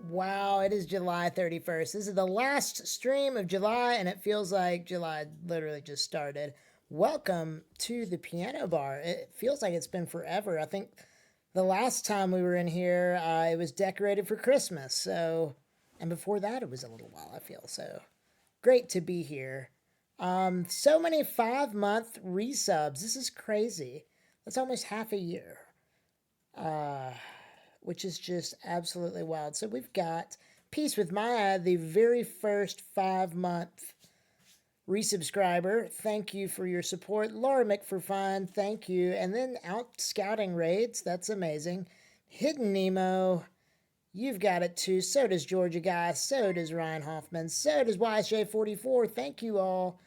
Wow, it is July 31st. This is the last stream of July, and it feels like July literally just started. Welcome to the Piano Bar. It feels like it's been forever. I think the last time we were in here, it was decorated for Christmas. So, and before that, it was a little while, I feel. So, great to be here. So many 5-month resubs. This is crazy. That's almost half a year. Which is just absolutely wild. So we've got Peace with Maya, the very first 5-month resubscriber. Thank you for your support. Laura McForfun, thank you. And then out scouting raids. That's amazing. Hidden Nemo, you've got it too. So does Georgia Guy. So does Ryan Hoffman. So does YSJ44. Thank you all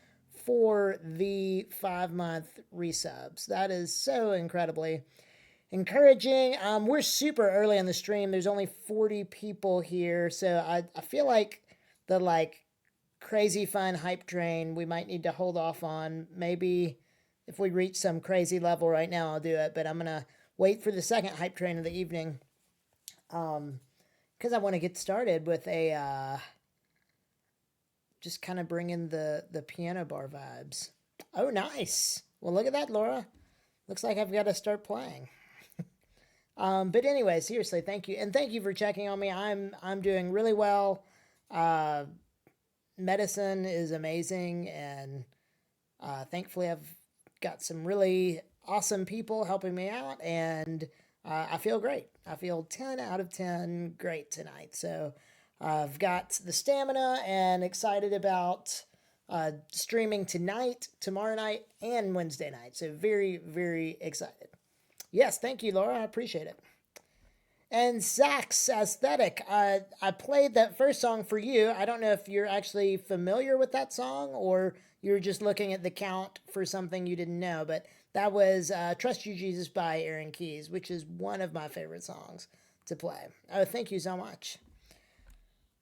for the 5-month resubs. That is so incredibly encouraging. We're super early in the stream. There's only 40 people here, so I feel like the crazy fun hype train we might need to hold off on. Maybe if we reach some crazy level right now, I'll do it. But I'm gonna wait for the second hype train of the evening, because I want to get started with a just kind of bring in the piano bar vibes. Oh, nice. Well, look at that, Laura. Looks like I've got to start playing. But anyway, seriously, thank you. And thank you for checking on me. I'm doing really well. Medicine is amazing. And thankfully, I've got some really awesome people helping me out. And I feel great. I feel 10 out of 10 great tonight. So I've got the stamina and excited about streaming tonight, tomorrow night, and Wednesday night. So very, very excited. Yes, thank you, Laura. I appreciate it. And Sax Aesthetic, I played that first song for you. I don't know if you're actually familiar with that song or you're just looking at the count for something you didn't know, but that was Trust You Jesus by Aaron Keys, which is one of my favorite songs to play. Oh, thank you so much.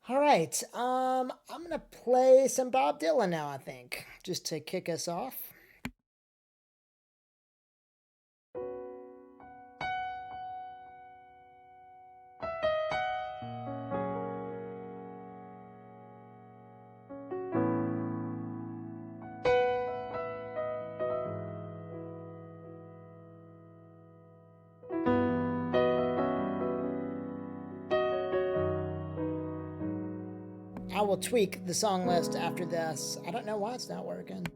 All right, I'm gonna play some Bob Dylan now, I think, just to kick us off. I will tweak the song list after this. I don't know why it's not working.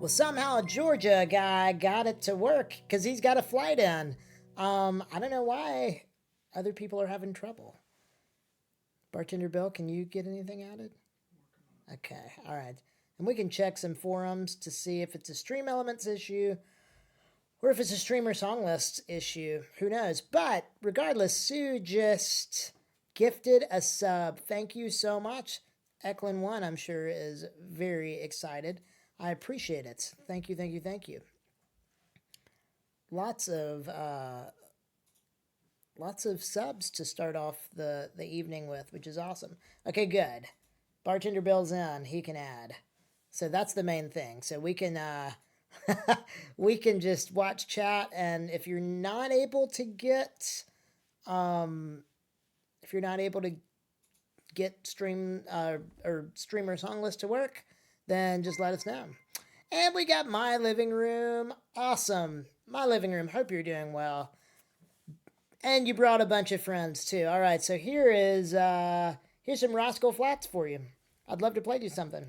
Well, somehow a Georgia guy got it to work because he's got a flight in. I don't know why other people are having trouble. Bartender Bill, can you get anything added? Okay, all right. And we can check some forums to see if it's a Stream Elements issue or if it's a streamer song list issue. Who knows? But regardless, Sue just gifted a sub. Thank you so much. Eklund1, I'm sure, is very excited. I appreciate it. Thank you, thank you, thank you. Lots of subs to start off the evening with, which is awesome. Okay, good. Bartender Bill's in. He can add. So that's the main thing. So we can we can just watch chat, and if you're not able to get stream or streamer song list to work, then just let us know. And we got My Living Room. Awesome. My Living Room. Hope you're doing well. And you brought a bunch of friends too. All right, so here's some Rascal Flats for you. I'd love to play you something.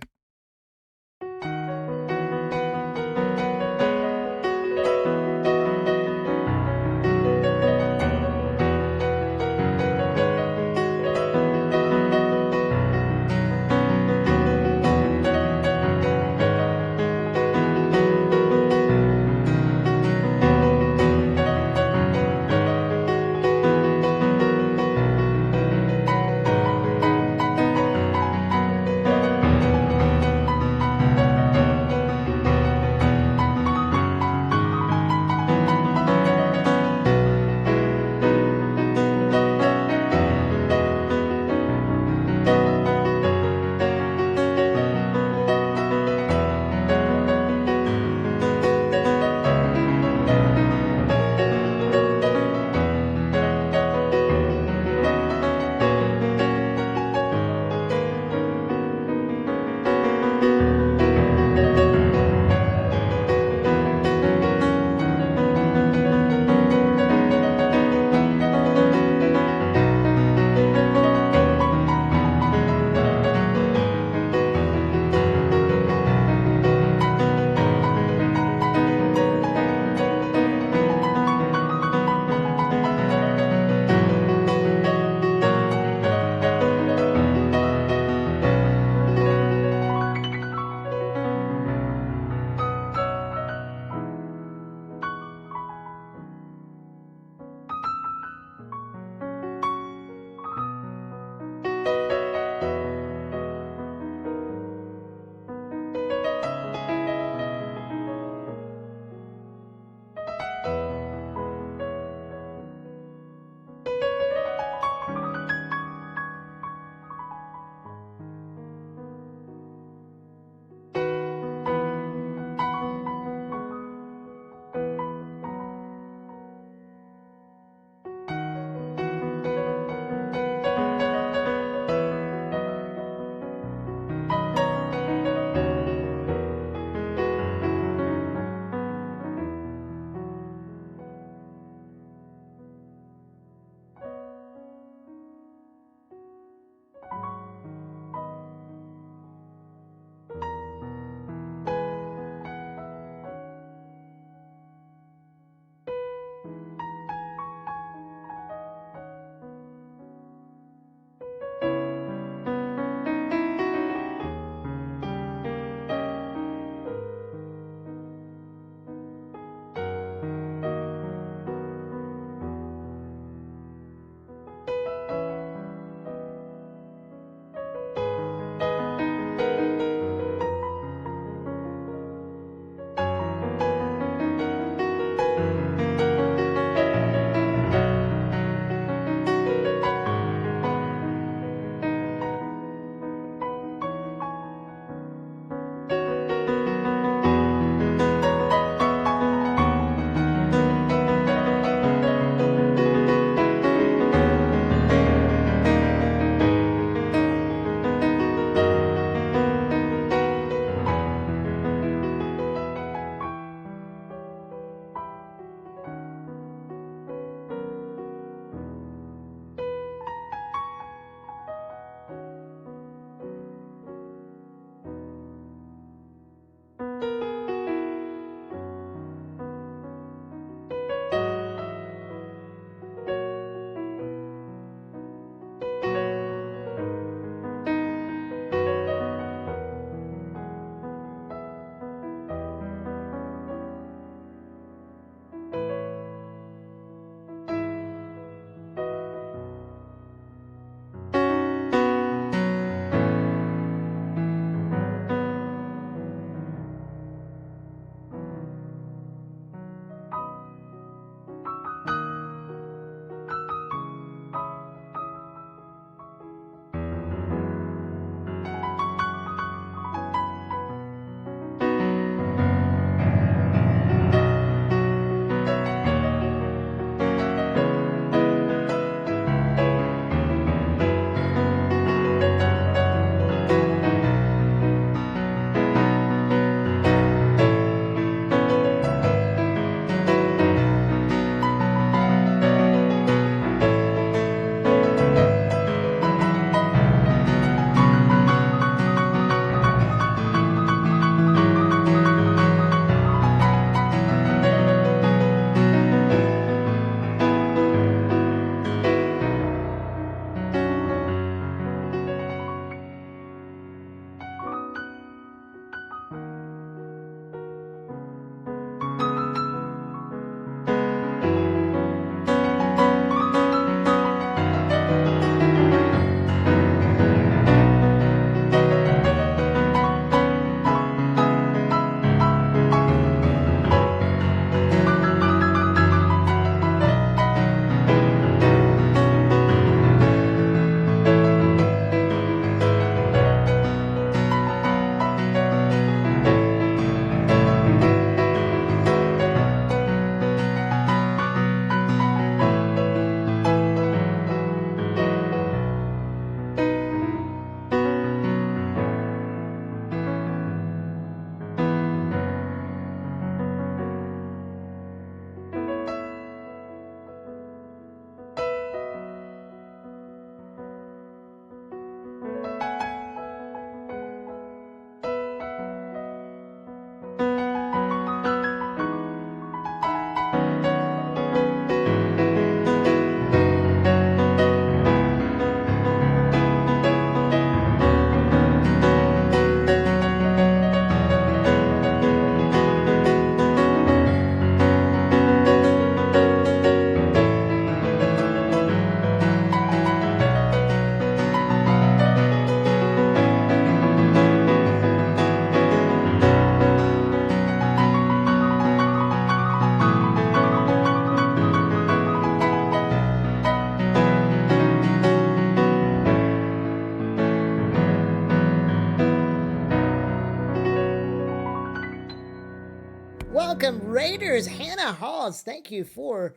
welcome, Raiders. Hannah Halls, thank you for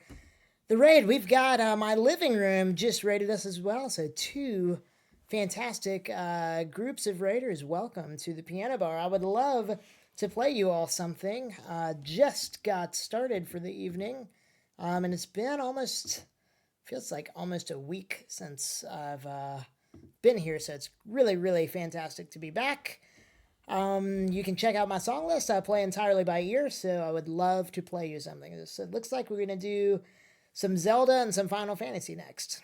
the raid. We've got my living room just raided us as well. So 2 fantastic groups of raiders. Welcome to the Piano Bar. I would love to play you all something. Just got started for the evening. And it's been feels like almost a week since I've been here. So it's really, really fantastic to be back. You can check out my song list. I play entirely by ear, so I would love to play you something. So it looks like we're going to do some Zelda and some Final Fantasy next.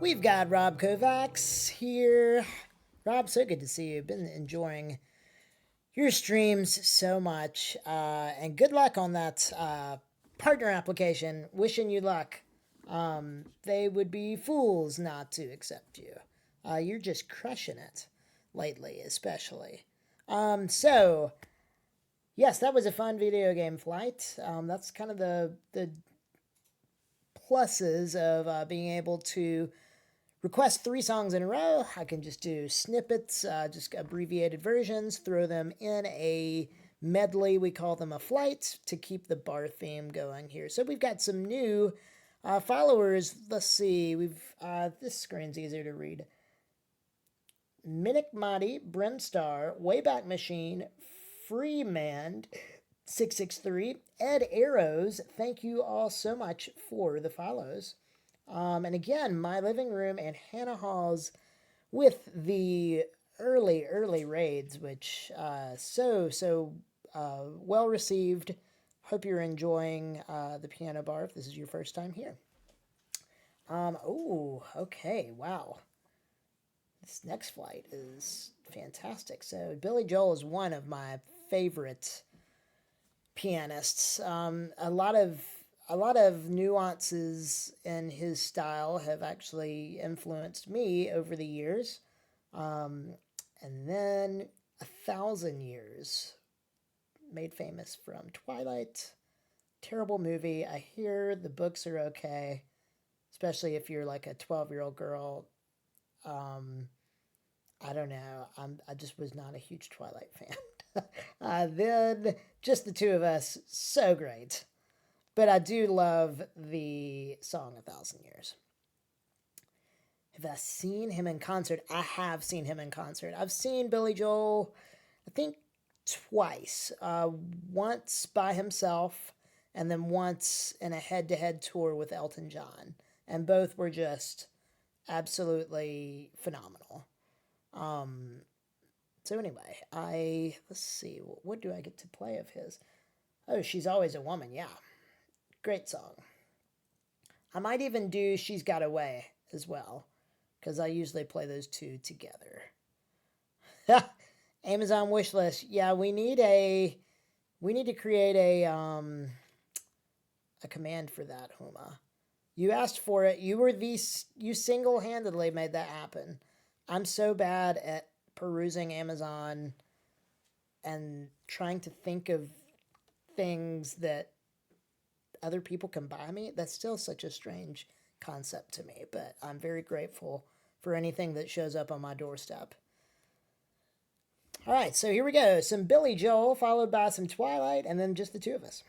We've got Rob Kovacs here. Rob, so good to see you. Been enjoying your streams so much. And good luck on that partner application. Wishing you luck. They would be fools not to accept you. You're just crushing it lately, especially. So, yes, that was a fun video game flight. That's kind of the pluses of being able to request 3 songs in a row. I can just do snippets, just abbreviated versions, throw them in a medley. We call them a flight to keep the bar theme going here. So we've got some new followers. Let's see. This screen's easier to read. Minik Madi, Brimstar, Wayback Machine, Freeman, 663, Ed Arrows. Thank you all so much for the follows. And again, My Living Room and Hannah Halls with the early raids, which so well received. Hope you're enjoying the Pianobar if this is your first time here. Okay, wow. This next flight is fantastic. So Billy Joel is one of my favorite pianists. A lot of nuances in his style have actually influenced me over the years. And then 1,000 Years, made famous from Twilight. Terrible movie. I hear the books are okay, especially if you're like a 12-year-old girl. I don't know. I just was not a huge Twilight fan. Then just the two of us, so great. But I do love the song 1,000 Years. Have I seen him in concert? I have seen him in concert. I've seen Billy Joel, I think, twice. Once by himself, and then once in a head-to-head tour with Elton John. And both were just absolutely phenomenal. So anyway, let's see, what do I get to play of his? Oh, She's Always a Woman, yeah. Great song. I might even do She's Got Away as well, because I usually play those two together. Amazon wishlist. Yeah, we need to create a command for that, Huma. You asked for it. You single-handedly made that happen. I'm so bad at perusing Amazon and trying to think of things that other people can buy me. That's still such a strange concept to me, but I'm very grateful for anything that shows up on my doorstep. All right, so here we go. Some Billy Joel, followed by some Twilight, and then just the two of us.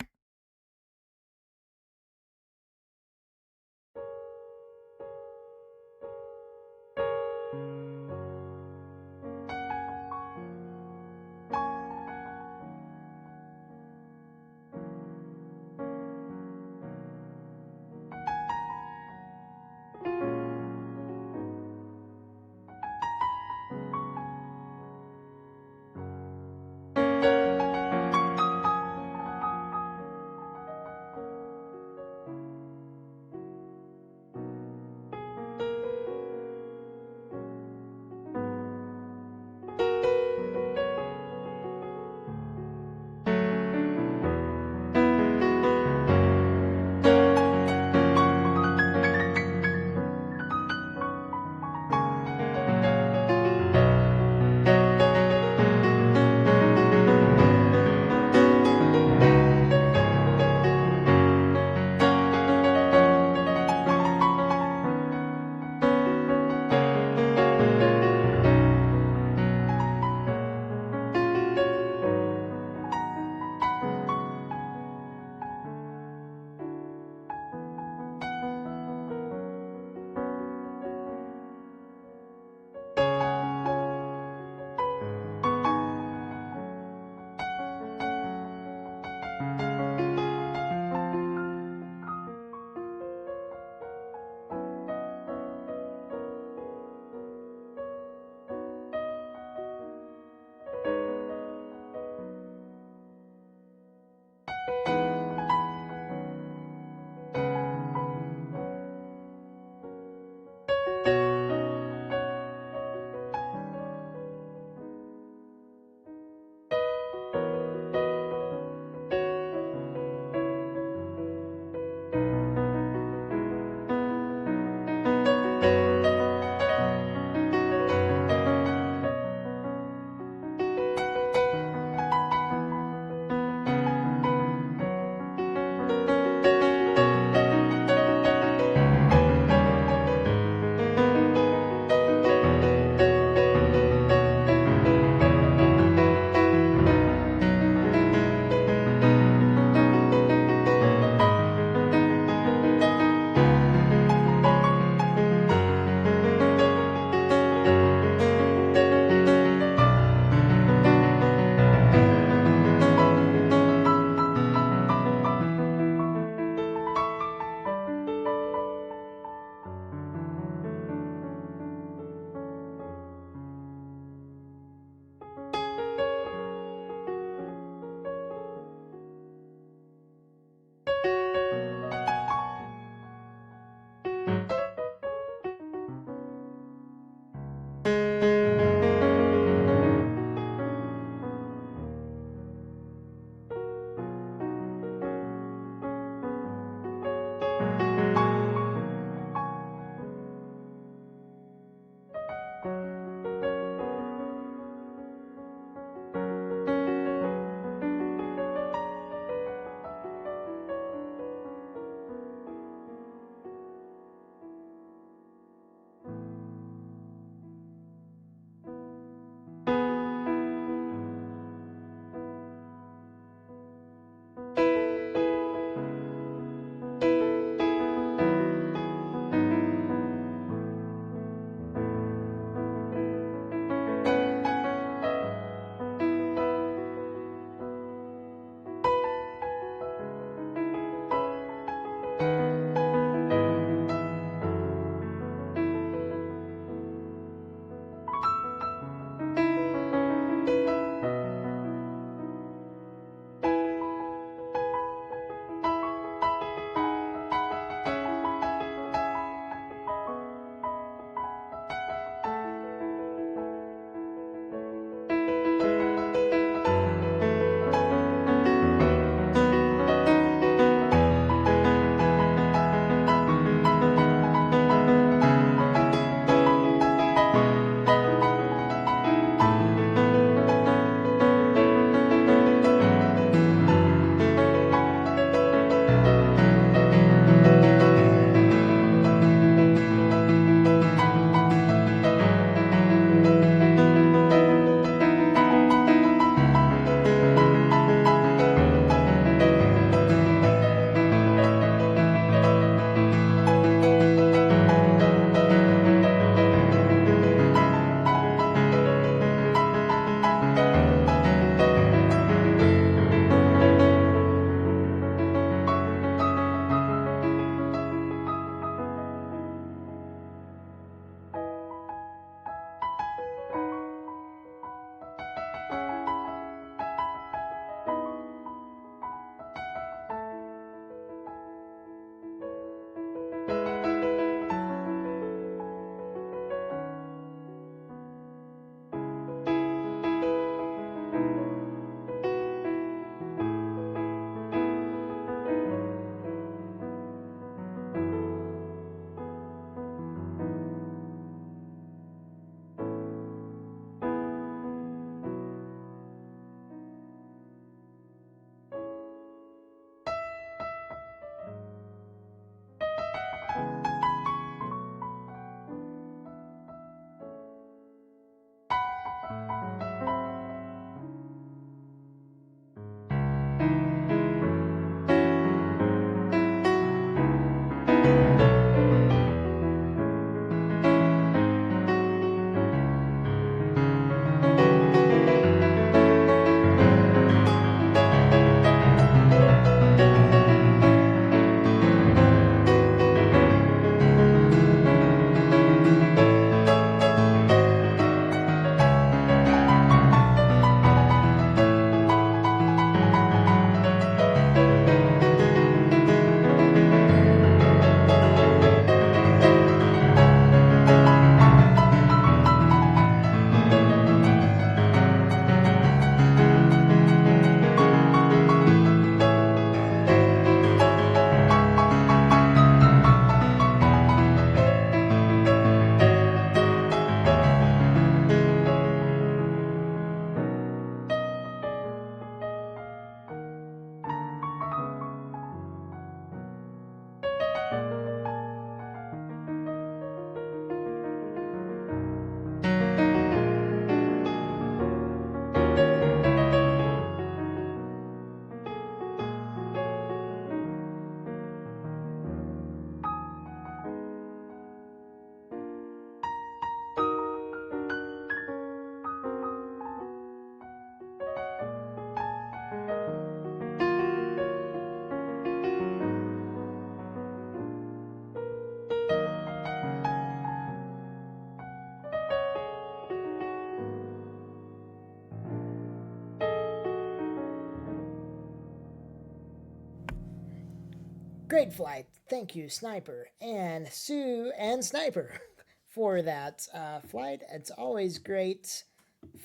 Great flight. Thank you, Sniper. And Sue and Sniper for that flight. It's always great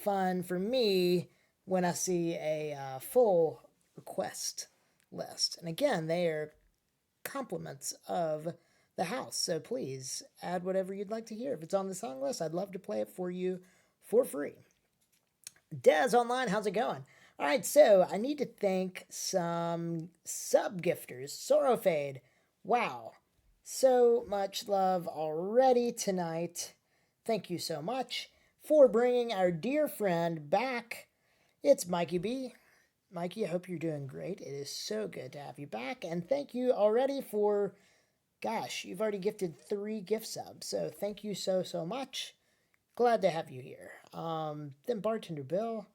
fun for me when I see a full request list. And again, they are compliments of the house. So please add whatever you'd like to hear. If it's on the song list, I'd love to play it for you for free. Des Online, how's it going? All right, so I need to thank some sub gifters. Sorrowfade, wow, so much love already tonight. Thank you so much for bringing our dear friend back. It's Mikey B. Mikey, I hope you're doing great. It is so good to have you back. And thank you already for, gosh, you've already gifted 3 gift subs. So thank you so much. Glad to have you here. Then Bartender Bill,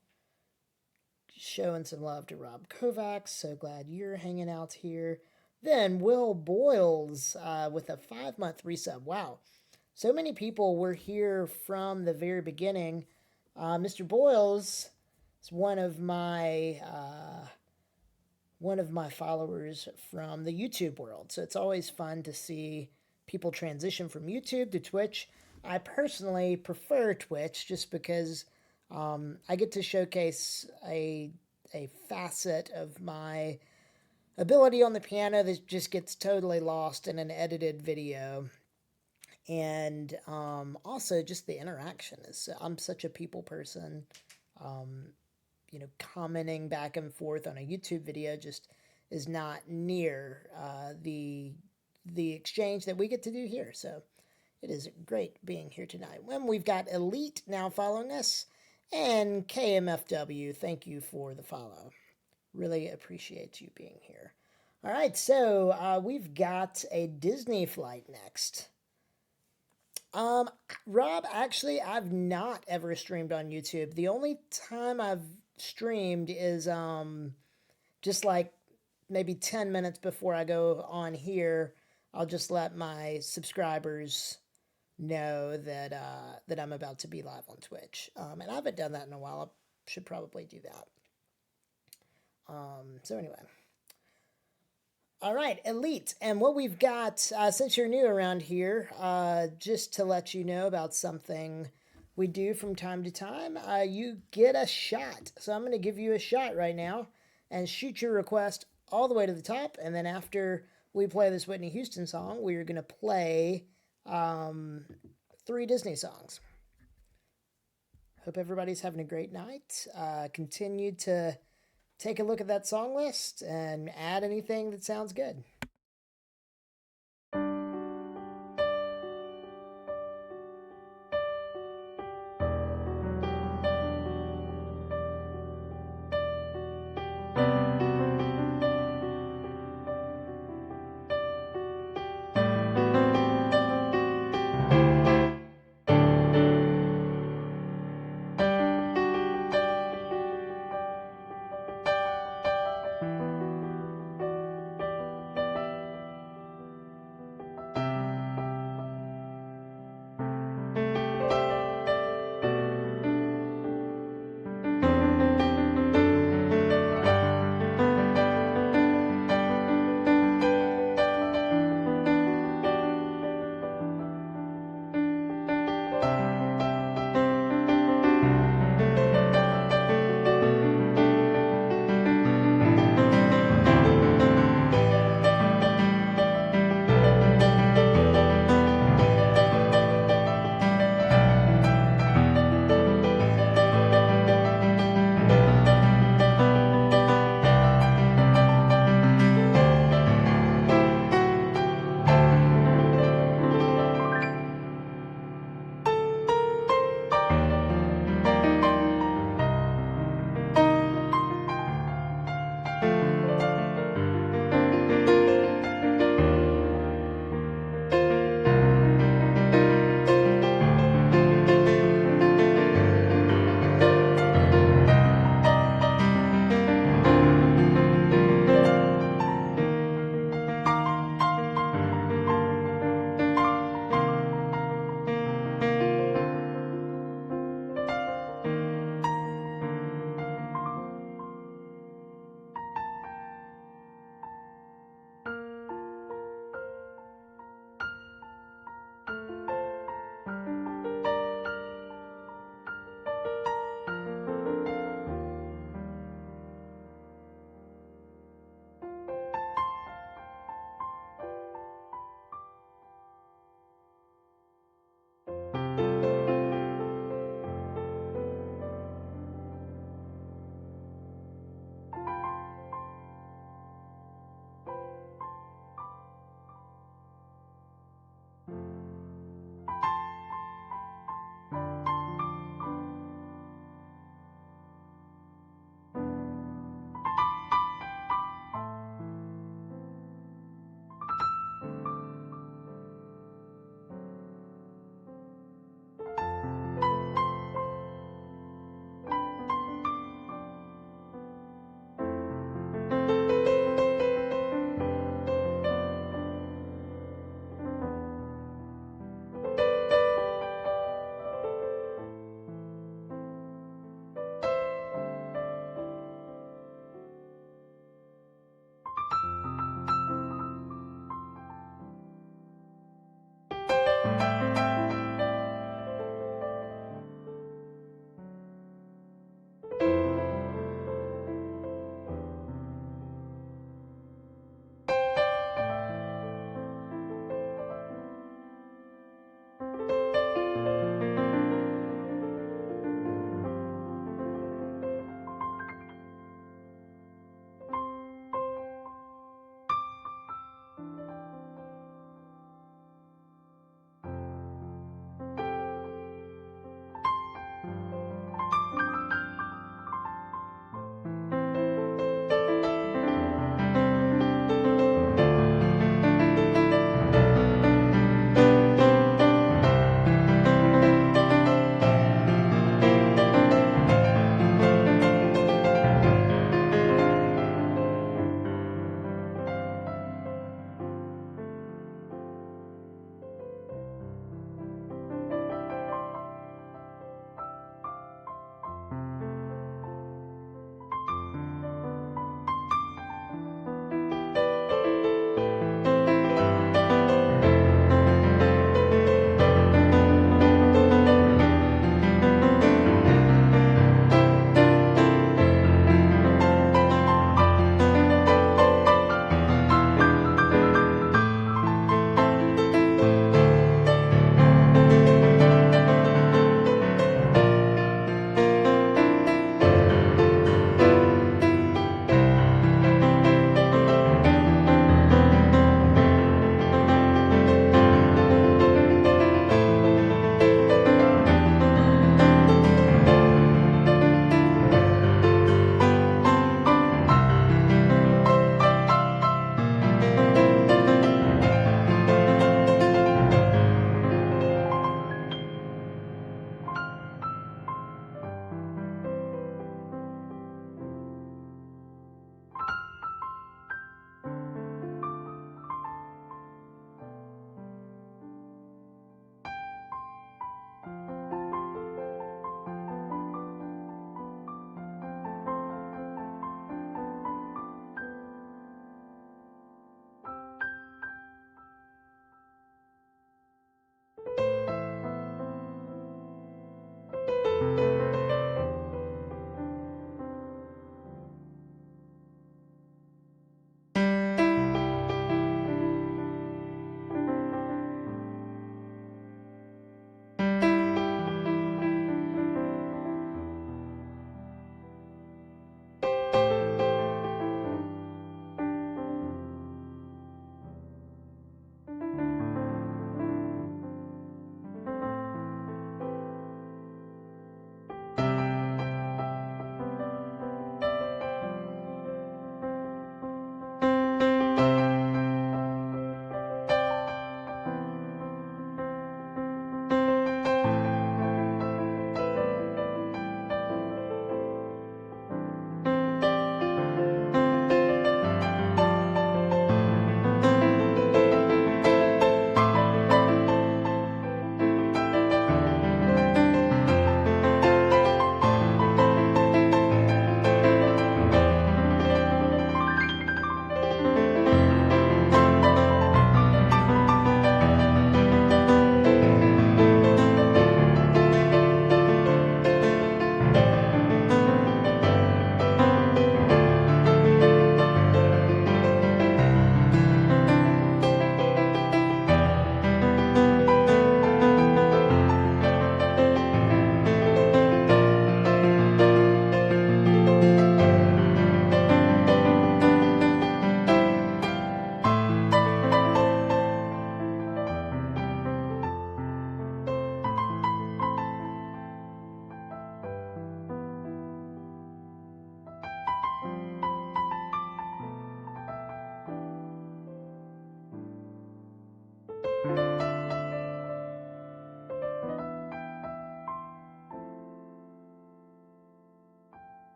showing some love to Rob Kovacs. So glad you're hanging out here. Then Will Boyles with a 5-month resub. Wow. So many people were here from the very beginning. Mr. Boyles is one of my followers from the YouTube world. So it's always fun to see people transition from YouTube to Twitch. I personally prefer Twitch just because I get to showcase a facet of my ability on the piano that just gets totally lost in an edited video. And also just the interaction is, I'm such a people person. Commenting back and forth on a YouTube video just is not near the exchange that we get to do here. So it is great being here tonight. When we've got Elite now following us, and KMFW, thank you for the follow. Really appreciate you being here. All right, so we've got a Disney flight next. Rob, actually, I've not ever streamed on YouTube. The only time I've streamed is just like maybe 10 minutes before I go on here. I'll just let my subscribers know that that I'm about to be live on Twitch. And I haven't done that in a while. I should probably do that. So anyway. All right, Elite. And what we've got, since you're new around here, just to let you know about something we do from time to time, you get a shot. So I'm going to give you a shot right now and shoot your request all the way to the top. And then after we play this Whitney Houston song, we're going to play 3 Disney songs. Hope everybody's having a great night. Continue to take a look at that song list and add anything that sounds good.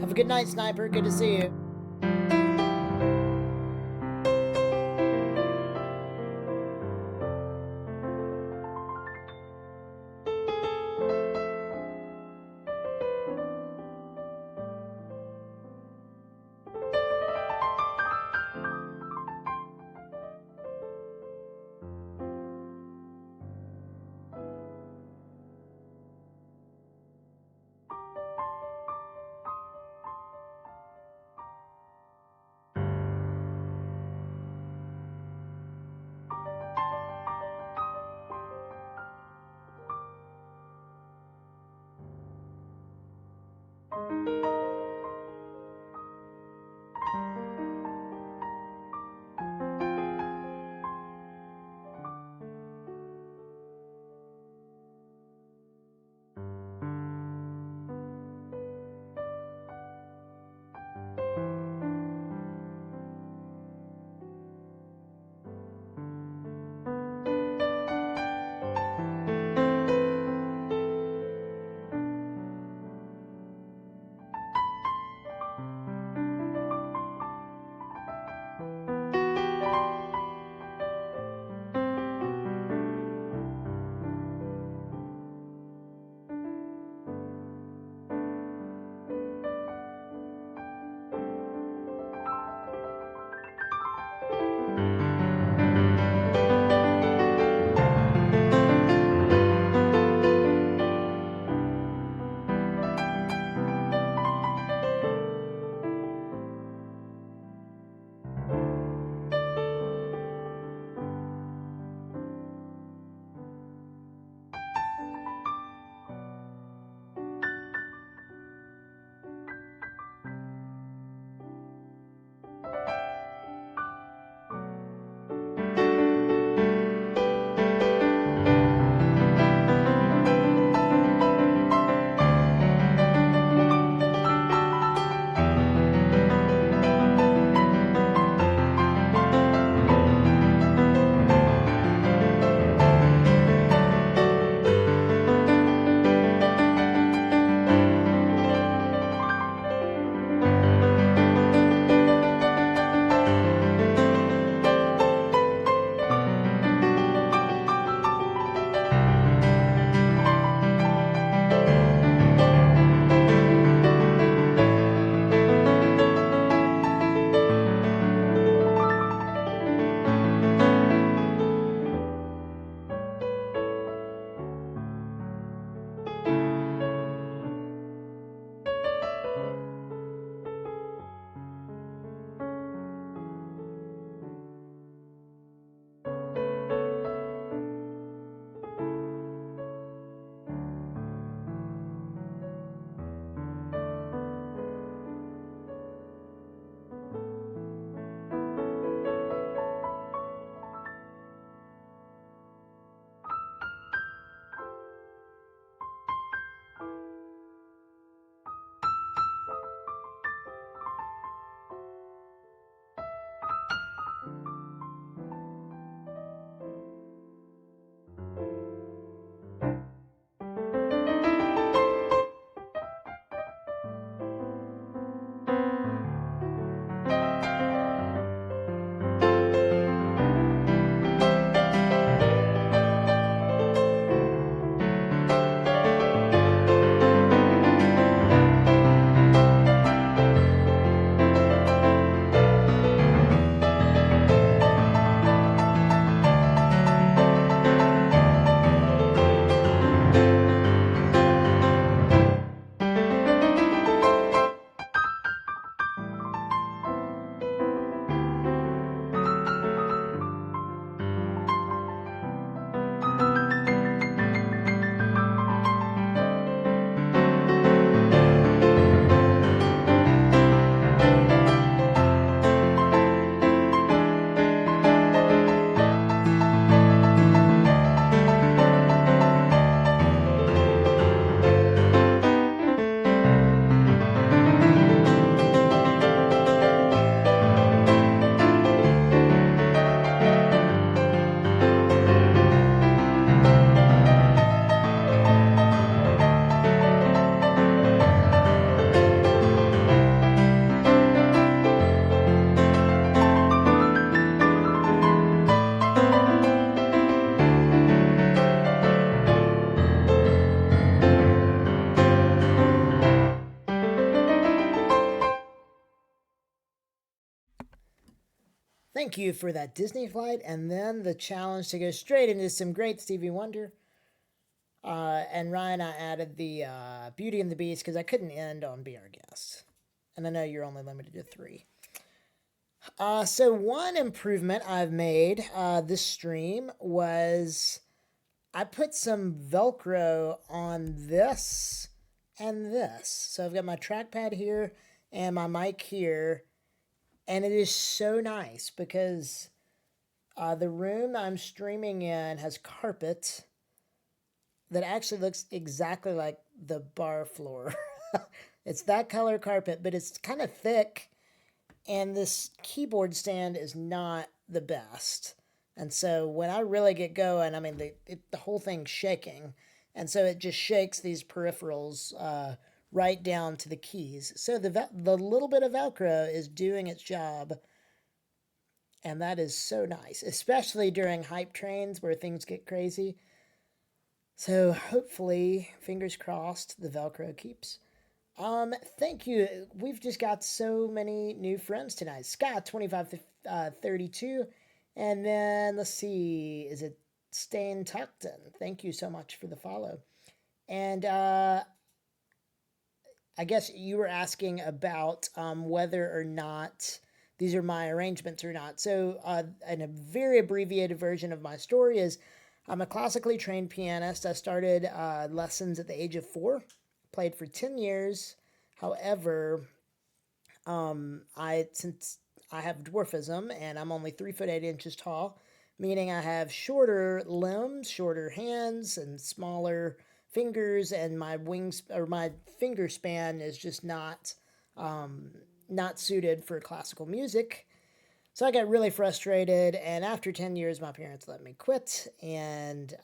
Have a good night, Sniper. Good to see you. Thank you for that Disney flight, and then the challenge to go straight into some great Stevie Wonder. And Ryan, I added the Beauty and the Beast because I couldn't end on Be Our Guest. And I know you're only limited to 3. So one improvement I've made this stream was I put some Velcro on this and this. So I've got my trackpad here and my mic here. And it is so nice because the room I'm streaming in has carpet that actually looks exactly like the bar floor. It's that color carpet, but it's kind of thick. And this keyboard stand is not the best. And so when I really get going, I mean, the whole thing's shaking. And so it just shakes these peripherals right down to the keys. So the little bit of Velcro is doing its job. And that is so nice, especially during hype trains where things get crazy. So hopefully, fingers crossed, the Velcro keeps. Thank you. We've just got so many new friends tonight. Scott 2532, and then let's see, is it Stain Tuckton? Thank you so much for the follow. And I guess you were asking about whether or not these are my arrangements or not. So, in a very abbreviated version of my story is I'm a classically trained pianist. I started lessons at the age of 4, played for 10 years. However, since I have dwarfism and I'm only 3'8" tall, meaning I have shorter limbs, shorter hands, and smaller fingers, and my wings or my finger span is just not suited for classical music. So I got really frustrated, and after 10 years, my parents let me quit, and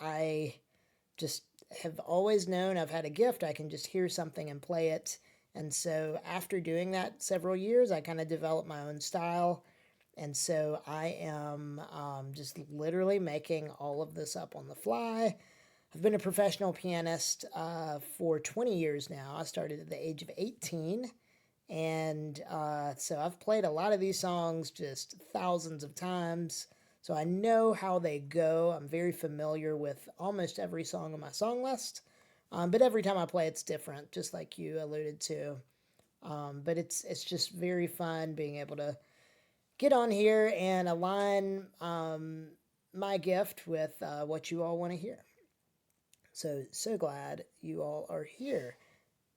I just have always known I've had a gift. I can just hear something and play it. And so after doing that several years, I kind of developed my own style. And so I am just literally making all of this up on the fly. I've been a professional pianist for 20 years now. I started at the age of 18. And so I've played a lot of these songs just thousands of times. So I know how they go. I'm very familiar with almost every song on my song list. But every time I play, it's different, just like you alluded to. But it's just very fun being able to get on here and align my gift with what you all want to hear. So glad you all are here.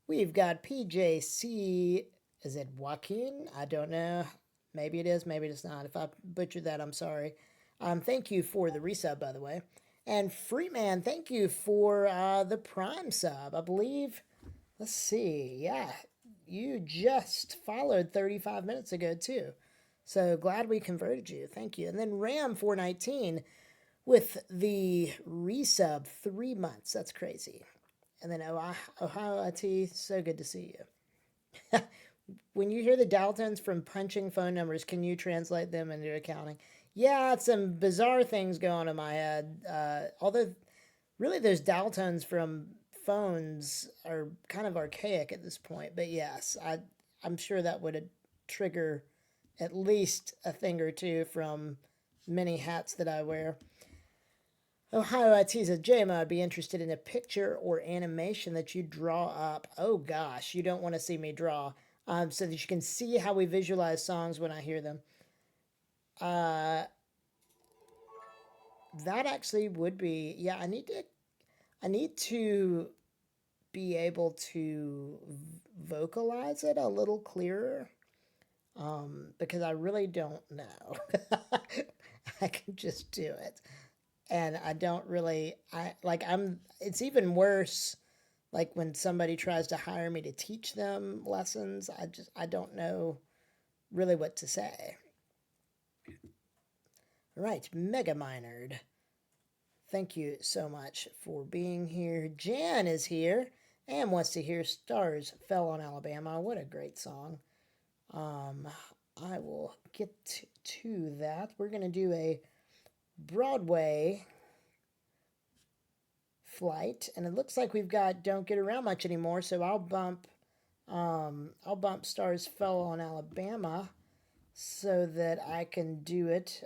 We've got PJC. Is it Joaquin? I don't know. Maybe it is, maybe it's not. If I butchered that, I'm sorry. Thank you for the resub, by the way. And Freeman, thank you for the Prime sub. I believe, let's see. Yeah, you just followed 35 minutes ago, too. So glad we converted you. Thank you. And then Ram419 with the resub 3 months. That's crazy. And then Ohio IT, so good to see you. When you hear the dial tones from punching phone numbers, can you translate them into accounting? Yeah, some bizarre things go on in my head. Although, really, those dial tones from phones are kind of archaic at this point. But yes, I'm sure that would trigger at least a thing or two from many hats that I wear. Ohio IT says, JMO, I'd be interested in a picture or animation that you draw up. Oh gosh, you don't want to see me draw. So that you can see how we visualize songs when I hear them. That actually would be, yeah, I need to be able to vocalize it a little clearer. Because I really don't know. I can just do it. And I don't really, it's even worse, like when somebody tries to hire me to teach them lessons, I don't know really what to say. Right, Mega Minored. Thank you so much for being here. Jan is here and wants to hear Stars Fell on Alabama. What a great song. I will get to that. We're going to do a Broadway flight, and it looks like we've got Don't Get Around Much anymore, so I'll bump Stars Fell on Alabama. so that I can do it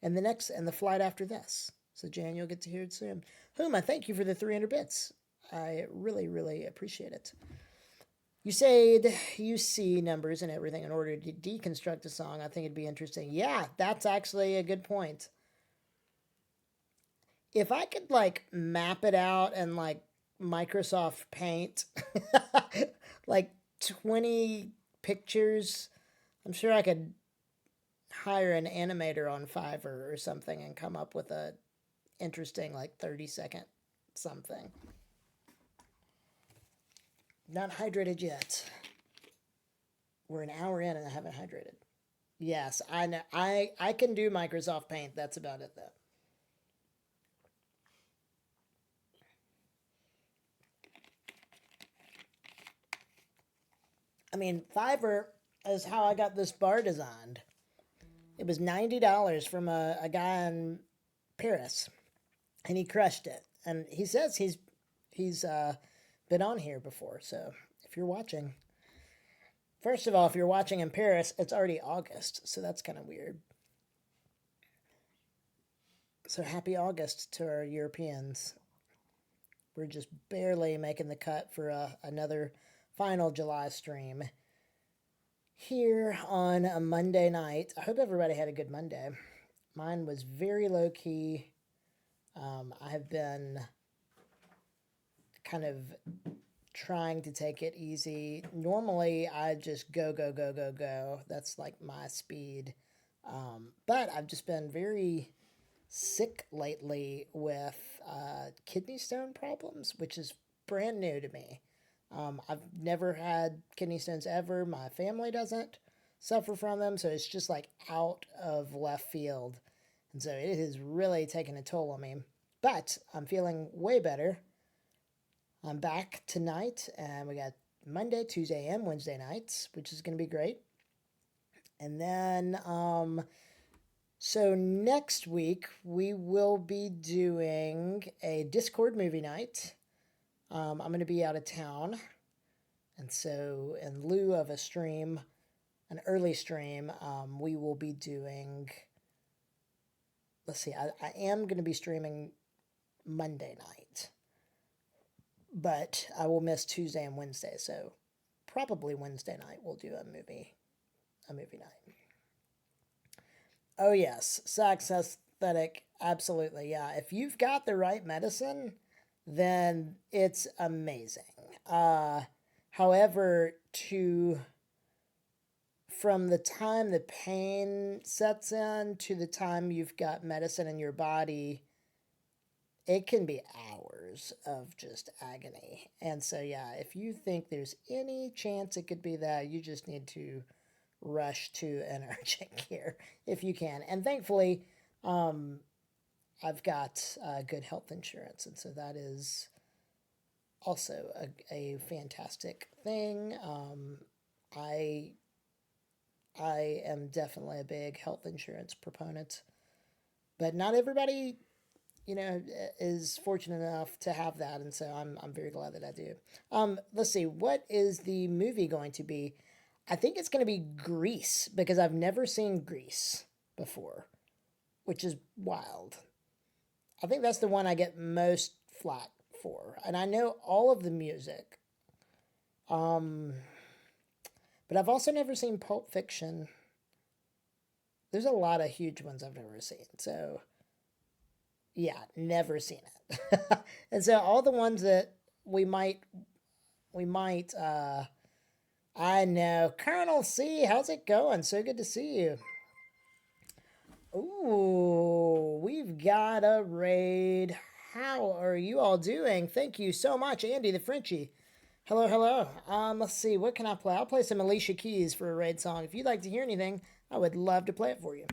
in the flight after this. So Jan, you'll get to hear it soon. Huma, thank you for the 300 bits. I really, really appreciate it. You said you see numbers and everything in order to deconstruct a song. I think it'd be interesting. Yeah, that's actually a good point. If I could like map it out and like Microsoft Paint, like 20 pictures, I'm sure I could hire an animator on Fiverr or something and come up with a interesting like 30-second something. Not hydrated yet. We're an hour in and I haven't hydrated. Yes, I know. I can do Microsoft Paint. That's about it though. I mean, Fiverr is how I got this bar designed. It was $90 from a guy in Paris, and he crushed it. And he says he's been on here before. So if you're watching, first of all, if you're watching in Paris, it's already August, so that's kind of weird. So happy August to our Europeans. We're just barely making the cut for another final July stream here on a Monday night. I hope everybody had a good Monday. Mine was very low key. I have been kind of trying to take it easy. Normally, I just go, go, go, go, go. That's like my speed. But I've just been very sick lately with kidney stone problems, which is brand new to me. I've never had kidney stones ever. My family doesn't suffer from them, so it's just like out of left field. And so it has really taken a toll on me. But I'm feeling way better. I'm back tonight, and we got Monday, Tuesday, and Wednesday nights, which is going to be great. And then, so next week we will be doing a Discord movie night. I'm going to be out of town, and so in lieu of a stream, an early stream, we will be doing. Let's see, I am going to be streaming Monday night, but I will miss Tuesday and Wednesday, so probably Wednesday night we'll do a movie night. Oh yes, sax aesthetic, absolutely, yeah. If you've got the right medicine, then it's amazing. However, from the time the pain sets in to the time you've got medicine in your body, it can be hours of just agony. And so, yeah, if you think there's any chance it could be that, you just need to rush to an urgent care if you can. And thankfully, I've got good health insurance, and so that is also a fantastic thing. I am definitely a big health insurance proponent, but not everybody, is fortunate enough to have that, and so I'm very glad that I do. Let's see, what is the movie going to be? I think it's going to be Grease, because I've never seen Grease before, which is wild. I think that's the one I get most flack for, and I know all of the music. But I've also never seen Pulp Fiction. There's a lot of huge ones I've never seen, so yeah, never seen it. And so all the ones that we might, I know. Colonel C, how's it going? So good to see you. Ooh, we've got a raid. How are you all doing? Thank you so much, Andy the Frenchie. Hello, hello. Let's see, what can I play? I'll play some Alicia Keys for a raid song. If you'd like to hear anything, I would love to play it for you.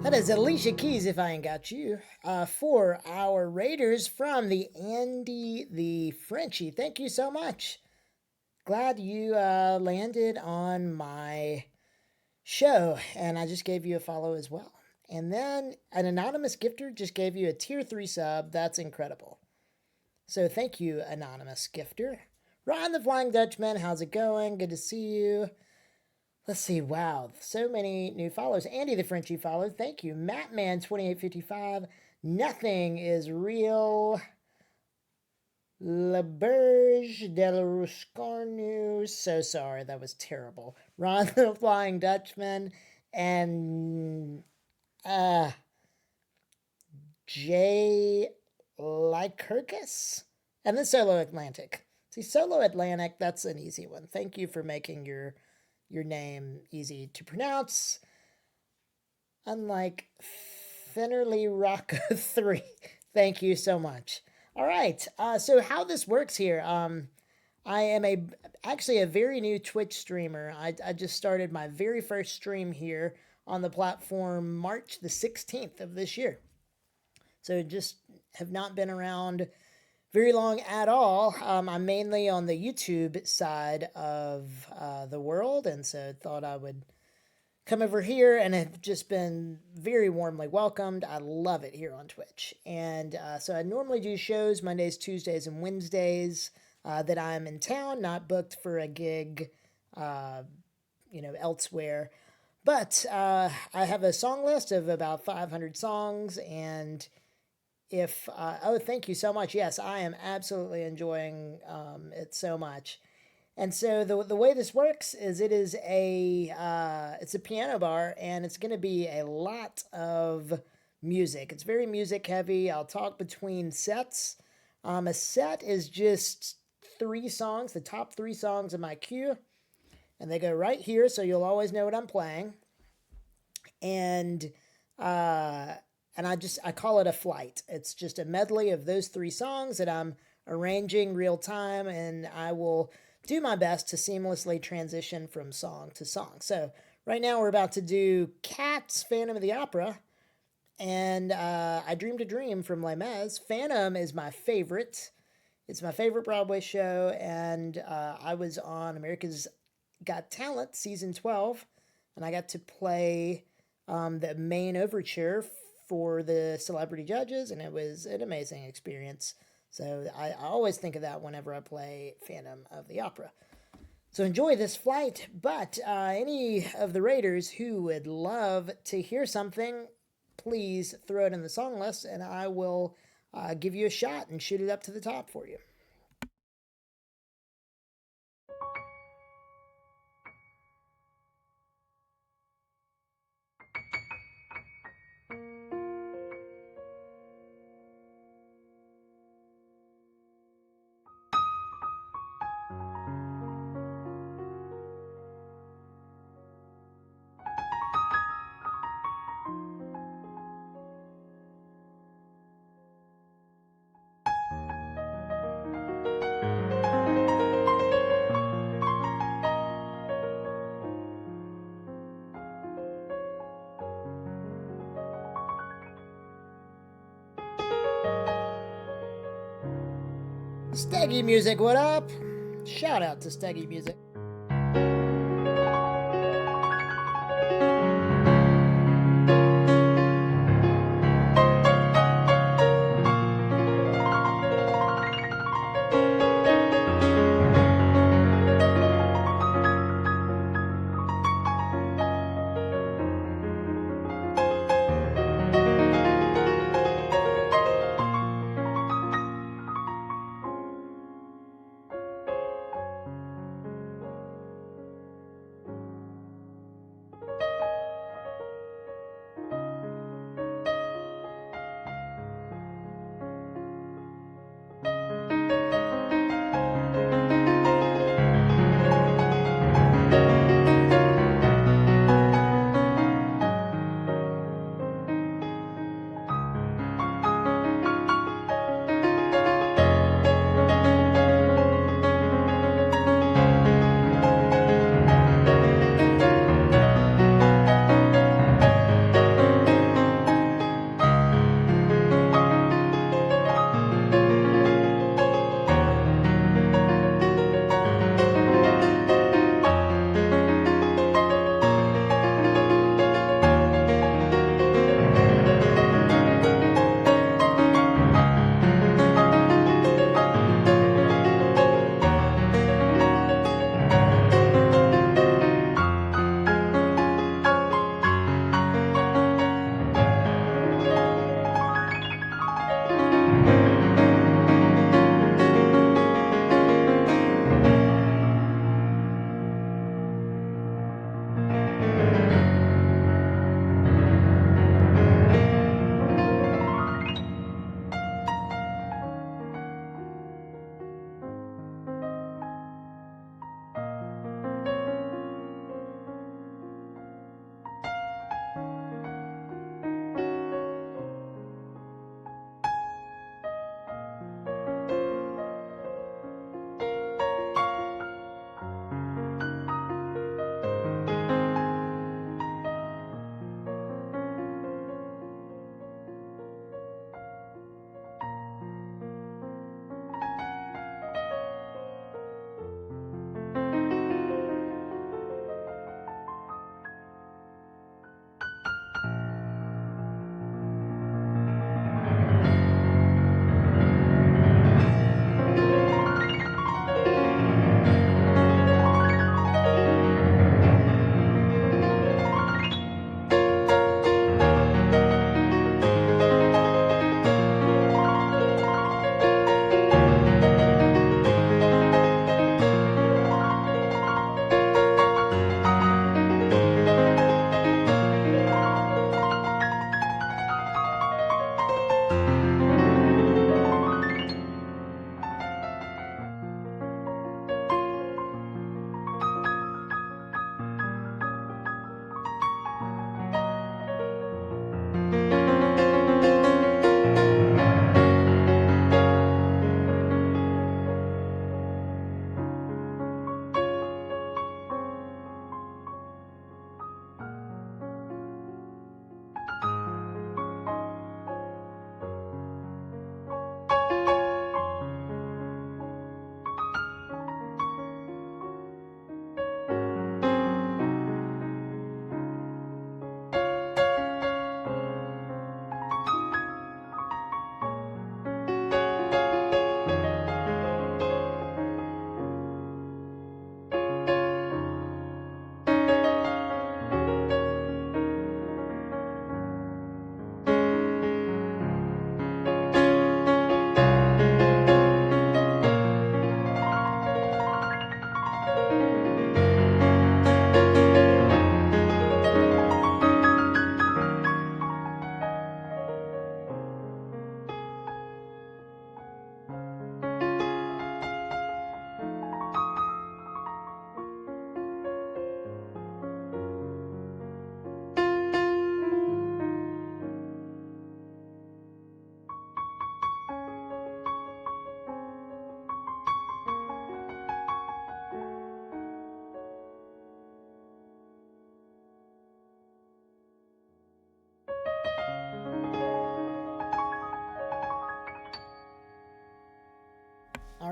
That is Alicia Keys, if I ain't got you. For our Raiders from the Andy the Frenchie. Thank you so much. Glad you landed on my show, and I just gave you a follow as well. And then an anonymous gifter just gave you a tier 3 sub. That's incredible. So thank you, anonymous gifter. Ron the Flying Dutchman, how's it going? Good to see you. Let's see, wow, so many new followers. Andy the Frenchie followed, thank you. Mattman2855, nothing is real. LaBerge del Ruscarnu, so sorry, that was terrible. Ron the Flying Dutchman, and Jay Lycurgus, and then Solo Atlantic. See, Solo Atlantic, that's an easy one. Thank you for making your name easy to pronounce. Unlike Thinnerly Rocco 3. Thank you so much. All right, so how this works here, I am actually a very new Twitch streamer. I just started my very first stream here on the platform March the 16th of this year. So just have not been around very long at all. I'm mainly on the YouTube side of the world, and so thought I would come over here, and have just been very warmly welcomed. I love it here on Twitch. And so I normally do shows Mondays, Tuesdays, and Wednesdays that I'm in town, not booked for a gig, elsewhere. But I have a song list of about 500 songs, and thank you so much. Yes, I am absolutely enjoying it so much. And so the way this works is it's a piano bar, and it's going to be a lot of music. It's very music heavy. I'll talk between sets. A set is just 3 songs, the top 3 songs of my queue, and they go right here, so you'll always know what I'm playing. And I call it a flight. It's just a medley of those 3 songs that I'm arranging real time, and I will do my best to seamlessly transition from song to song. So right now we're about to do Cats, Phantom of the Opera, and I Dreamed a Dream from Les Mis. Phantom is my favorite. It's my favorite Broadway show, and I was on America's Got Talent season 12, and I got to play the main overture for the celebrity judges, and it was an amazing experience. So I always think of that whenever I play Phantom of the Opera. So enjoy this flight, but any of the Raiders who would love to hear something, please throw it in the song list, and I will give you a shot and shoot it up to the top for you. Steggy Music, what up? Shout out to Steggy Music.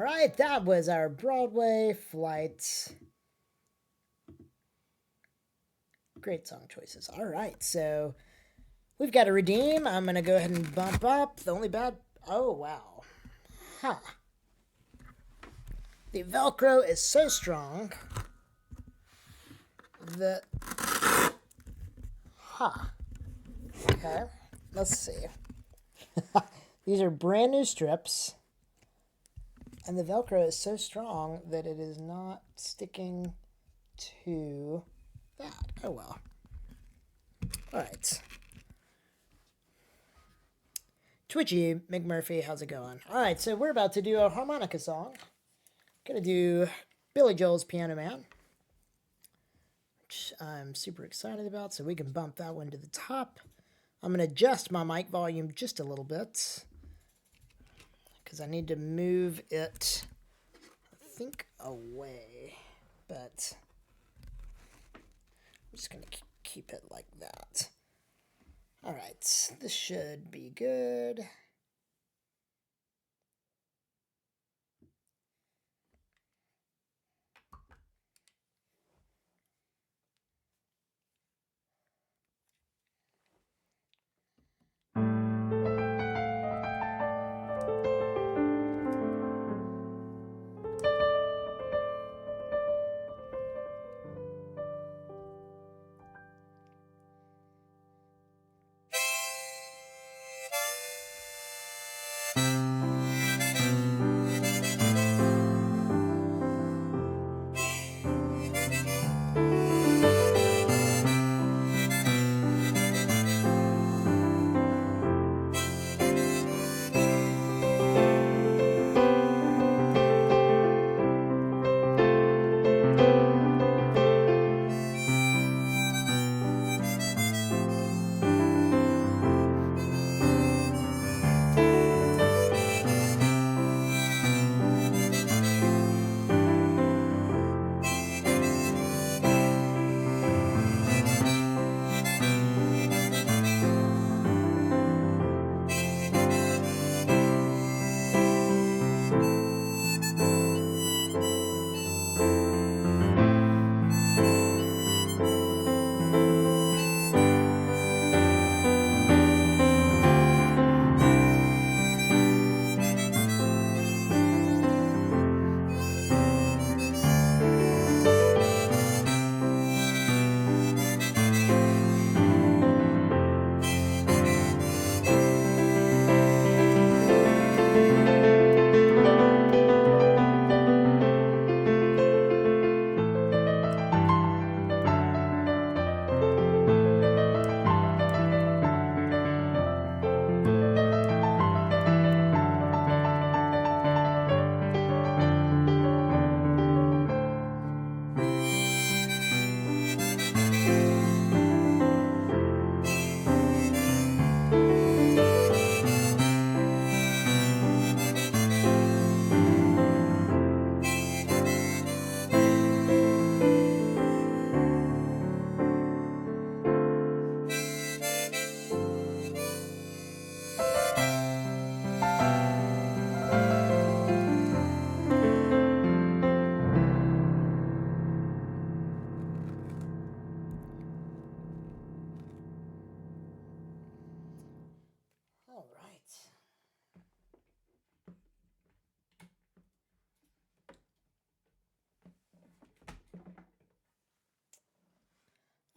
right, that was our Broadway flight. Great song choices. All right, so we've got to redeem. I'm going to go ahead and bump up. The only bad... Oh, wow. Huh. The Velcro is so strong that... Huh. Okay, let's see. These are brand new strips. And the Velcro is so strong that it is not sticking to that. Oh, well. All right. Twitchy McMurphy, how's it going? All right, so we're about to do a harmonica song. Gonna do Billy Joel's Piano Man, which I'm super excited about, so we can bump that one to the top. I'm gonna adjust my mic volume just a little bit because I need to move it, I think, away, but I'm just gonna keep it like that. All right, this should be good.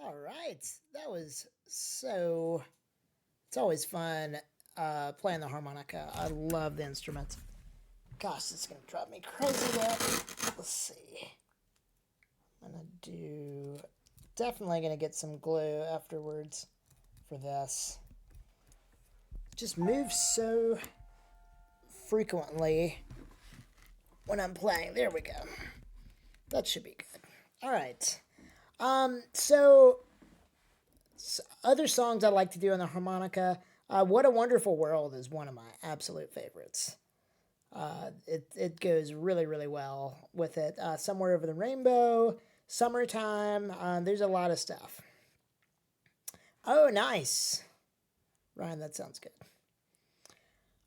All right, that was so... It's always fun playing the harmonica. I love the instrument. Gosh, it's going to drive me crazy though. Let's see. I'm going to do... Definitely going to get some glue afterwards for this. Just move so frequently when I'm playing. There we go. That should be good. All right. So other songs I like to do on the harmonica, What a Wonderful World is one of my absolute favorites. It goes really, really well with it. Somewhere Over the Rainbow, Summertime, there's a lot of stuff. Oh, nice. Ryan, that sounds good.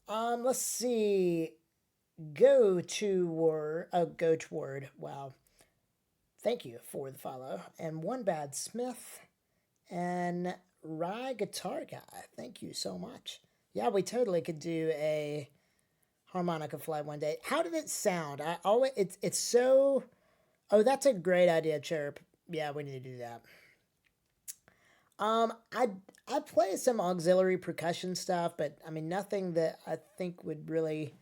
Let's see. go toward. Wow. Thank you for the follow. And One Bad Smith and Rye Guitar Guy. Thank you so much. Yeah, we totally could do a harmonica flight one day. How did it sound? I always it's so. Oh, that's a great idea, Chirp. Yeah, we need to do that. I play some auxiliary percussion stuff, but I mean nothing that I think would really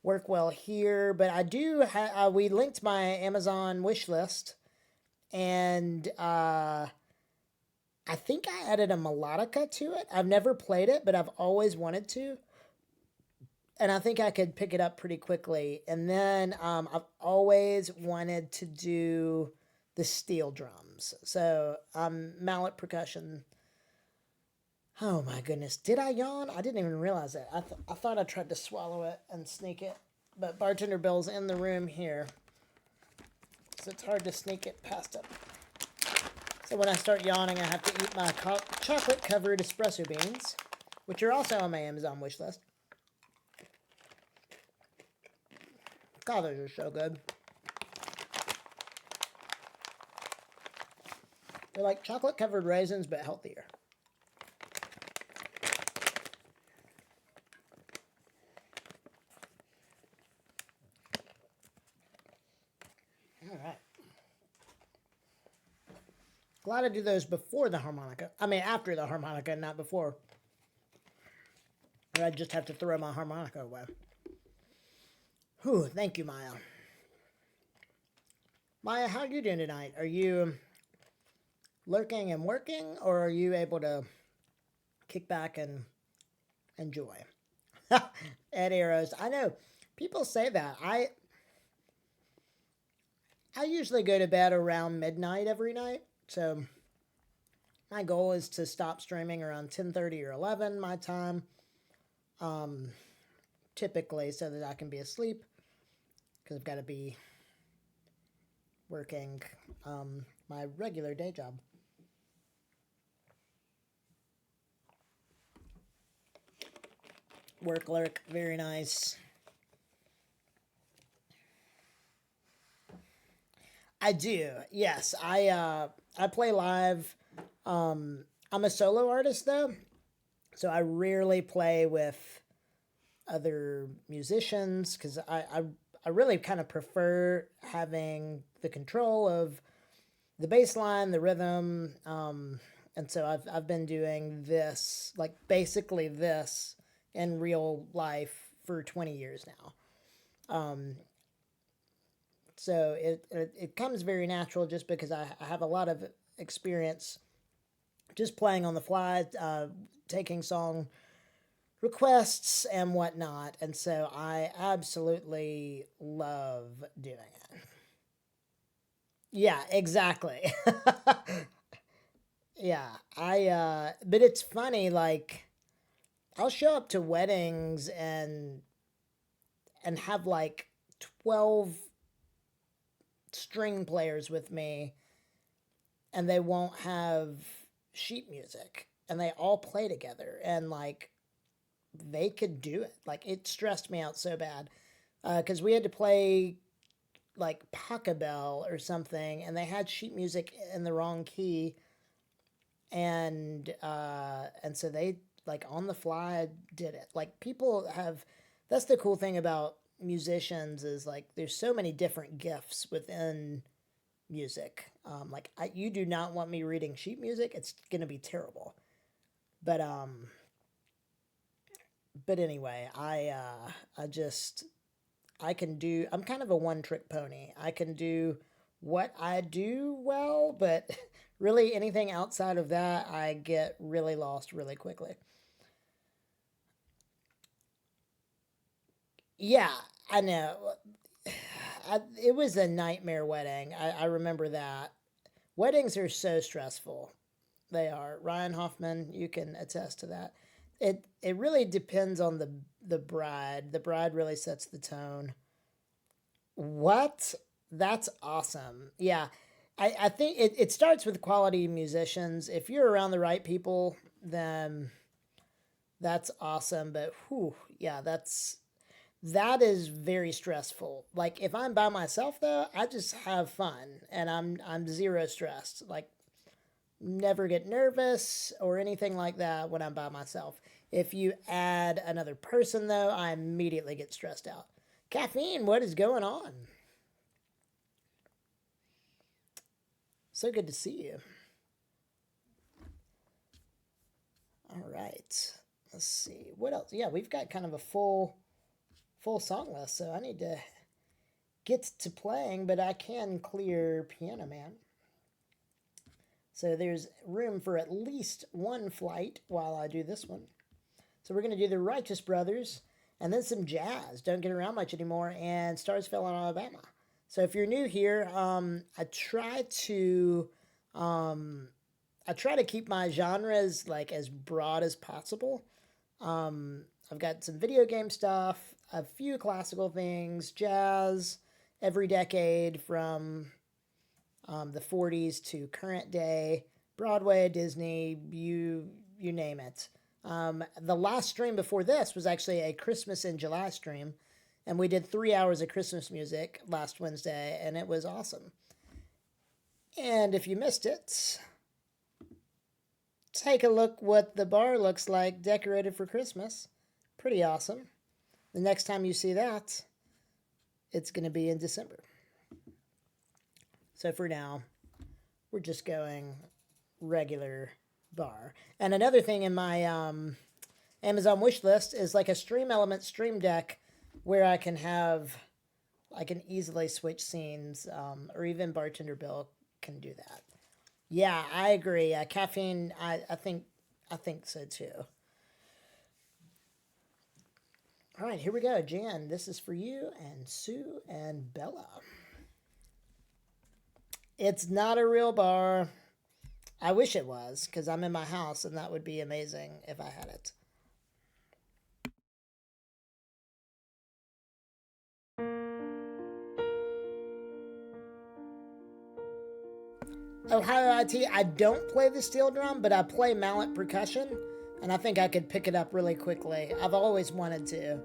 work well here. But I do. We linked my Amazon wish list, and I think I added a melodica to it. I've never played it, but I've always wanted to, and I think I could pick it up pretty quickly. And then I've always wanted to do the steel drums. So mallet percussion. Oh my goodness. Did I yawn? I didn't even realize it. I thought I tried to swallow it and sneak it. But Bartender Bill's in the room here. So it's hard to sneak it past him. So when I start yawning, I have to eat my chocolate-covered espresso beans, which are also on my Amazon wish list. God, those are so good. They're like chocolate-covered raisins, but healthier. All right. Glad I do those before the harmonica. I mean, after the harmonica, not before. Or I'd just have to throw my harmonica away. Whew, thank you, Maya. Maya, how are you doing tonight? Are you lurking and working, or are you able to kick back and enjoy? Ed Arrows. I know people say that. I usually go to bed around midnight every night. So my goal is to stop streaming around 10:30 or 11 my time. Typically so that I can be asleep, because I've got to be working my regular day job. Work lurk, very nice. I do. Yes, I play live. I'm a solo artist though, so I rarely play with other musicians because I really kind of prefer having the control of the bass line, the rhythm, and so I've been doing this, like basically this, in real life for 20 years now. So it comes very natural just because I have a lot of experience just playing on the fly, taking song requests and whatnot. And so I absolutely love doing it. Yeah, exactly. Yeah, but it's funny, like, I'll show up to weddings and have like 12 string players with me, and they won't have sheet music, and they all play together, and like they could do it. Like, it stressed me out so bad because we had to play like Pachelbel or something, and they had sheet music in the wrong key, and so they, like, on the fly did it. Like, people have, that's the cool thing about musicians, is like there's so many different gifts within music. Like, you do not want me reading sheet music; it's gonna be terrible. But anyway, I can do. I'm kind of a one trick pony. I can do what I do well, but really anything outside of that, I get really lost really quickly. Yeah, I know. It was a nightmare wedding. I remember that. Weddings are so stressful. They are. Ryan Hoffman, you can attest to that. It really depends on the bride. The bride really sets the tone. What? That's awesome. Yeah. I think it starts with quality musicians. If you're around the right people, then that's awesome. But whew, yeah, That is very stressful. Like if I'm by myself though, I just have fun and I'm zero stressed. Like never get nervous or anything like that when I'm by myself. If you add another person though, I immediately get stressed out. Caffeine, what is going on? So good to see you. All right. Let's see. What else? Yeah, we've got kind of a full song list, so I need to get to playing, but I can clear Piano Man. So there's room for at least one flight while I do this one. So we're going to do the Righteous Brothers and then some jazz. Don't get around much anymore. And Stars Fell on Alabama. So if you're new here, I try to keep my genres like as broad as possible. I've got some video game stuff, a few classical things, jazz, every decade from the 40s to current day, Broadway, Disney, you name it. The last stream before this was actually a Christmas in July stream, and we did 3 hours of Christmas music last Wednesday, and it was awesome. And if you missed it, take a look what the bar looks like decorated for Christmas. Pretty awesome. The next time you see that, it's going to be in December. So for now, we're just going regular bar. And another thing in my Amazon wish list is like a Stream Element stream deck where I can easily switch scenes, or even Bartender Bill can do that. Yeah, I agree. Caffeine, I think so too. All right, here we go. Jan, this is for you and Sue and Bella. It's not a real bar. I wish it was, because I'm in my house, and that would be amazing if I had it. Ohio IT, I don't play the steel drum, but I play mallet percussion, and I think I could pick it up really quickly. I've always wanted to.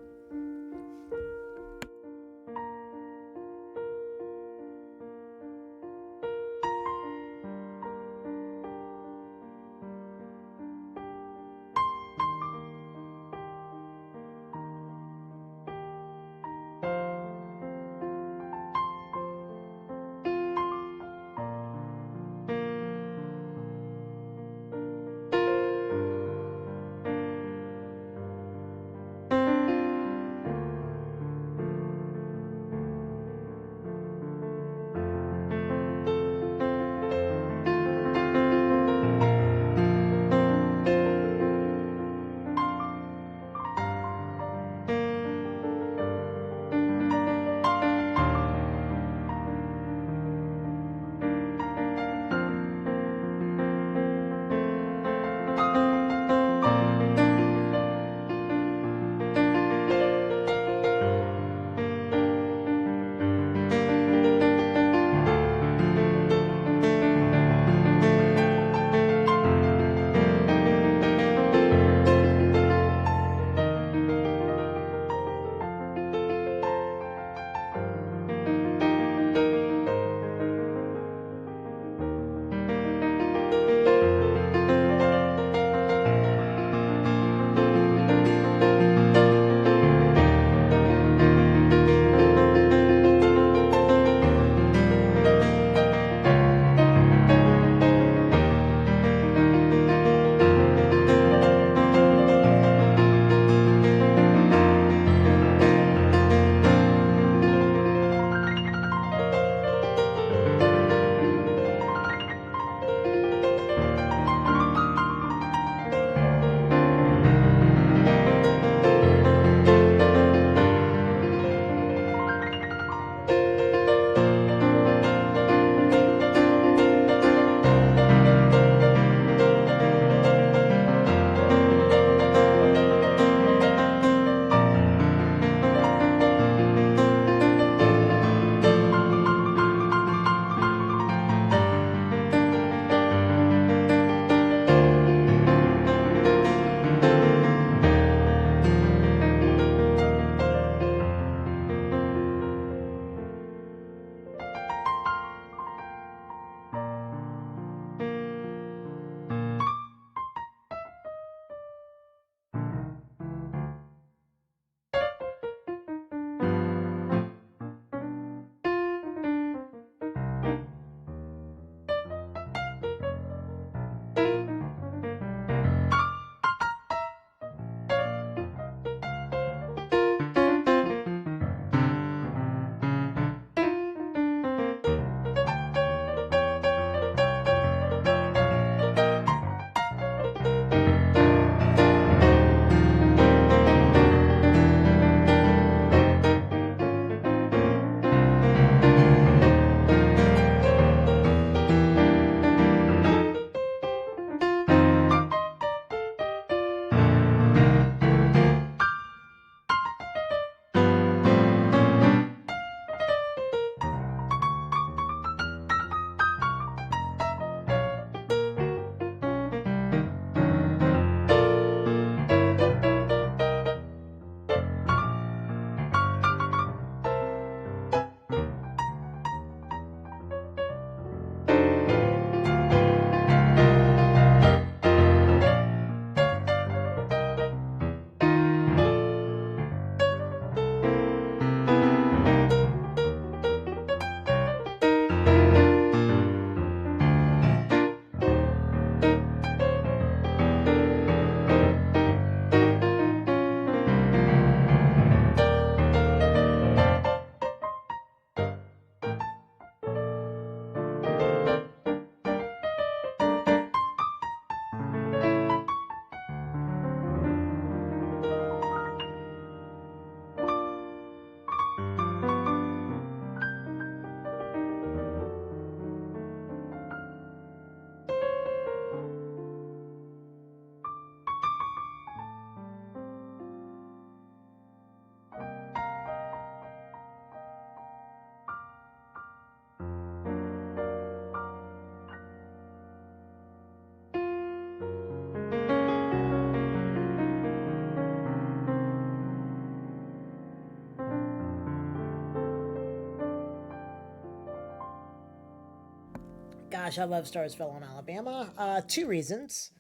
Gosh, I love Stars Fell on Alabama. Two reasons.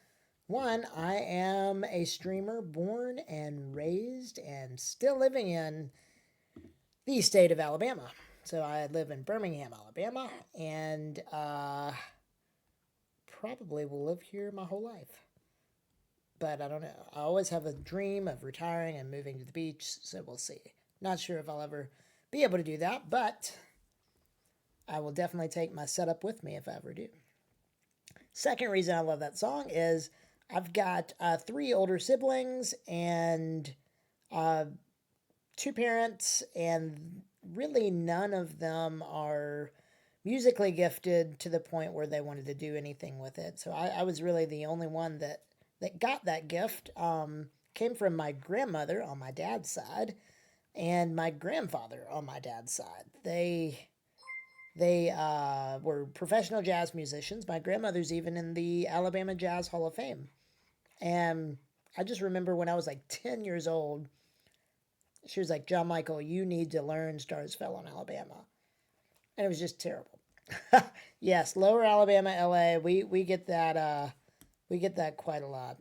One, I am a streamer born and raised and still living in the state of Alabama. So I live in Birmingham, Alabama, and probably will live here my whole life. But I don't know. I always have a dream of retiring and moving to the beach, so we'll see. Not sure if I'll ever be able to do that, but I will definitely take my setup with me if I ever do. Second reason I love that song is I've got three older siblings and two parents, and really none of them are musically gifted to the point where they wanted to do anything with it. So I was really the only one that got that gift. Came from my grandmother on my dad's side and my grandfather on my dad's side. They were professional jazz musicians. My grandmother's even in the Alabama Jazz Hall of Fame. And I just remember when I was like 10 years old, she was like, John Michael, you need to learn Stars Fell on Alabama. And it was just terrible. Yes, Lower Alabama, LA, we get that quite a lot.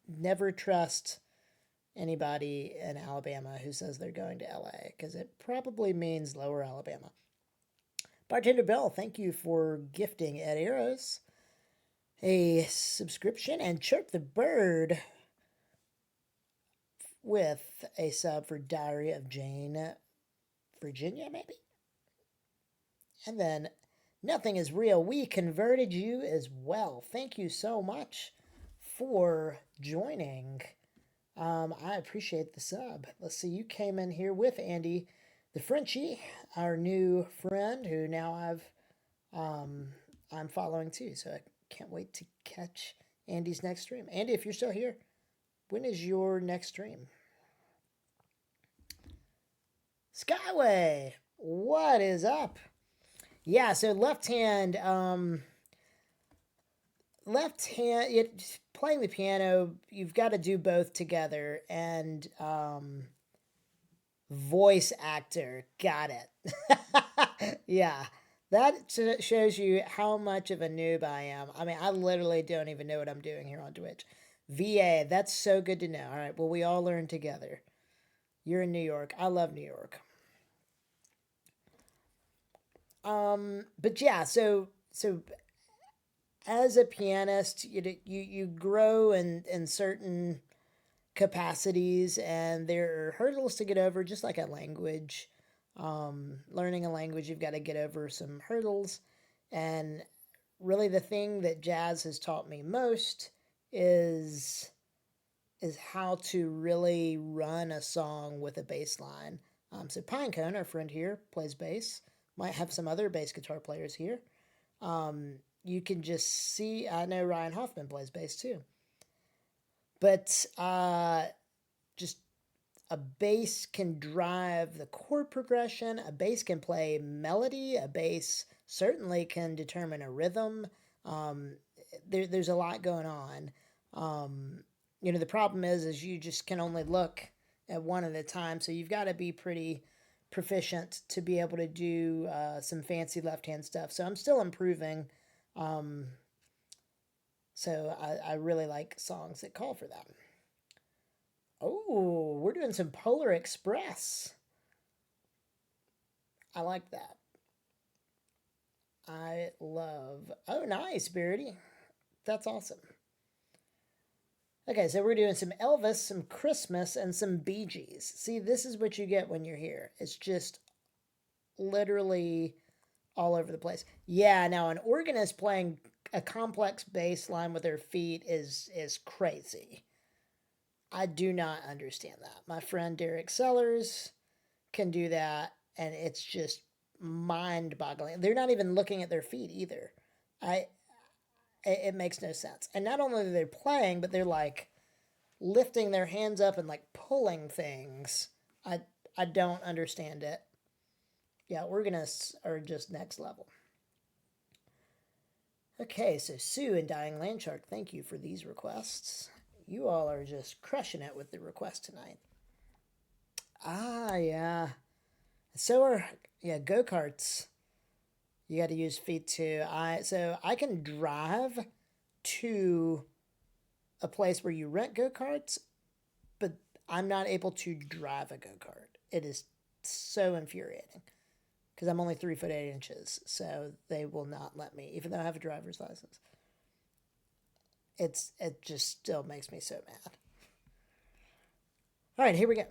Never trust anybody in Alabama who says they're going to LA, because it probably means Lower Alabama. Bartender Bill, thank you for gifting Ed Arrows a subscription, and Chirp the Bird with a sub for Diary of Jane, Virginia, maybe? And then Nothing is Real. We converted you as well. Thank you so much for joining. I appreciate the sub. Let's see, you came in here with Andy the Frenchie, our new friend, who now I'm following too. So I can't wait to catch Andy's next stream. Andy, if you're still here, when is your next stream? Skyway, what is up? Yeah, so left hand, playing the piano, you've got to do both together, and voice actor, got it. Yeah, that shows you how much of a noob I am. I mean, I literally don't even know what I'm doing here on Twitch. VA, that's so good to know. All right, well, we all learn together. You're in New York. I love New York. But yeah, so as a pianist, you grow in certain capacities, and there are hurdles to get over, just like a language. Learning a language, you've got to get over some hurdles, and really the thing that jazz has taught me most is how to really run a song with a bass line. So Pinecone, our friend here, plays bass. Might have some other bass guitar players here. You can just see, I know Ryan Hoffman plays bass too. But just a bass can drive the chord progression. A bass can play melody. A bass certainly can determine a rhythm. There's a lot going on. The problem is you just can only look at one at a time. So you've got to be pretty proficient to be able to do some fancy left-hand stuff. So I'm still improving. So I really like songs that call for that. Oh, we're doing some Polar Express. I like that. I love... Oh, nice, Beardy. That's awesome. Okay, so we're doing some Elvis, some Christmas, and some Bee Gees. See, this is what you get when you're here. It's just literally all over the place. Yeah, now an organist playing a complex bass line with their feet is crazy. I do not understand that. My friend Derek Sellers can do that, and it's just mind-boggling. They're not even looking at their feet either. It makes no sense. And not only are they playing, but they're like lifting their hands up and like pulling things. I don't understand it. Yeah, organists are just next level. Okay, so Sue and Dying Landshark, thank you for these requests. You all are just crushing it with the request tonight. Ah, yeah. So are, yeah, go-karts. You got to use feet too. So I can drive to a place where you rent go-karts, but I'm not able to drive a go-kart. It is so infuriating because I'm only 3'8". So they will not let me, even though I have a driver's license. It just still makes me so mad. All right, here we go.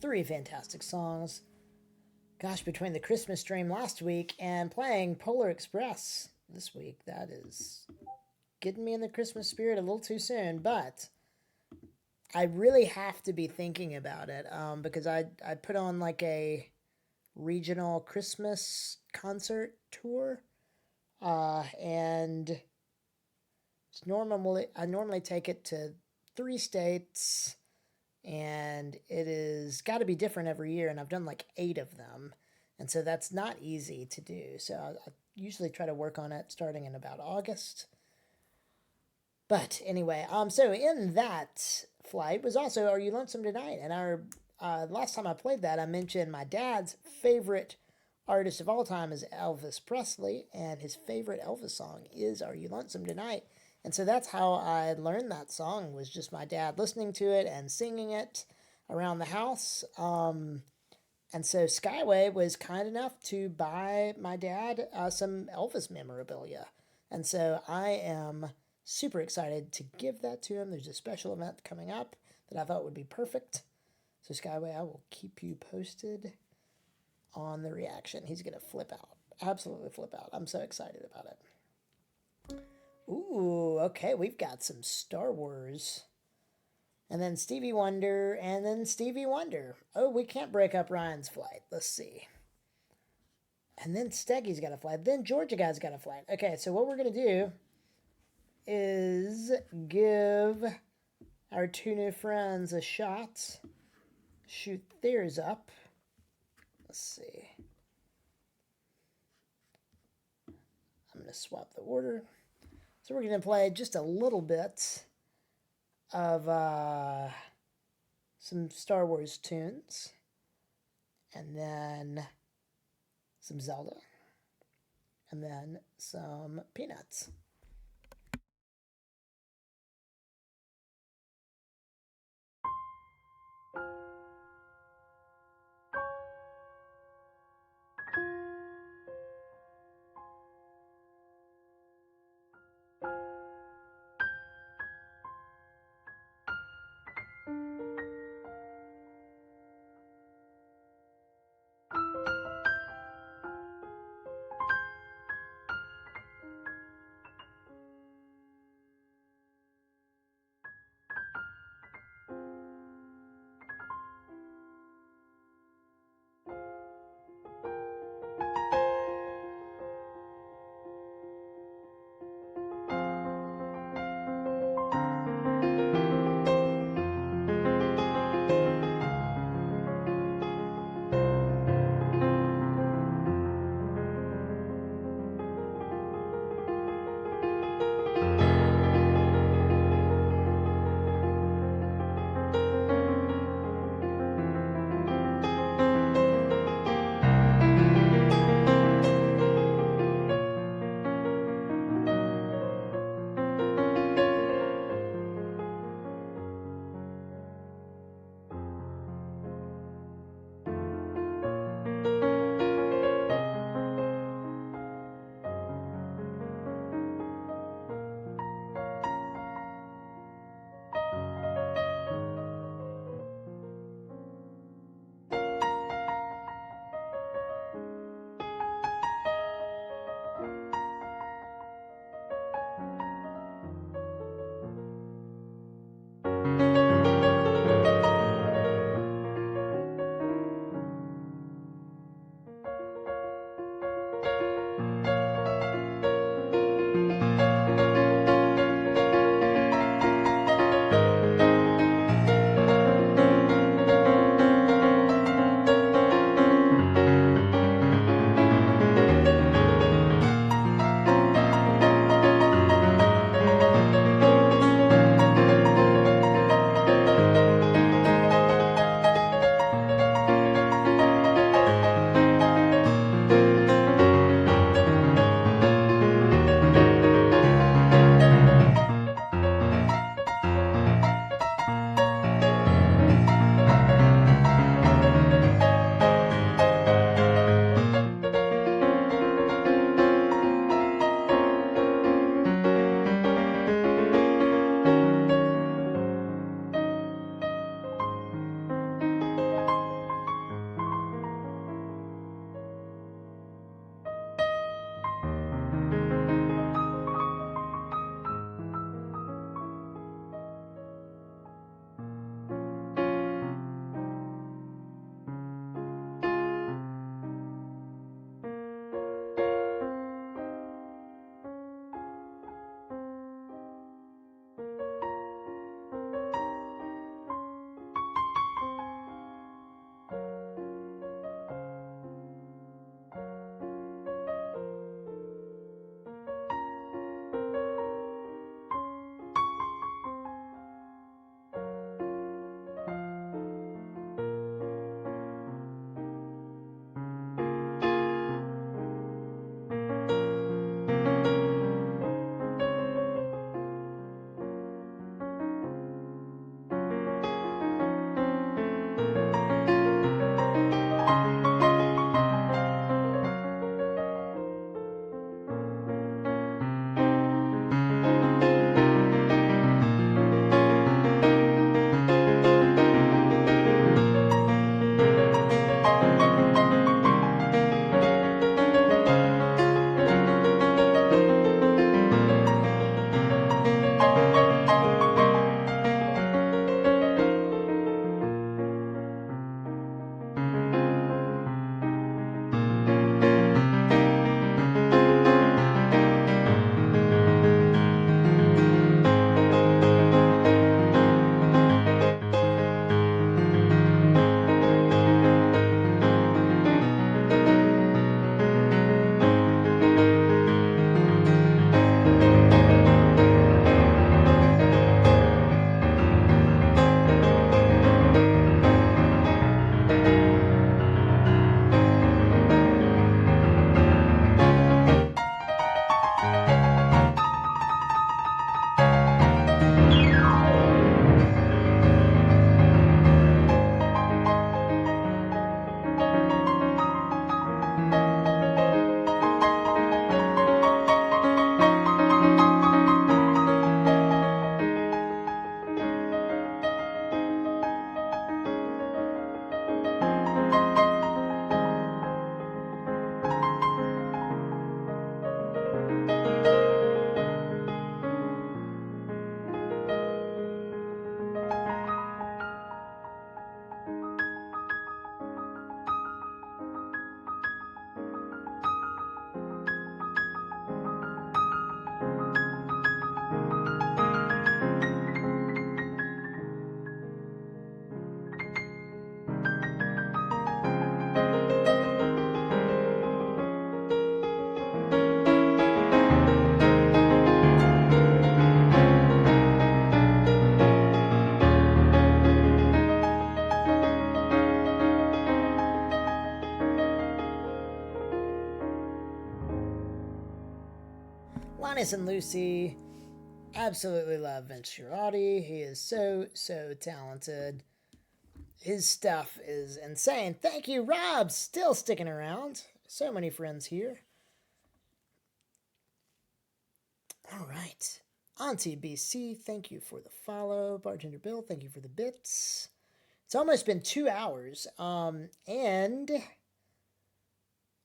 three fantastic songs. Gosh, between the Christmas stream last week and playing Polar Express this week, that is getting me in the Christmas spirit a little too soon, but I really have to be thinking about it because I put on like a regional Christmas concert tour, and I normally take it to 3 states, and it is got to be different every year, and I've done like 8 of them, and so that's not easy to do. So I usually try to work on it starting in about August. But anyway, so in that flight was also Are You Lonesome Tonight? And our last time I played that, I mentioned my dad's favorite artist of all time is Elvis Presley, and his favorite Elvis song is Are You Lonesome Tonight? And so that's how I learned that song, was just my dad listening to it and singing it around the house. And so Skyway was kind enough to buy my dad some Elvis memorabilia. And so I am super excited to give that to him. There's a special event coming up that I thought would be perfect. So Skyway, I will keep you posted on the reaction. He's going to flip out. Absolutely flip out. I'm so excited about it. Ooh, okay, we've got some Star Wars. And then Stevie Wonder, and then Stevie Wonder. Oh, we can't break up Ryan's flight. Let's see. And then Steggy's got a flight. Then Georgia guy's got a flight. Okay, so what we're going to do is give our 2 new friends a shot. Shoot theirs up. Let's see. I'm going to swap the order. So we're going to play just a little bit of some Star Wars tunes, and then some Zelda, and then some Peanuts. Linus and Lucy. Absolutely love Vince Girardi. He is so talented. His stuff is insane. Thank you, Rob. Still sticking around. So many friends here. All right. Auntie BC, thank you for the follow. Bartender Bill, thank you for the bits. It's almost been 2 hours, and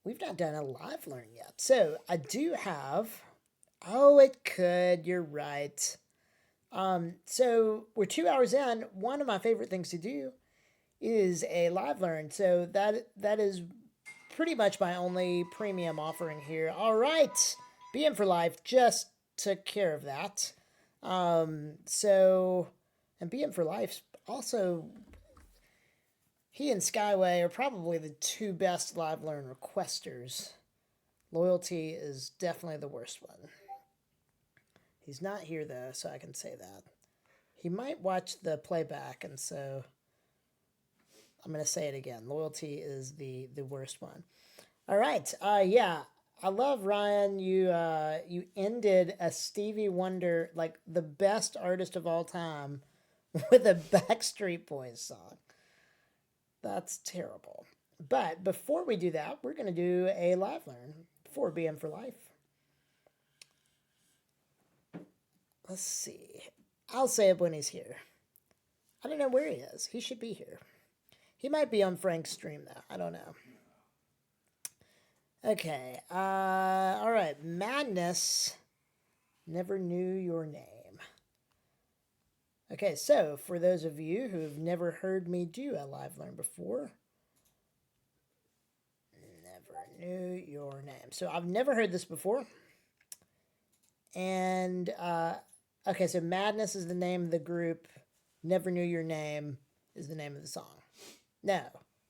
we've not done a live learn yet. So I do have. Oh, it could. You're right. So we're 2 hours in. One of my favorite things to do is a live learn. So that is pretty much my only premium offering here. All right, BM for Life just took care of that. So, and BM for Life also, he and Skyway are probably the two best live learn requesters. Loyalty is definitely the worst one. He's not here though, so I can say that. He might watch the playback, and so I'm going to say it again. Loyalty is the worst one. All right. Yeah. I love, Ryan. You ended a Stevie Wonder, like the best artist of all time, with a Backstreet Boys song. That's terrible. But before we do that, we're going to do a live learn for BM for Life. Let's see. I'll say it when he's here. I don't know where he is. He should be here. He might be on Frank's stream, though. I don't know. Okay. All right. Madness. Never knew your name. Okay, so for those of you who have never heard me do a live learn before, never knew your name. So I've never heard this before. And, okay, so Madness is the name of the group. Never Knew Your Name is the name of the song. No,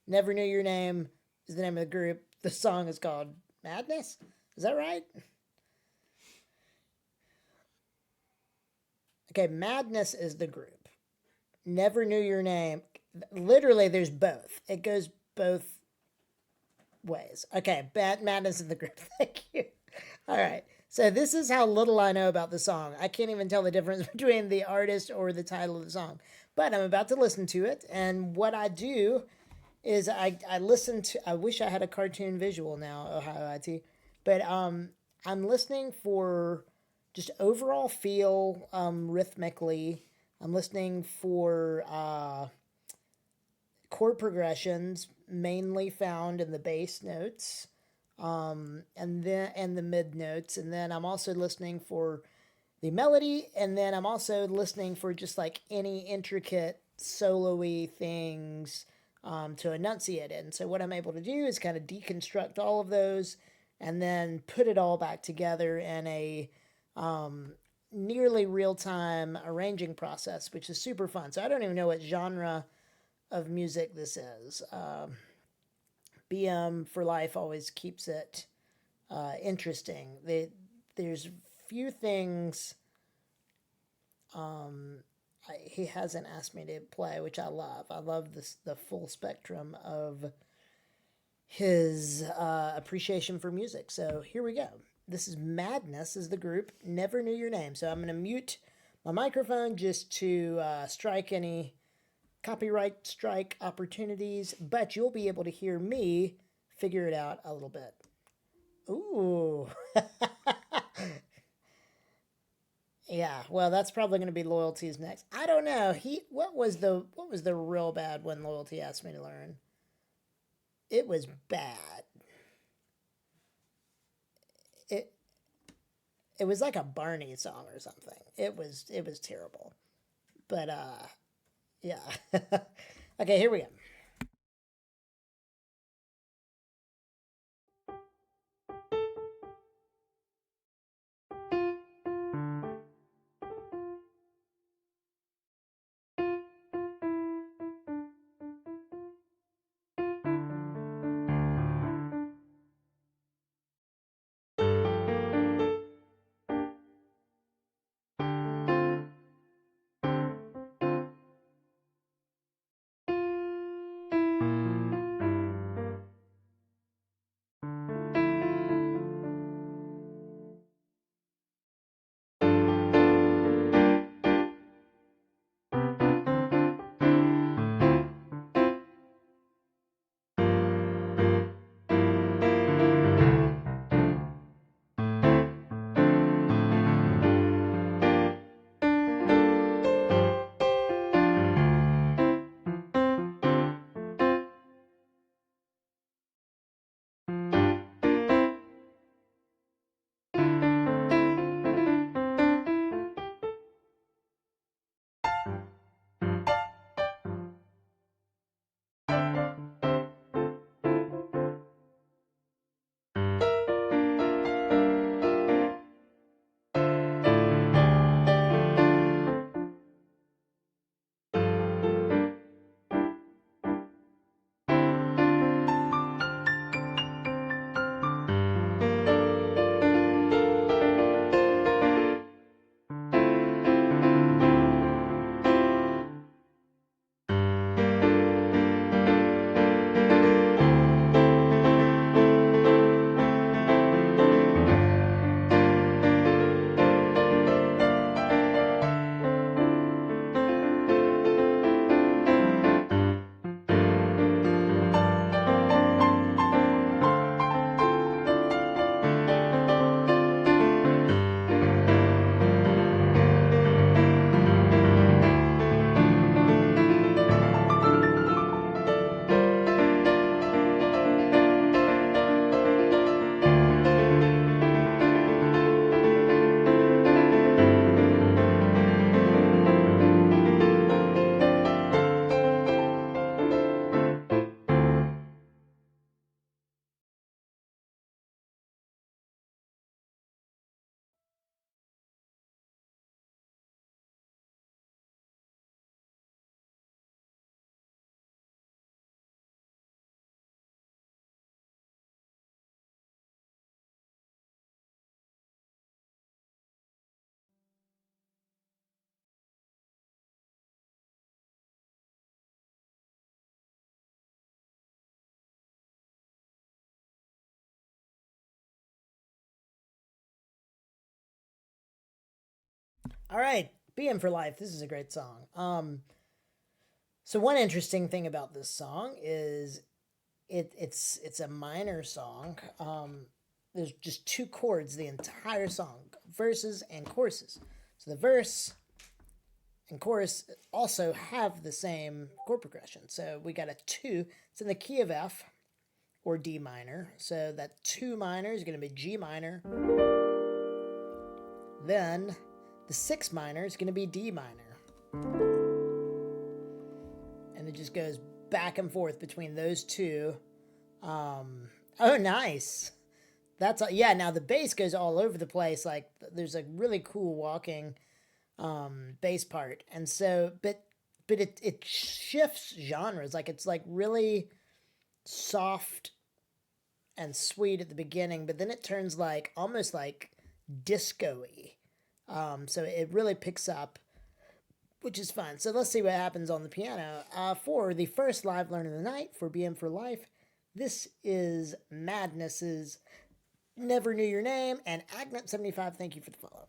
Never Knew Your Name is the name of the group. The song is called Madness. Is that right? Okay, Madness is the group. Never Knew Your Name. Literally, there's both. It goes both ways. Okay, Madness is the group. Thank you. All right. So this is how little I know about the song. I can't even tell the difference between the artist or the title of the song. But I'm about to listen to it, and what I do is I listen to. I wish I had a cartoon visual now, Ohio IT, but I'm listening for just overall feel rhythmically. I'm listening for chord progressions, mainly found in the bass notes, and the mid notes, and then I'm also listening for the melody, and then I'm also listening for just like any intricate solo-y things to enunciate it. And so what I'm able to do is kind of deconstruct all of those and then put it all back together in a nearly real-time arranging process, which is super fun. So I don't even know what genre of music this is. BM for Life always keeps it interesting. There's few things he hasn't asked me to play, which I love. I love the full spectrum of his appreciation for music. So here we go. This is Madness is the group. Never Knew Your Name. So I'm going to mute my microphone just to strike any copyright strike opportunities, but you'll be able to hear me figure it out a little bit. Ooh. Yeah, well, that's probably going to be Loyalty's next. I don't know. What was the real bad one Loyalty asked me to learn? It was bad. It it was like a Barney song or something. It was terrible. But yeah. Okay, here we go. All right, BM for Life. This is a great song. So one interesting thing about this song is it's a minor song. There's just two chords the entire song, verses and choruses. So the verse and chorus also have the same chord progression. So we got a 2. It's in the key of F or D minor. So that 2 minor is going to be G minor. Then the 6 minor is going to be D minor. And it just goes back and forth between those two. Oh, nice. That's yeah. Now the bass goes all over the place. Like there's a really cool walking bass part, and so but it shifts genres. Like it's like really soft and sweet at the beginning, but then it turns like almost like disco-y. So it really picks up, which is fun. So let's see what happens on the piano. For the first live learn of the night for BM for Life, this is Madness's Never Knew Your Name, and Agnet75, thank you for the follow.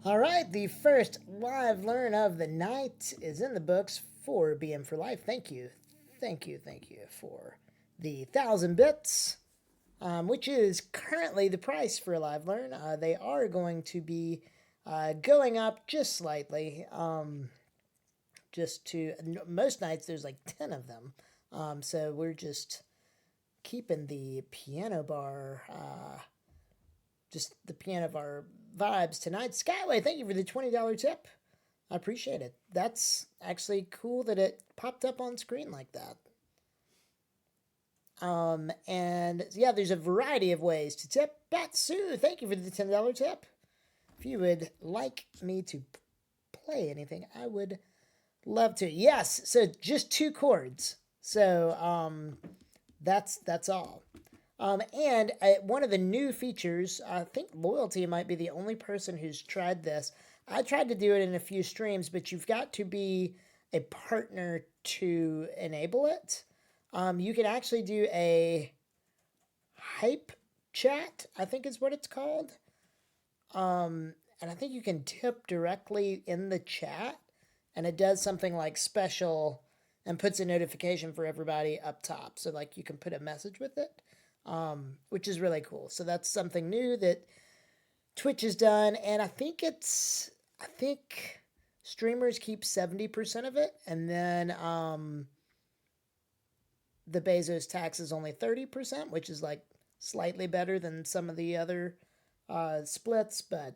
All right, the first live learn of the night is in the books for BM for Life. Thank you. Thank you for the 1,000 bits, which is currently the price for a live learn. They are going to be going up just slightly. Just to most nights, there's like 10 of them. So we're just keeping the Pianobar, just the Pianobar vibes tonight. Skyway, thank you for the $20 tip. I appreciate it. That's actually cool that it popped up on screen like that. And yeah, there's a variety of ways to tip. Batsu, thank you for the $10 tip. If you would like me to play anything, I would love to. Yes, so just 2 chords. So that's all. And one of the new features, I think Loyalty might be the only person who's tried this. I tried to do it in a few streams, but you've got to be a partner to enable it. You can actually do a hype chat, I think is what it's called. And I think you can tip directly in the chat, and it does something like special and puts a notification for everybody up top. So like you can put a message with it, which is really cool. So that's something new that Twitch has done, and I think streamers keep 70% of it, and then the Bezos tax is only 30%, which is like slightly better than some of the other splits, but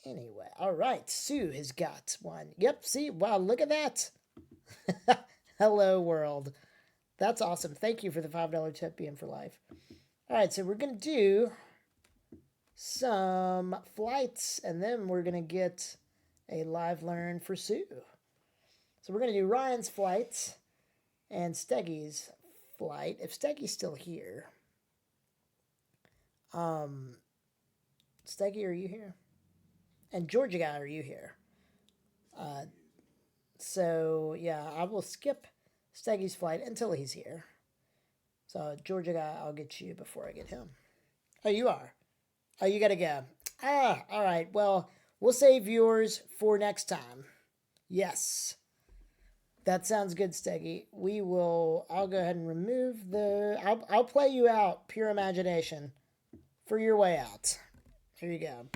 anyway. All right, Sue has got one. Yep, see, wow, look at that. Hello, world. That's awesome. Thank you for the $5 tip being for life. All right, so we're going to do some flights, and then we're going to get a live learn for Sue. So we're going to do Ryan's flights and Steggy's flight. If Steggy's still here. Steggy, are you here? And Georgia guy, are you here? So yeah, I will skip Steggy's flight until he's here. So Georgia guy, I'll get you before I get him. Oh, you are. Oh, you gotta go. Ah, all right. Well, we'll save yours for next time. Yes. That sounds good, Steggy. We will. I'll go ahead and remove the. I'll play you out, pure imagination, for your way out. Here you go.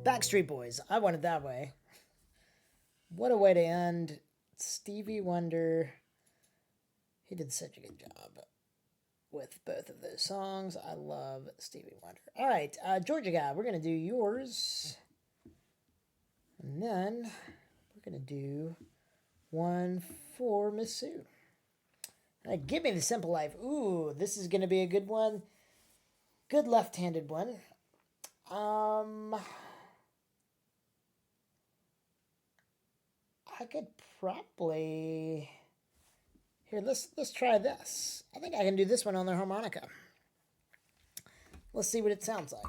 Backstreet Boys. I want it that way. What a way to end. Stevie Wonder. He did such a good job with both of those songs. I love Stevie Wonder. All right, Georgia guy, we're going to do yours. And then we're going to do one for Miss Sue. Give me the Simple Life. Ooh, this is going to be a good one. Good left-handed one. I could probably... Here, let's try this. I think I can do this one on the harmonica. Let's see what it sounds like.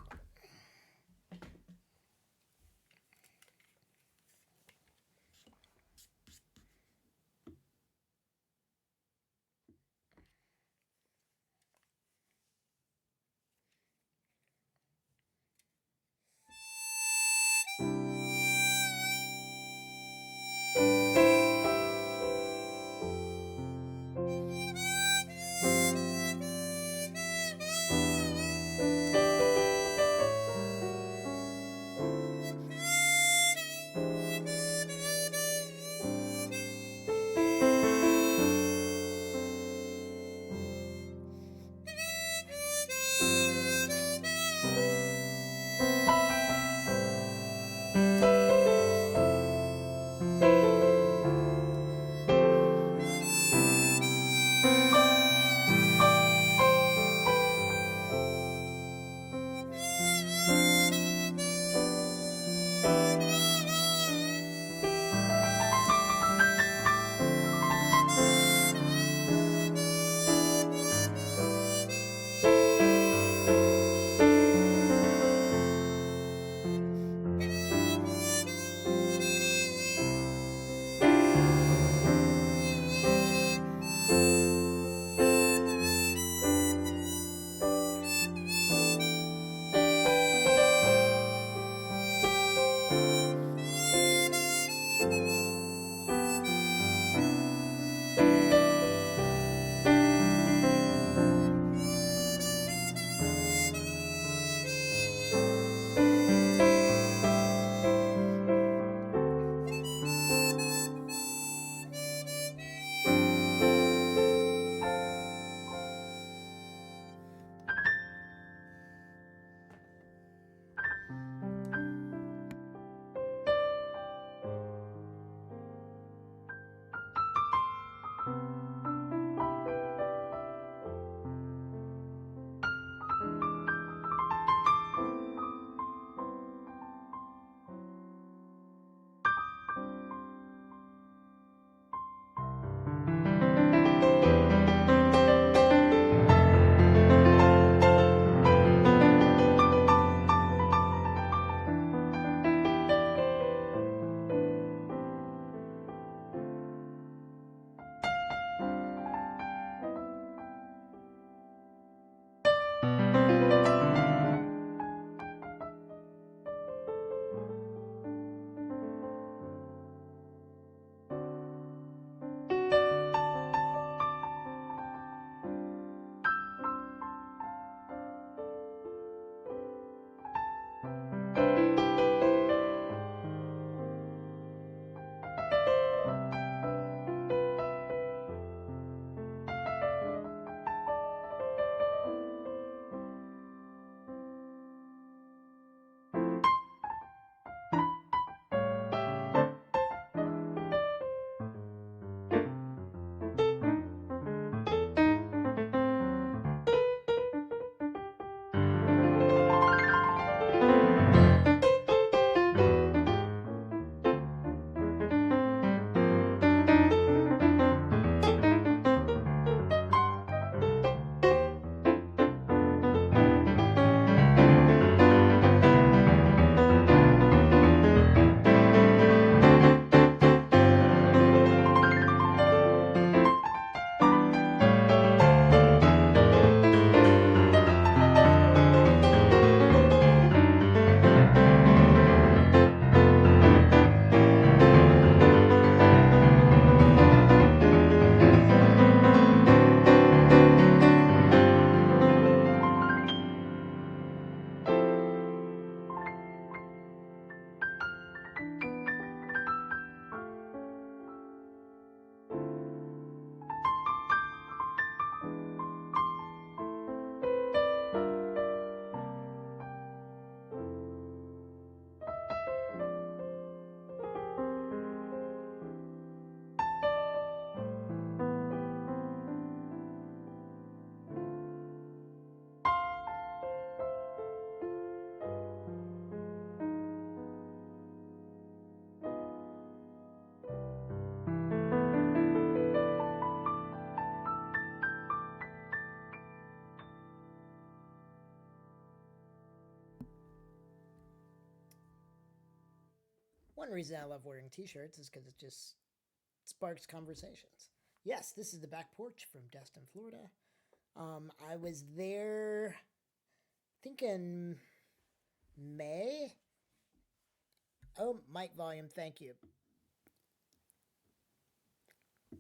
One reason I love wearing t-shirts is because it just sparks conversations. Yes, this is the back porch from Destin, Florida. I was there, I think in May. Oh, mic volume, thank you.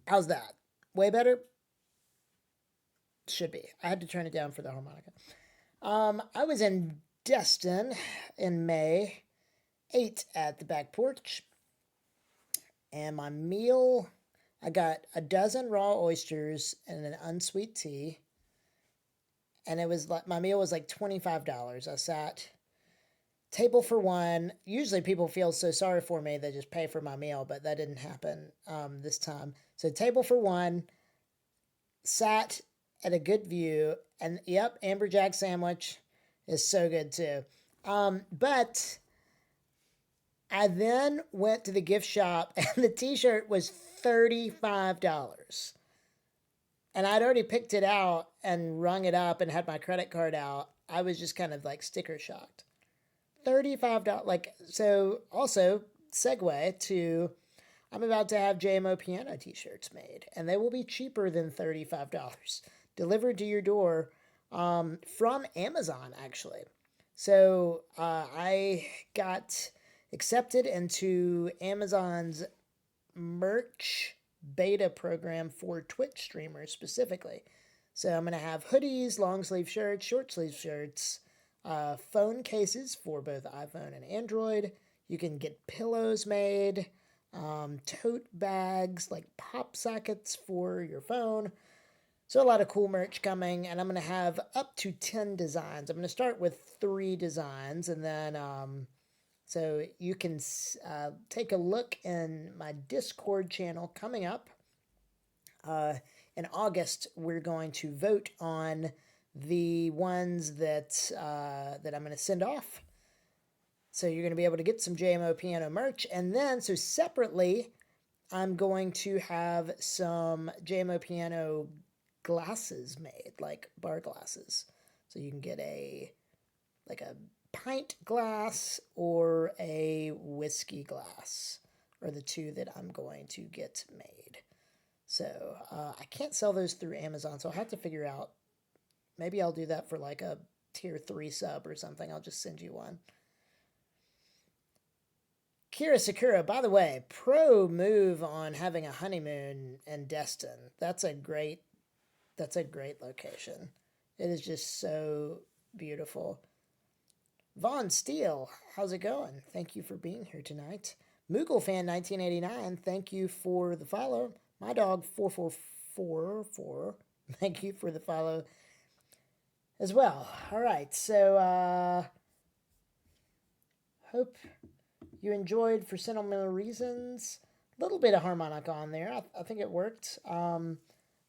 How's that? Way better? Should be. I had to turn it down for the harmonica. I was in Destin in May, ate at the back porch, and my meal, I got a dozen raw oysters and an unsweet tea, and it was like my meal was like $25. I sat table for one. Usually people feel so sorry for me they just pay for my meal, but that didn't happen this time. So table for one, sat at a good view, and yep, amberjack sandwich is so good too. But I then went to the gift shop, and the T-shirt was $35. And I'd already picked it out and rung it up and had my credit card out. I was just kind of like sticker shocked. $35. Like, so also, segue to I'm about to have JMOPiano t-shirts made, and they will be cheaper than $35, delivered to your door from Amazon, actually. So I got accepted into Amazon's merch beta program for Twitch streamers specifically. So I'm going to have hoodies, long sleeve shirts, short sleeve shirts, phone cases for both iPhone and Android. You can get pillows made, tote bags, like pop sockets for your phone. So a lot of cool merch coming, and I'm going to have up to 10 designs. I'm going to start with 3 designs, and then so you can take a look in my Discord channel coming up. In August, we're going to vote on the ones that that I'm going to send off. So you're going to be able to get some JMOPiano merch, and then so separately, I'm going to have some JMOPiano glasses made, like bar glasses. So you can get a pint glass or a whiskey glass, are the two that I'm going to get made. So I can't sell those through Amazon, so I'll have to figure out. Maybe I'll do that for like a tier 3 sub or something. I'll just send you one. Kira Sakura, by the way, pro move on having a honeymoon in Destin. That's a great location. It is just so beautiful. Vaughn Steele, how's it going? Thank you for being here tonight. MoogleFan1989, thank you for the follow. My dog 4444, thank you for the follow as well. All right, so hope you enjoyed For Sentimental Reasons. A little bit of harmonica on there. I think it worked. Oh,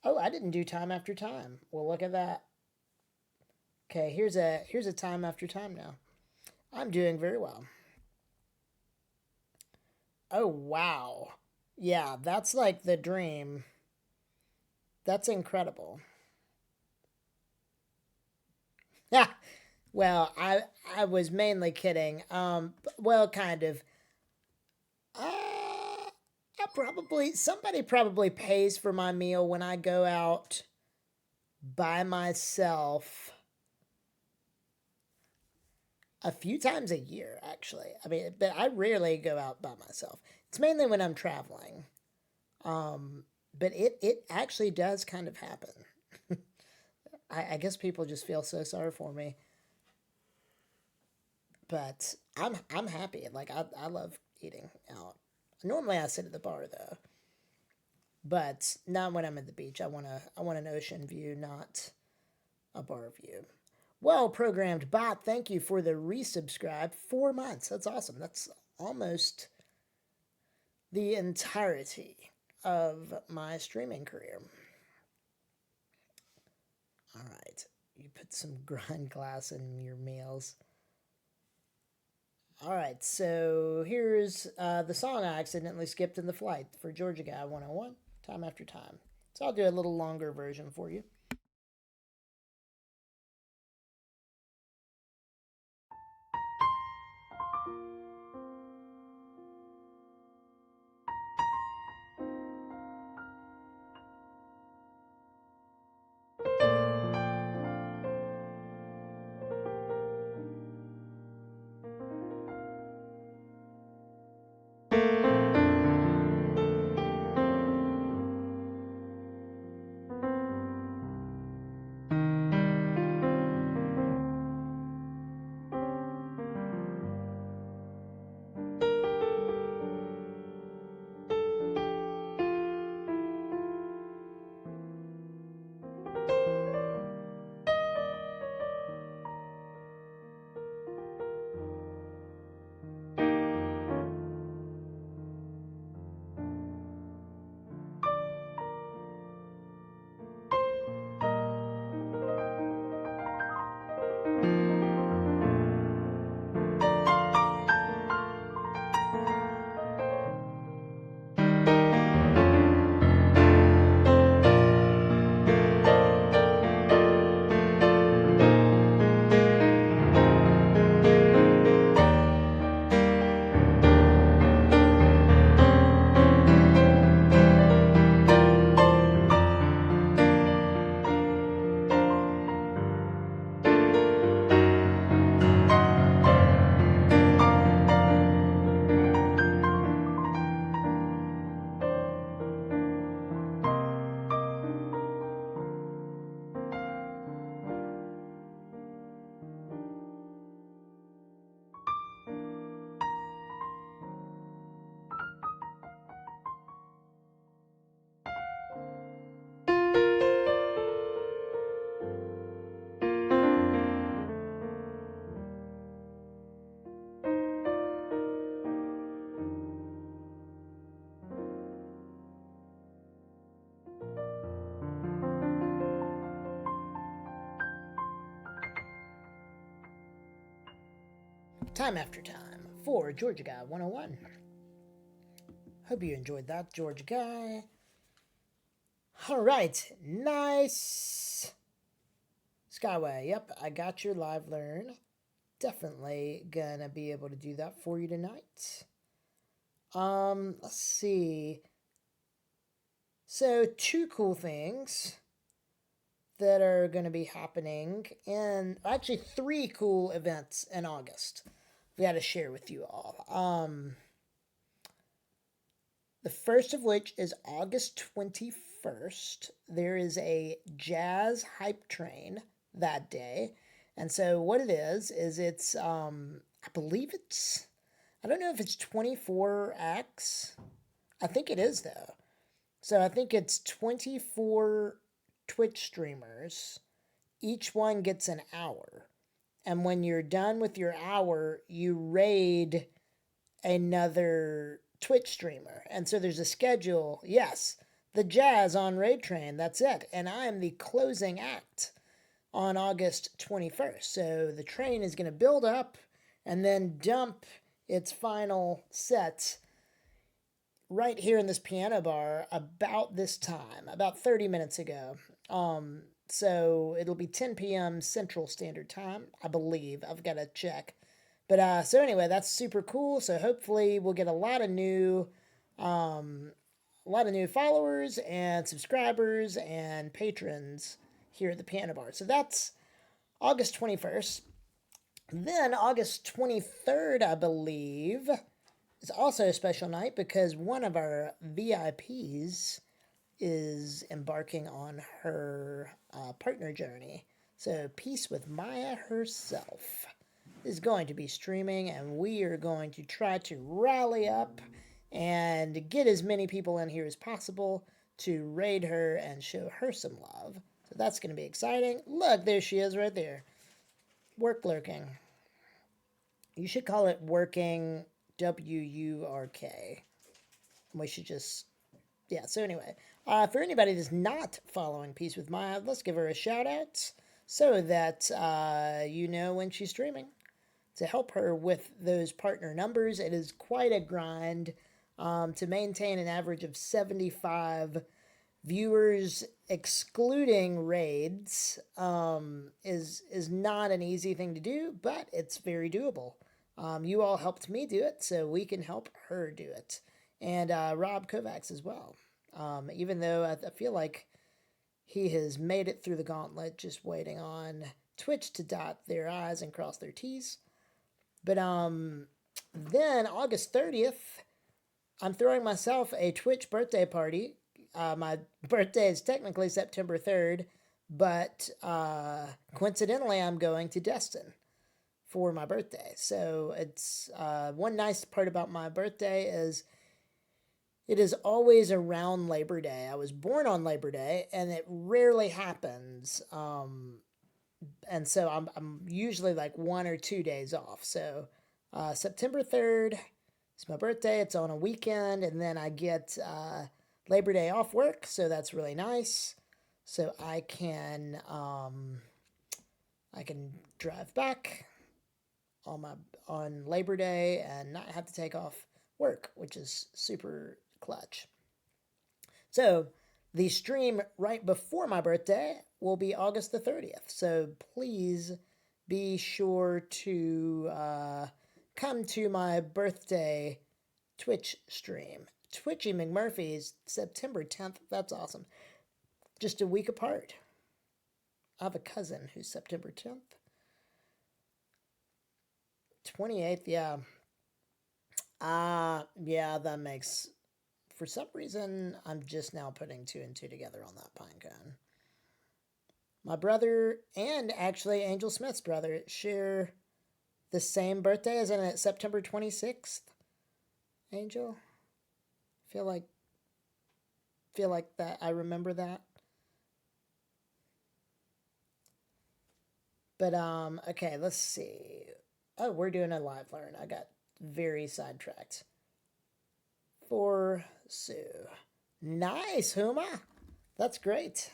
I didn't do Time After Time. Well, look at that. Okay, here's a Time After Time now. I'm doing very well. Oh, wow. Yeah, that's like the dream. That's incredible. Yeah. Well, I was mainly kidding. Well, kind of. Somebody probably pays for my meal when I go out by myself a few times a year, actually. I mean, but I rarely go out by myself. It's mainly when I'm traveling. But it actually does kind of happen. I guess people just feel so sorry for me. But I'm happy. Like I love eating out. Normally I sit at the bar though. But not when I'm at the beach. I want an ocean view, not a bar view. Well programmed bot, thank you for the resubscribe. 4 months. That's awesome. That's almost the entirety of my streaming career. All right. You put some grind glass in your meals. All right, so here's the song I accidentally skipped in the flight for Georgia Guy 101, Time After Time. So I'll do a little longer version for you. time after time for Georgia Guy 101. Hope you enjoyed that, Georgia Guy. All right, nice. Skyway, yep, I got your live learn. Definitely gonna be able to do that for you tonight. Let's see. So, two cool things that are going to be happening, and actually three cool events in August we got to share with you all. The first of which is August 21st. There is a jazz hype train that day. And so what it is it's, I believe it's, I don't know if it's 24x. I think it is though. So I think it's 24 Twitch streamers. Each one gets an hour. And when you're done with your hour, you raid another Twitch streamer. And so there's a schedule. Yes, the jazz on Raid Train. That's it. And I am the closing act on August 21st. So the train is going to build up and then dump its final set right here in this piano bar about this time, about 30 minutes ago. So it'll be 10 p.m. Central Standard Time, I believe. I've got to check. But so anyway, that's super cool. So hopefully we'll get a lot of new followers and subscribers and patrons here at the Piano Bar. So that's August 21st. Then August 23rd, I believe, is also a special night because one of our VIPs is embarking on her partner journey. So Peace with Maya herself is going to be streaming, and we are going to try to rally up and get as many people in here as possible to raid her and show her some love. So that's going to be exciting. Look, there she is right there. Work lurking. You should call it working WURK. We should just, yeah, so anyway. For anybody that's not following Peace with Maya, let's give her a shout out so that you know when she's streaming. To help her with those partner numbers, it is quite a grind to maintain an average of 75 viewers, excluding raids, is not an easy thing to do, but it's very doable. You all helped me do it, so we can help her do it. And Rob Kovacs as well. Even though I feel like he has made it through the gauntlet, just waiting on Twitch to dot their I's and cross their T's. But then August 30th, I'm throwing myself a Twitch birthday party. My birthday is technically September 3rd, but coincidentally, I'm going to Destin for my birthday. So it's one nice part about my birthday is it is always around Labor Day. I was born on Labor Day, and it rarely happens. And so I'm usually like 1 or 2 days off. So September 3rd is my birthday. It's on a weekend, and then I get Labor Day off work, so that's really nice. So I can drive back on Labor Day and not have to take off work, which is super clutch. So the stream right before my birthday will be August the 30th. So please be sure to come to my birthday Twitch stream. Twitchy McMurphy's September 10th. That's awesome. Just a week apart. I have a cousin who's September 10th. 28th, yeah. Yeah, that makes... For some reason, I'm just now putting 2 and 2 together on that pinecone. My brother and actually Angel Smith's brother share the same birthday, as in September 26th. Angel? Feel like that I remember that. But okay, let's see. Oh, we're doing a live learn. I got very sidetracked. For Sue. Nice, Huma. That's great.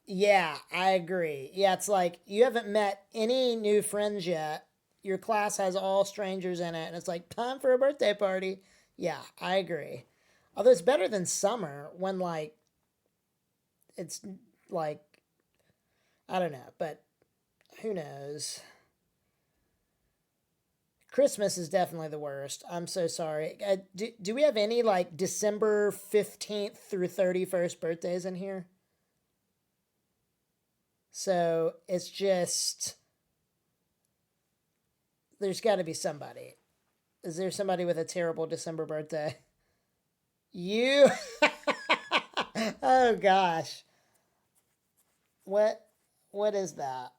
Yeah, I agree. Yeah, it's like you haven't met any new friends yet. your class has all strangers in it, and it's like time for a birthday party. Yeah, I agree. Although it's better than summer when like it's like I don't know, but who knows? Christmas is definitely the worst. I'm so sorry. Do we have any like December 15th through 31st birthdays in here? So it's just, there's got to be somebody. Is there somebody with a terrible December birthday? You? Oh gosh. What what is that?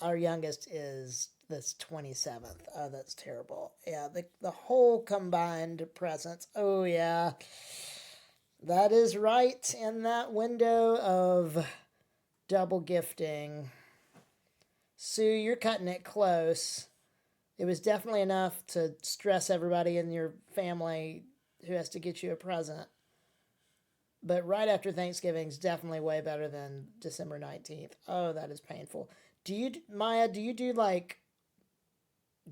Our youngest is this 27th. Oh, that's terrible. Yeah, the whole combined presents. Oh yeah. That is right in that window of double gifting. Sue, you're cutting it close. It was definitely enough to stress everybody in your family who has to get you a present. But right after Thanksgiving is definitely way better than December 19th. Oh, that is painful. Maya, do you do like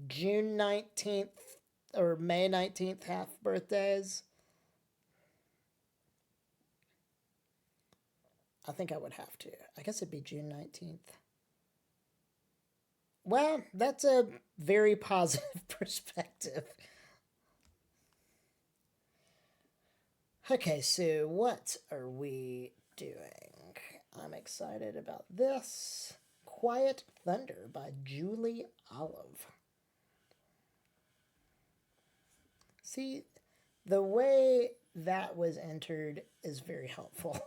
June 19th or May 19th half birthdays? I think I would have to. I guess it'd be June 19th. Well, that's a very positive perspective. Okay, Sue, what are we doing? I'm excited about this. Quiet Thunder by Julie Olive. See, the way that was entered is very helpful.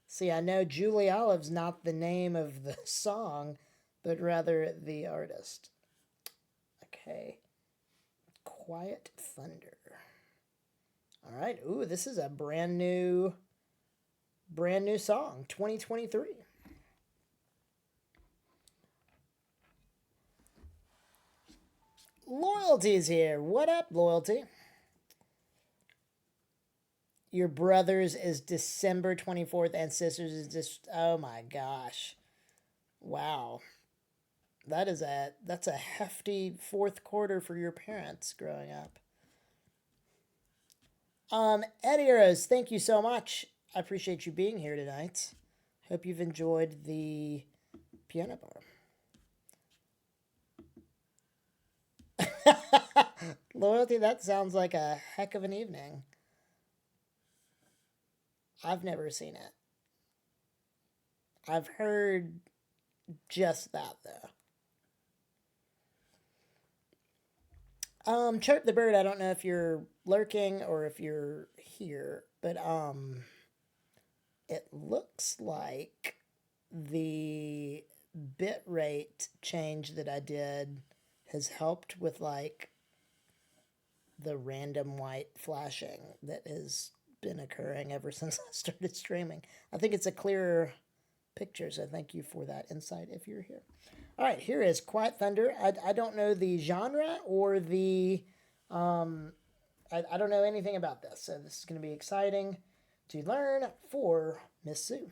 See, I know Julie Olive's not the name of the song, but rather the artist. Okay. Quiet Thunder. All right. Ooh, this is a brand new song, 2023. Loyalty's here. What up, Loyalty? Your brother's is December 24th and sister's is just oh my gosh. Wow. That's a hefty fourth quarter for your parents growing up. Eddie Rose, thank you so much. I appreciate you being here tonight. Hope you've enjoyed the Pianobar. Loyalty, that sounds like a heck of an evening. I've never seen it. I've heard just that though. Chirp the Bird, I don't know if you're lurking or if you're here, but it looks like the bit rate change that I did has helped with like the random white flashing that has been occurring ever since I started streaming. I think it's a clearer picture, so thank you for that insight if you're here. All right, here is Quiet Thunder. I don't know the genre or the I don't know anything about this, so this is going to be exciting to learn for Miss Sue.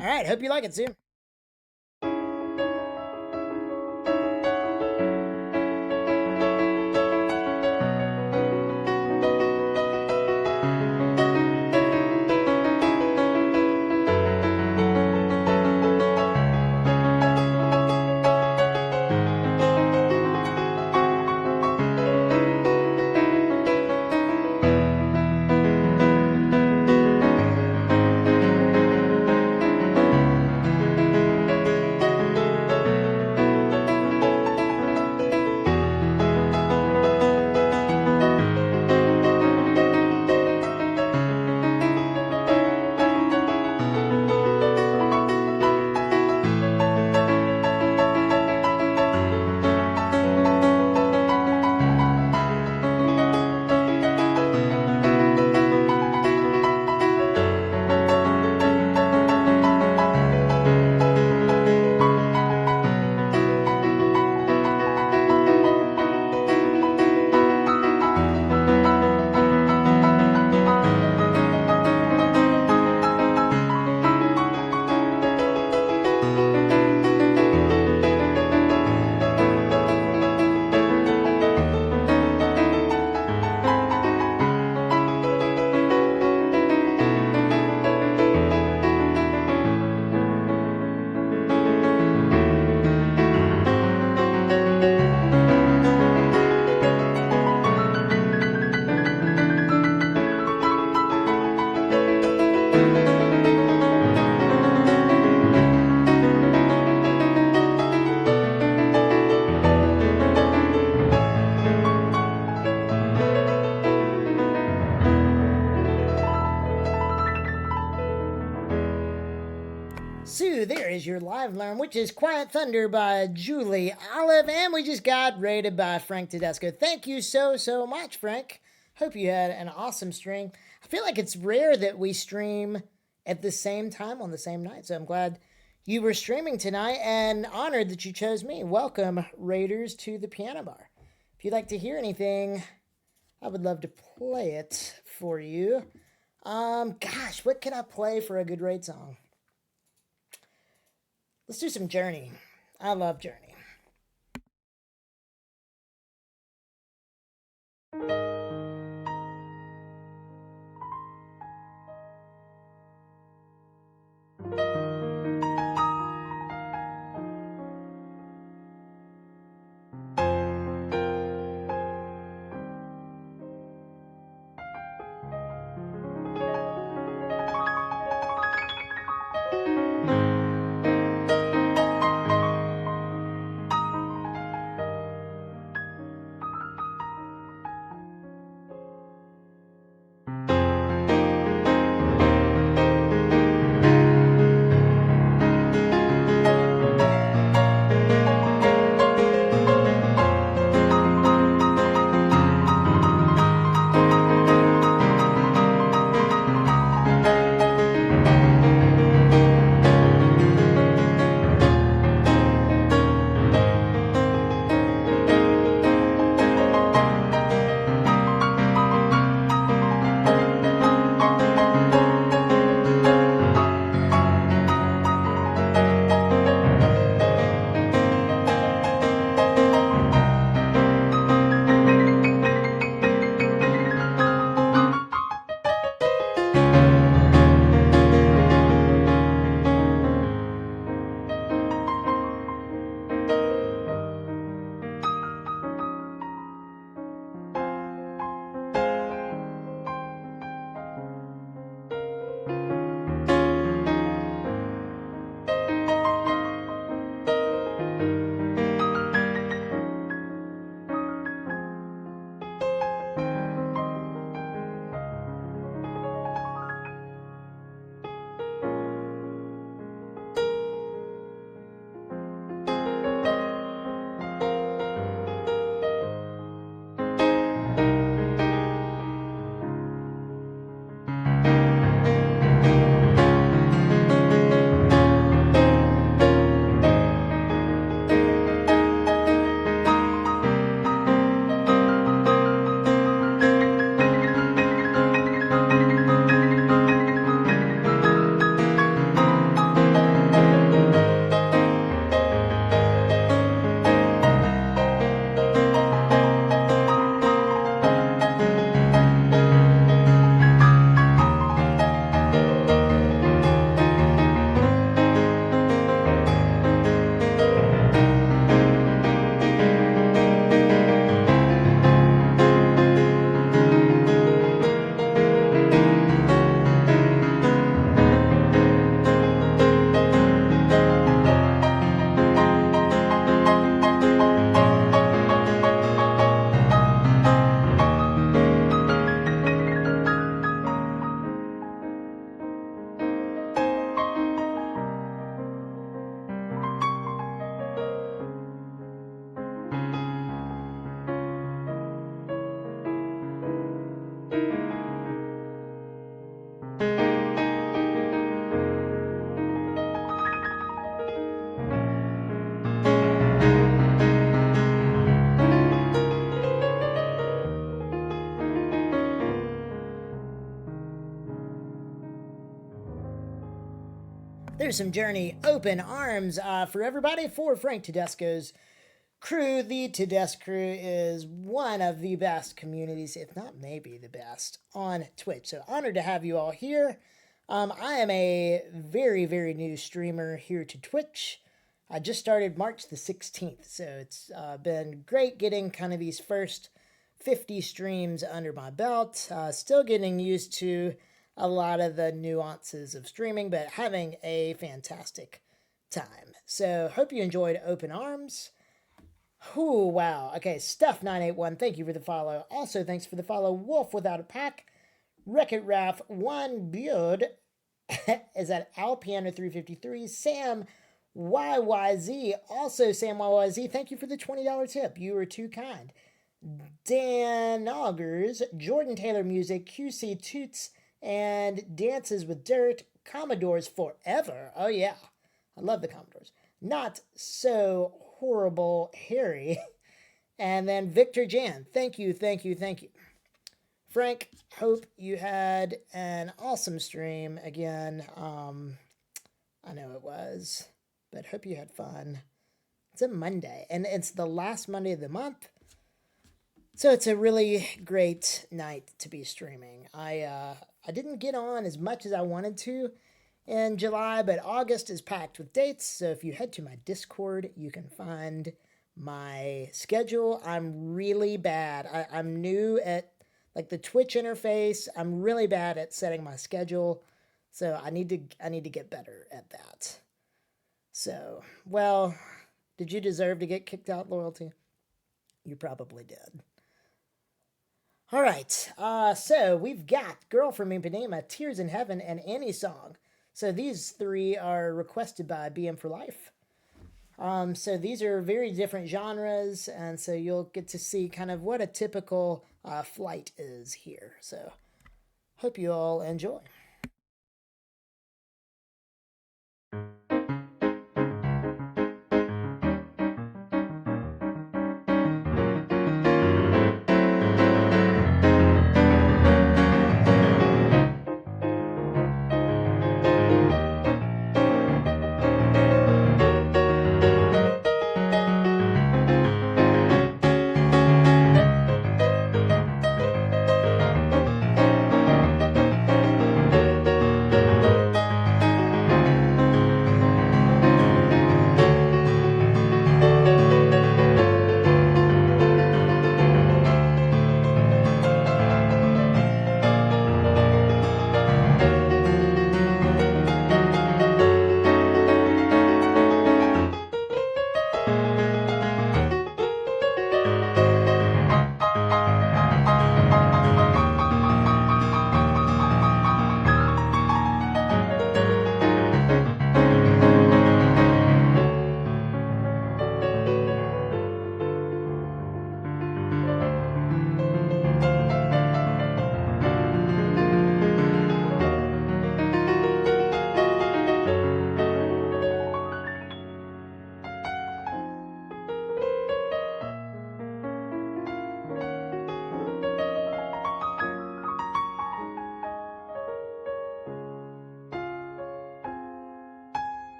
All right, hope you like it, Sue. Sue, there is your live learn, which is Quiet Thunder by Julie Olive, and we just got rated by Frank Tedesco. Thank you so much, Frank. Hope you had an awesome stream. I feel like it's rare that we stream at the same time on the same night, so I'm glad you were streaming tonight and honored that you chose me. Welcome, Raiders, to the Pianobar. If you'd like to hear anything, I would love to play it for you. Gosh, what can I play for a good raid song? Let's do some Journey. I love Journey. There's some Journey Open Arms for everybody for Frank Tedesco's crew. The Tedesco crew is one of the best communities, if not maybe the best, on Twitch. So honored to have you all here. I am a very, very new streamer here to Twitch. I just started March the 16th, so it's been great getting kind of these first 50 streams under my belt. Still getting used to a lot of the nuances of streaming, but having a fantastic time. So hope you enjoyed Open Arms. Ooh, wow. Okay, Stuff981, thank you for the follow. Also, thanks for the follow, Wolf Without a Pack, Wreck-It Ralph, One Beard, is that Alpiano 353, Sam YYZ, also Sam YYZ, thank you for the $20 tip. You were too kind. Dan Augers, Jordan Taylor Music, QC Toots, and Dances with Dirt, Commodores Forever. Oh yeah, I love the Commodores. Not So Horrible Harry. And then Victor Jan, thank you, thank you, thank you. Frank, hope you had an awesome stream again. I know it was, but hope you had fun. It's a Monday, and it's the last Monday of the month. So it's a really great night to be streaming. I didn't get on as much as I wanted to in July, but August is packed with dates. So if you head to my Discord, you can find my schedule. I'm really bad. I'm new at like the Twitch interface. I'm really bad at setting my schedule. So I need to get better at that. So, well, did you deserve to get kicked out, Loyalty? You probably did. All right, so we've got Girl from Ipanema, Tears in Heaven, and Any Song. So these three are requested by BM for Life. So these are very different genres, and so you'll get to see kind of what a typical flight is here. So hope you all enjoy.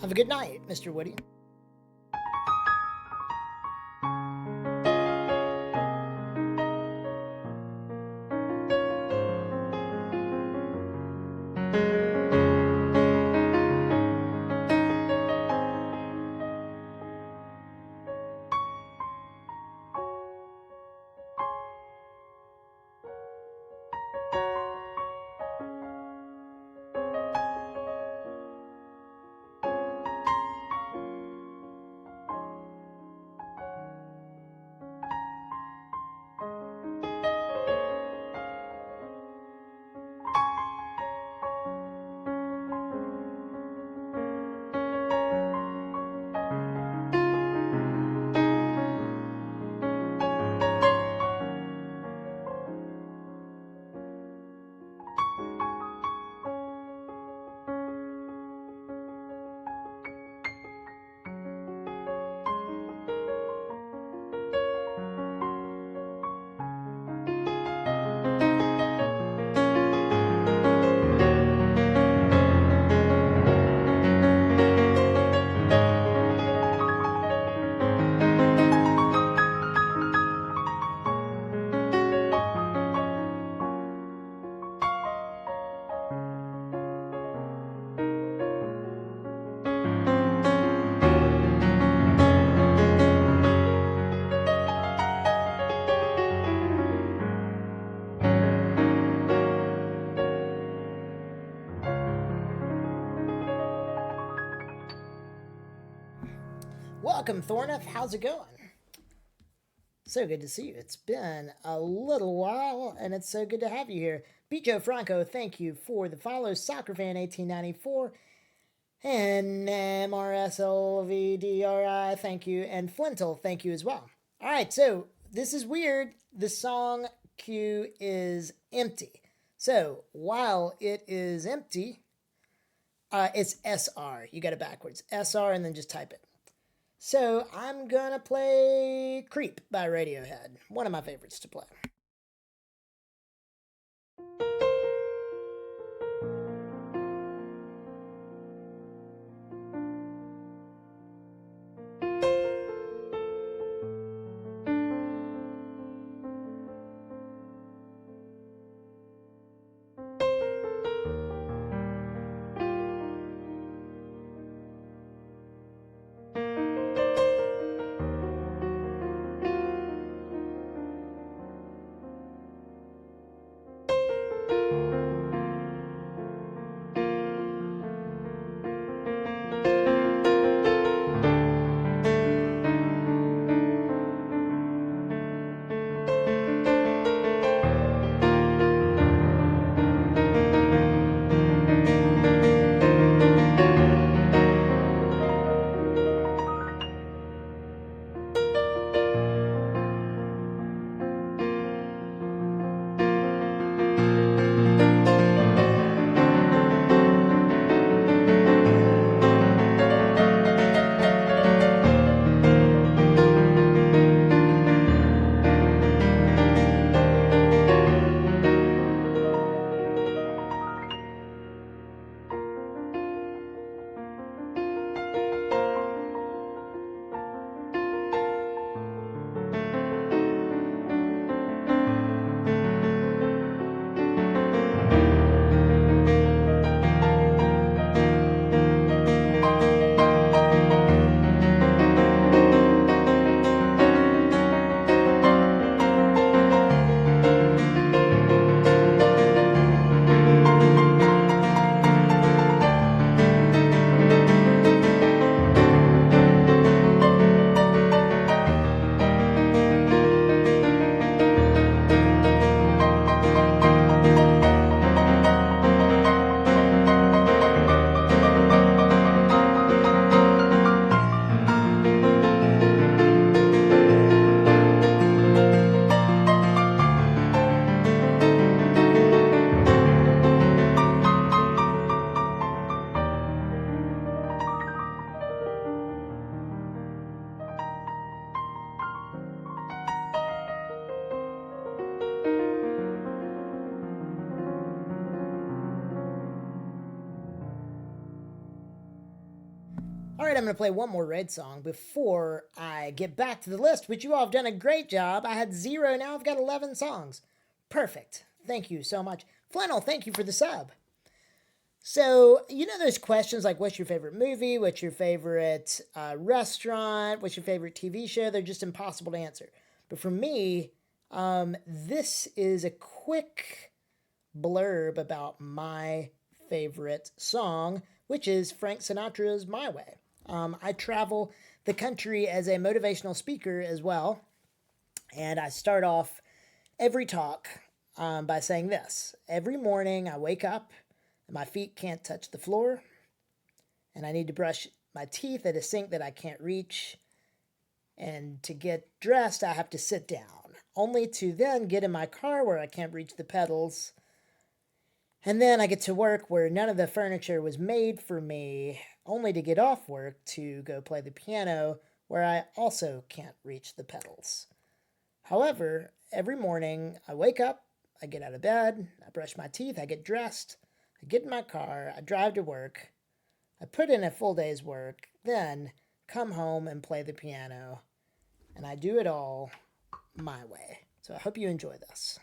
Have a good night, Mr. Woody. Welcome, Thornath. How's it going? So good to see you. It's been a little while, and it's so good to have you here. Bijo Franco, thank you for the follow. SoccerFan1894 and MRSLVDRI, thank you. And Flintle, thank you as well. All right, so this is weird. The song queue is empty. So while it is empty, it's SR. You got it backwards. SR and then just type it. So I'm gonna play Creep by Radiohead, one of my favorites to play. All right, I'm going to play one more Red song before I get back to the list, which you all have done a great job. I had 0, now I've got 11 songs. Perfect. Thank you so much. Flannel, thank you for the sub. So, you know those questions like what's your favorite movie, what's your favorite restaurant, what's your favorite TV show? They're just impossible to answer. But for me, this is a quick blurb about my favorite song, which is Frank Sinatra's My Way. I travel the country as a motivational speaker as well, and I start off every talk by saying this. Every morning I wake up, and my feet can't touch the floor, and I need to brush my teeth at a sink that I can't reach, and to get dressed I have to sit down, only to then get in my car where I can't reach the pedals. And then I get to work where none of the furniture was made for me, only to get off work to go play the piano where I also can't reach the pedals. However, every morning I wake up, I get out of bed, I brush my teeth, I get dressed, I get in my car, I drive to work, I put in a full day's work, then come home and play the piano, and I do it all my way. So I hope you enjoy this.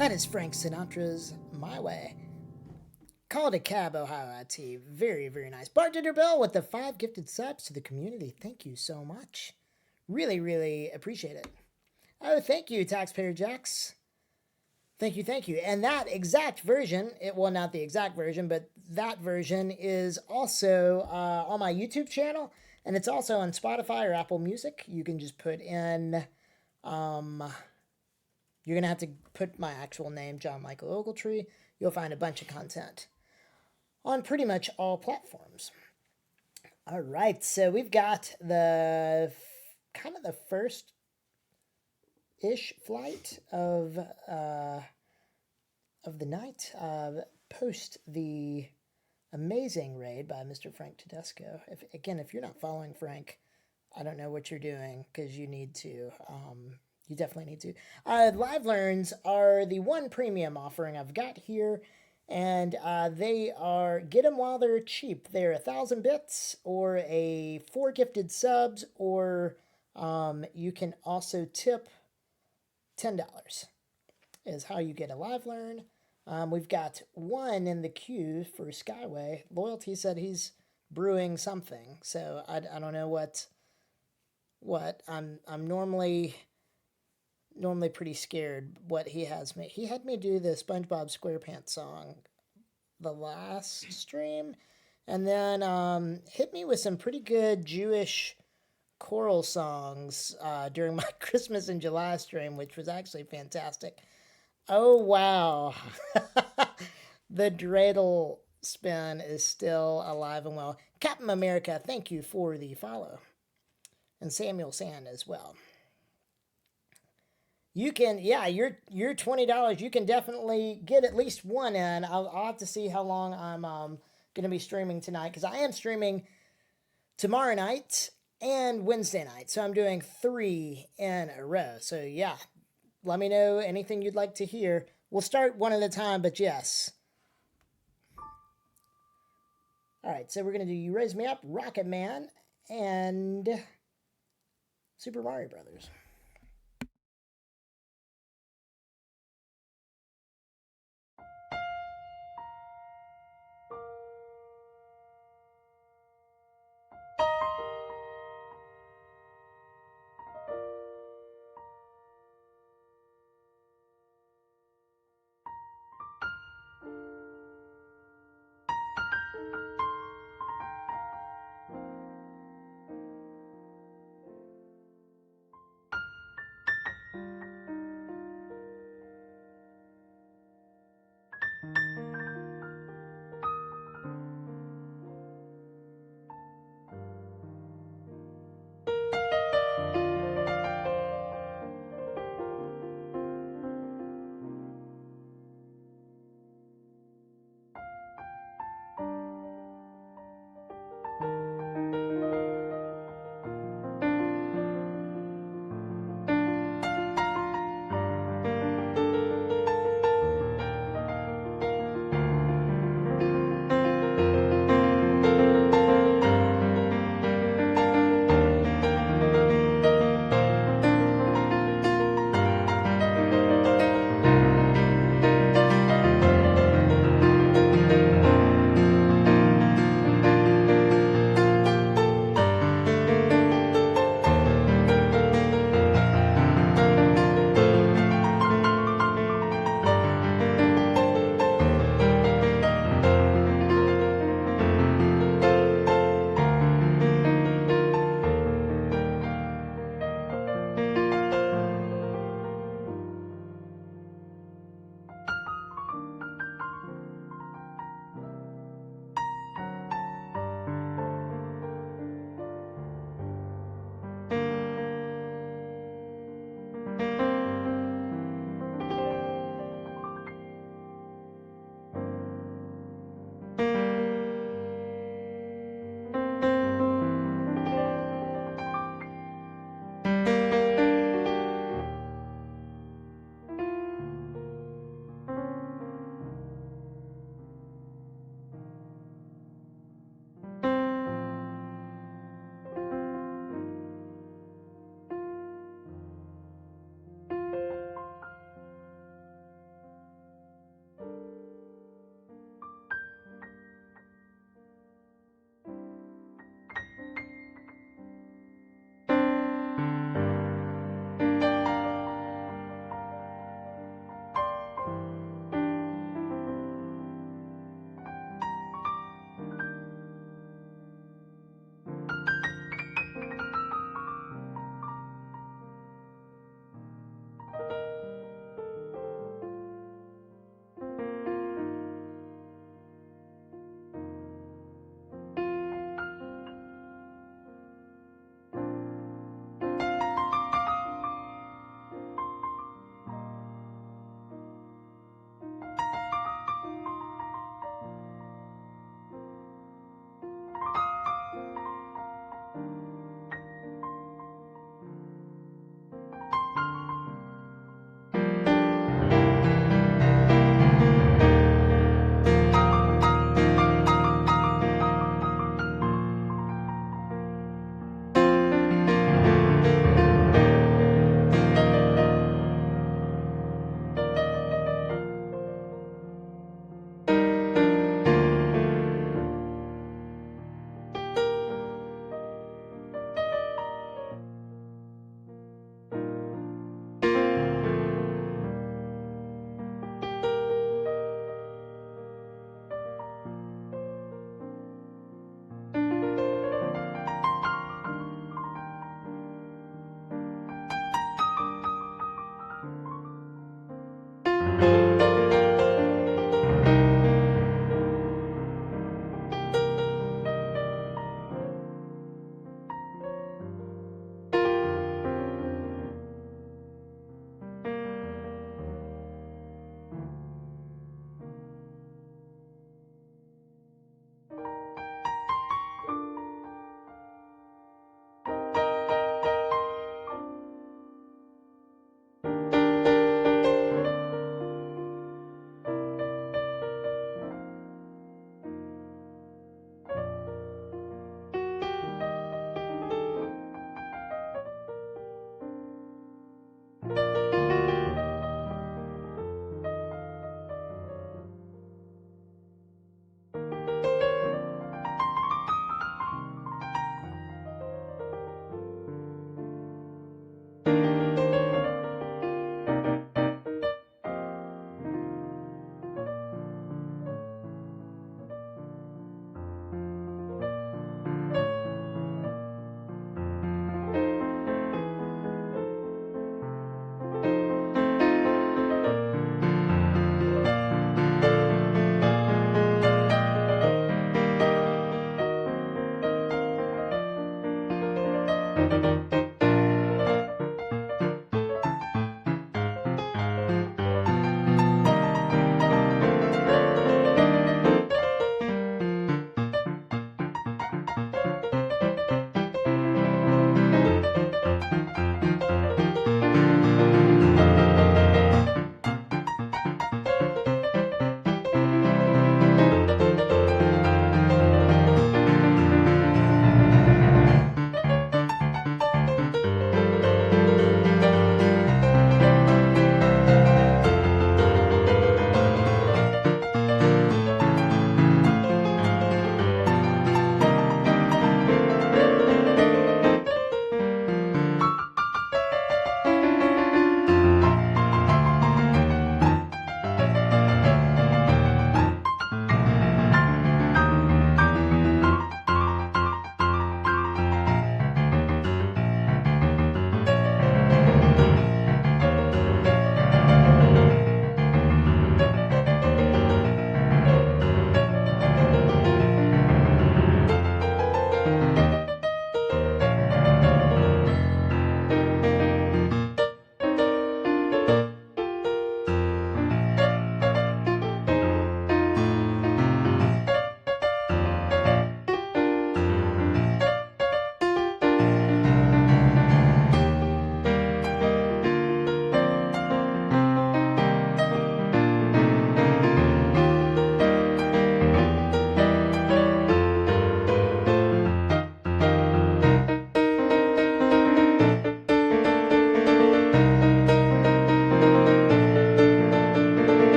That is Frank Sinatra's My Way. Called a Cab, Ohio IT. Very, very nice. Bartender Bill with the 5 gifted subs to the community. Thank you so much. Really, really appreciate it. Oh, thank you, Taxpayer Jax. Thank you, thank you. And that exact version, well, not the exact version, but that version is also on my YouTube channel, and it's also on Spotify or Apple Music. You can just put in, you're going to have to put my actual name, John Michael Ogletree. You'll find a bunch of content on pretty much all platforms. All right, so we've got the kind of the first-ish flight of the night, post the amazing raid by Mr. Frank Tedesco. If you're not following Frank, I don't know what you're doing, because you need to. You definitely need to. Live Learns are the one premium offering I've got here, and they are, get them while they're cheap. They're 1,000 bits or a 4 gifted subs, or you can also tip $10 is how you get a Live Learn. We've got one in the queue for Skyway. Loyalty said he's brewing something, so I don't know what. I'm normally pretty scared what he has me. He had me do the SpongeBob SquarePants song the last stream, and then hit me with some pretty good Jewish choral songs during my Christmas in July stream, which was actually fantastic. Oh, wow. The dreidel spin is still alive and well. Captain America, thank you for the follow. And Samuel Sand as well. You can, yeah, your $20, you can definitely get at least one in. I'll have to see how long I'm going to be streaming tonight, because I am streaming tomorrow night and Wednesday night. So I'm doing 3 in a row. So yeah, let me know anything you'd like to hear. We'll start one at a time, but yes. All right, so we're going to do You Raise Me Up, Rocket Man, and Super Mario Brothers.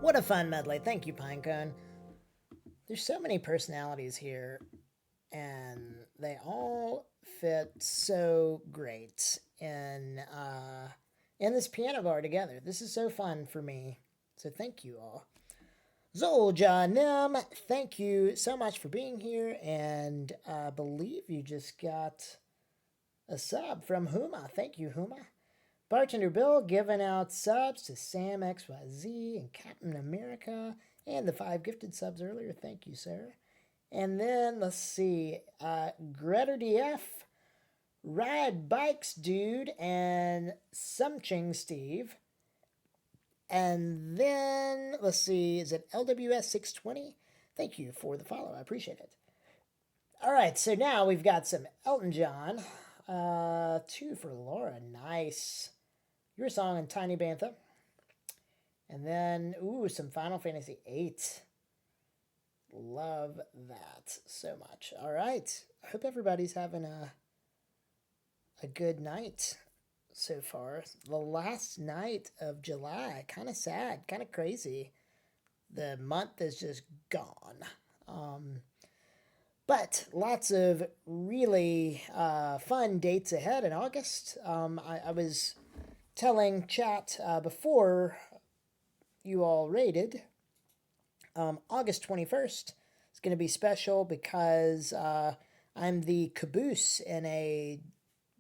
What a fun medley. Thank you, Pinecone. There's so many personalities here, and they all fit so great in this piano bar together. This is so fun for me. So thank you all. Zoljanim, thank you so much for being here, and I believe you just got a sub from Huma. Thank you, Huma. Bartender Bill giving out subs to Sam XYZ and Captain America and the 5 gifted subs earlier. Thank you, sir. And then let's see, Greta DF, Ride Bikes Dude, and Sumching Steve. And then let's see, is it LWS 620? Thank you for the follow. I appreciate it. All right, so now we've got some Elton John. 2 for Laura. Nice. Your song and Tiny Bantha. And then, some Final Fantasy VIII. Love that so much. All right. I hope everybody's having a good night so far. The last night of July. Kind of sad. Kind of crazy. The month is just gone. But lots of really fun dates ahead in August. I was telling chat before you all rated, August 21st is going to be special because I'm the caboose in a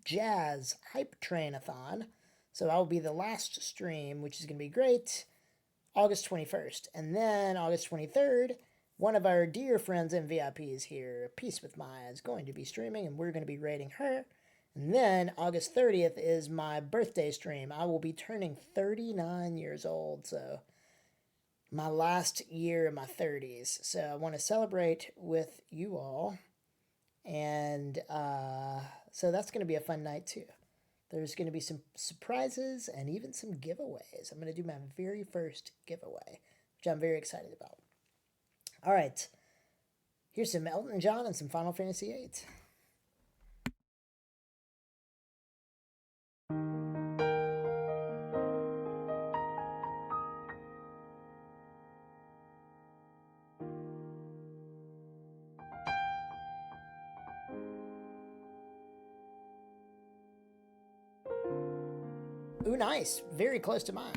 jazz hype train-a-thon. So I'll be the last stream, which is going to be great, August 21st. And then August 23rd, one of our dear friends and VIPs here, Peace with Maya, is going to be streaming, and we're going to be rating her. And then August 30th is my birthday stream. I will be turning 39 years old, so my last year in my 30s. So I want to celebrate with you all. And so that's going to be a fun night too. There's going to be some surprises and even some giveaways. I'm going to do my very first giveaway, which I'm very excited about. All right. Here's some Elton John and some Final Fantasy VIII. Ooh, nice. Very close to mine.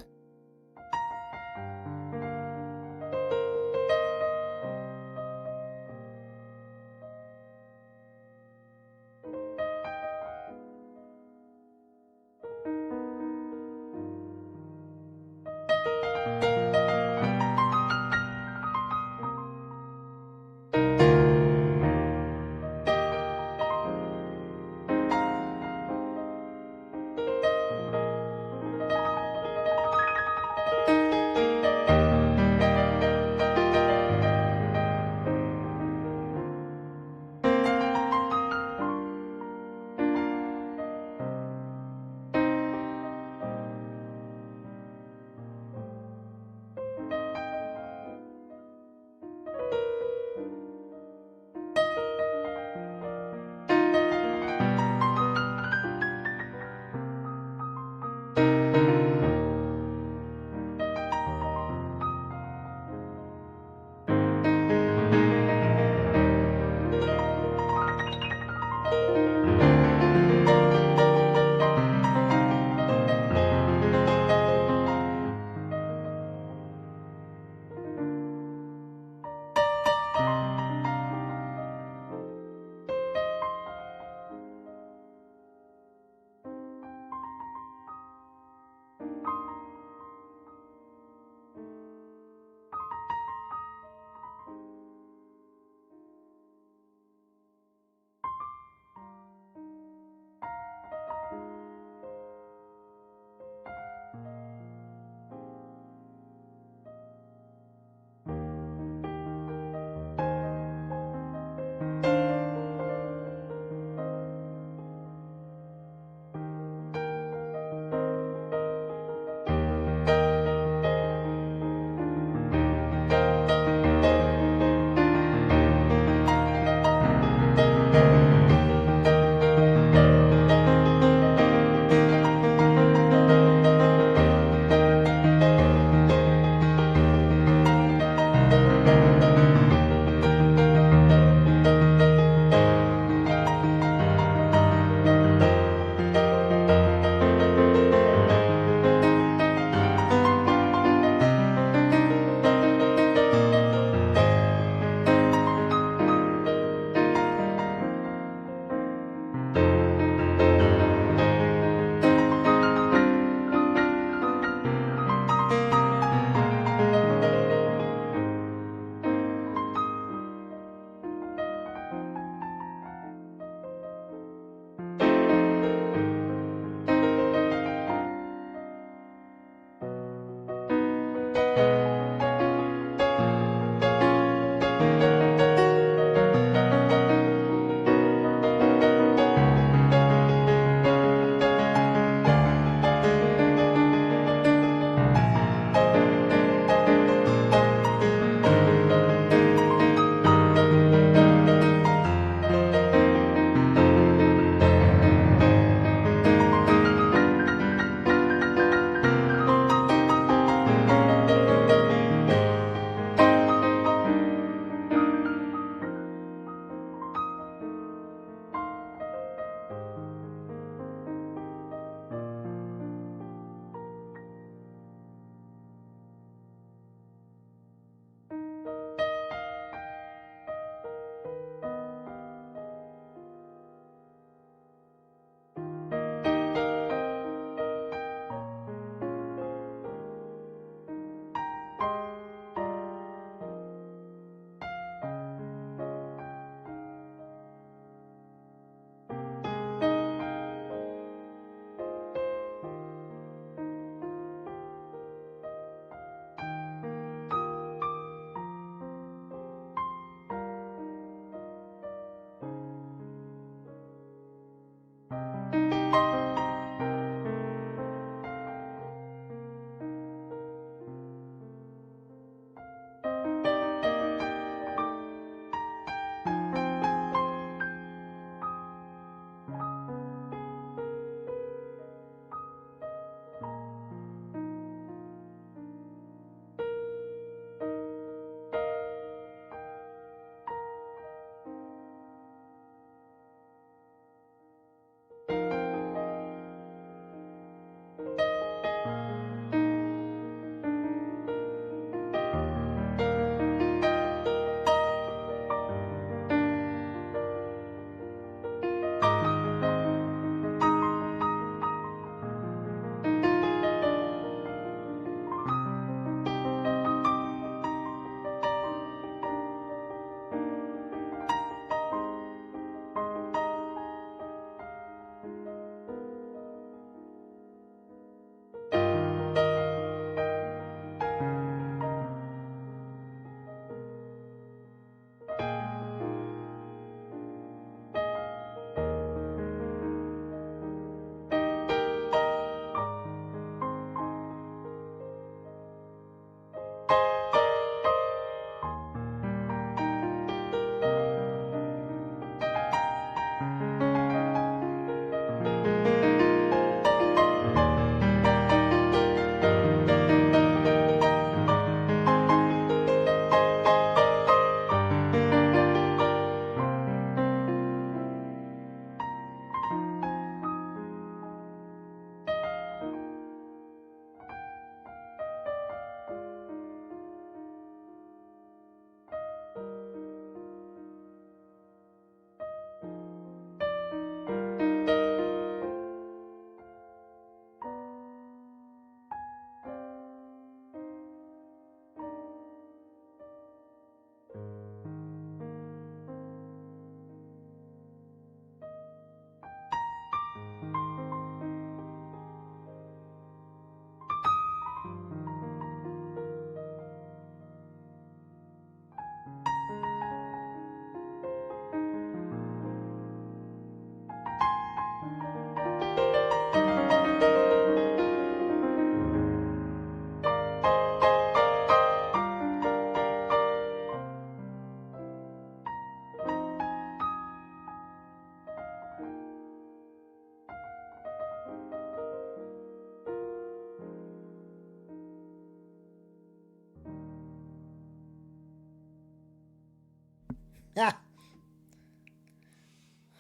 Ah,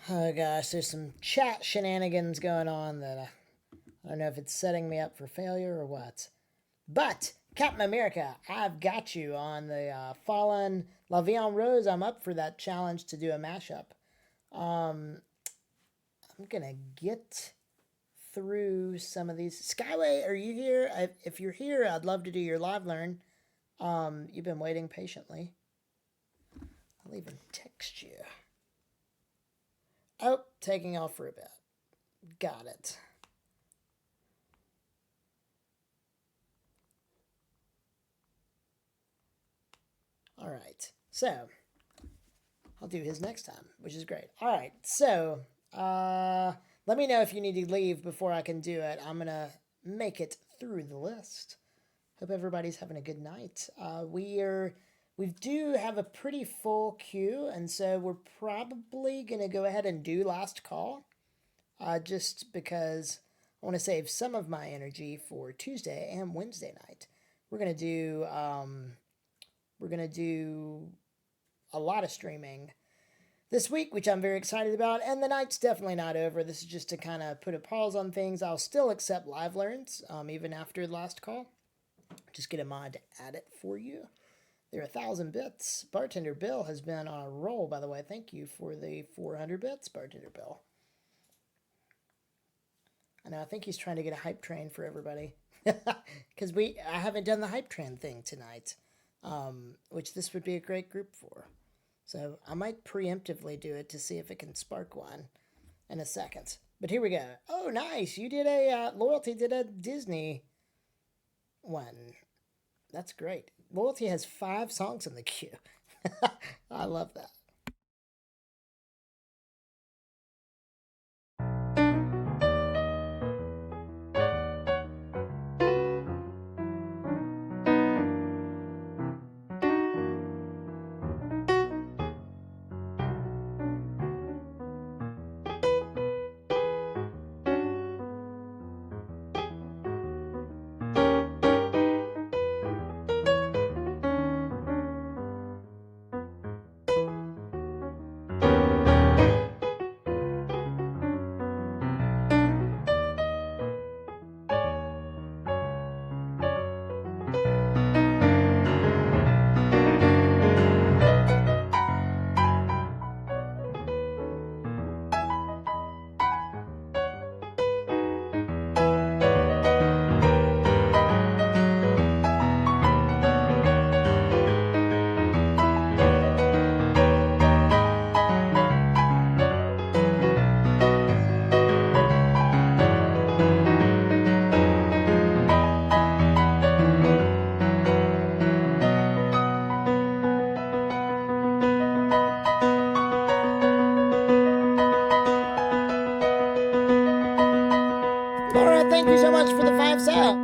oh gosh, there's some chat shenanigans going on that I don't know if it's setting me up for failure or what. But Captain America, I've got you on the Fallen La Vie en Rose. I'm up for that challenge to do a mashup. I'm gonna get through some of these. Skyway, are you here? If you're here, I'd love to do your live learn. You've been waiting patiently. I'll even text you. Oh, taking off for a bit. Got it. All right. So, I'll do his next time, which is great. All right. So, let me know if you need to leave before I can do it. I'm going to make it through the list. Hope everybody's having a good night. We do have a pretty full queue, and so we're probably going to go ahead and do last call, just because I want to save some of my energy for Tuesday and Wednesday night. We're going to do a lot of streaming this week, which I'm very excited about, and the night's definitely not over. This is just to kind of put a pause on things. I'll still accept live learns, even after the last call. Just get a mod to add it for you. There are 1,000 bits. Bartender Bill has been on a roll, by the way. Thank you for the 400 bits, Bartender Bill. I know, I think he's trying to get a hype train for everybody. Because I haven't done the hype train thing tonight, which this would be a great group for. So I might preemptively do it to see if it can spark one in a second. But here we go. Oh, nice. You did Loyalty did a Disney one. That's great. Loyalty has 5 songs in the queue. I love that. Laura, thank you so much for the 5 subs.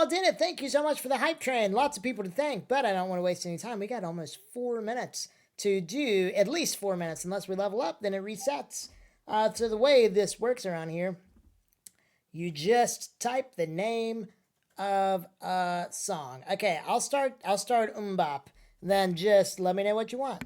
all did it. Thank you so much for the hype train. Lots of people to thank, but I don't want to waste any time. We got almost 4 minutes to do, at least 4 minutes. Unless we level up, then it resets. So the way this works around here, you just type the name of a song. Okay, I'll start Bop. Then just let me know what you want.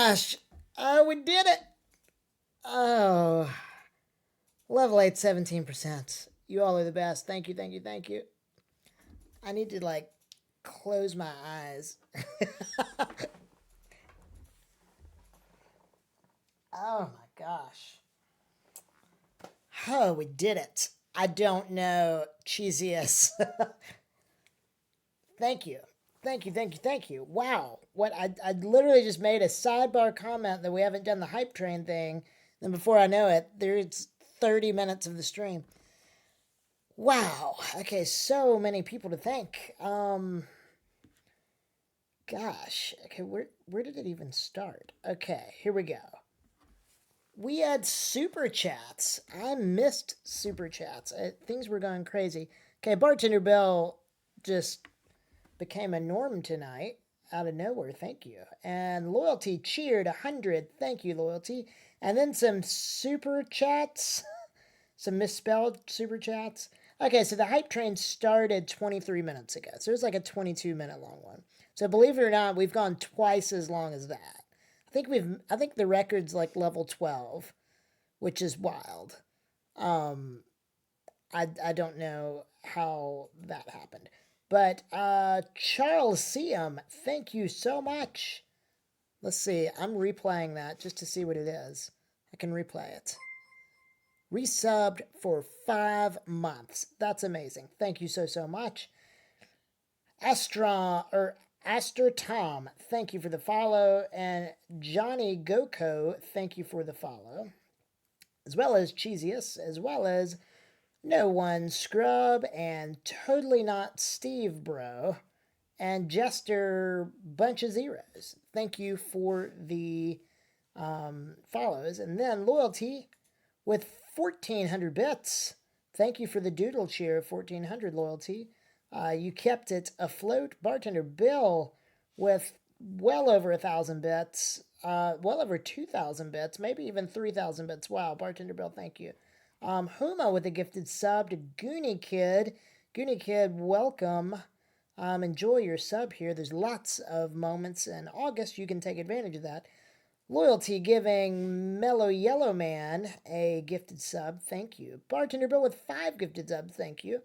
gosh. Oh, we did it. Oh. Level 8, 17%. You all are the best. Thank you, thank you, thank you. I need to, like, close my eyes. Oh my gosh. Oh, we did it. I don't know. Cheesiest. Thank you. Thank you, thank you, thank you. Wow. What I literally just made a sidebar comment that we haven't done the hype train thing. Then before I know it, there's 30 minutes of the stream. Wow. Okay, so many people to thank. Gosh. Okay, where did it even start? Okay, here we go. We had super chats. I missed super chats. Things were going crazy. Okay, Bartender Bill just became a norm tonight out of nowhere. Thank you. And Loyalty cheered 100. Thank you, Loyalty. And then some super chats, some misspelled super chats. Okay, so the hype train started 23 minutes ago. So it was like a 22-minute long one. So believe it or not, we've gone twice as long as that. I think the record's like level 12, which is wild. I don't know how that happened. But Charles Siam, thank you so much. Let's see. I'm replaying that just to see what it is. I can replay it. Resubbed for 5 months. That's amazing. Thank you so much. Aster Tom, thank you for the follow. And Johnny Goko, thank you for the follow. As well as Cheesiest, as well as No One Scrub, and Totally Not Steve Bro, and Jester Bunch of Zeros. Thank you for the follows. And then Loyalty with 1,400 bits. Thank you for the doodle cheer, 1,400 Loyalty. You kept it afloat. Bartender Bill with well over 1,000 bits. Well over 2,000 bits, maybe even 3,000 bits. Wow, Bartender Bill, thank you. Huma with a gifted sub to Goonie Kid. Goonie Kid, welcome. Enjoy your sub here. There's lots of moments in August. You can take advantage of that. Loyalty giving Mellow Yellow Man a gifted sub. Thank you. Bartender Bill with 5 gifted subs. Thank you.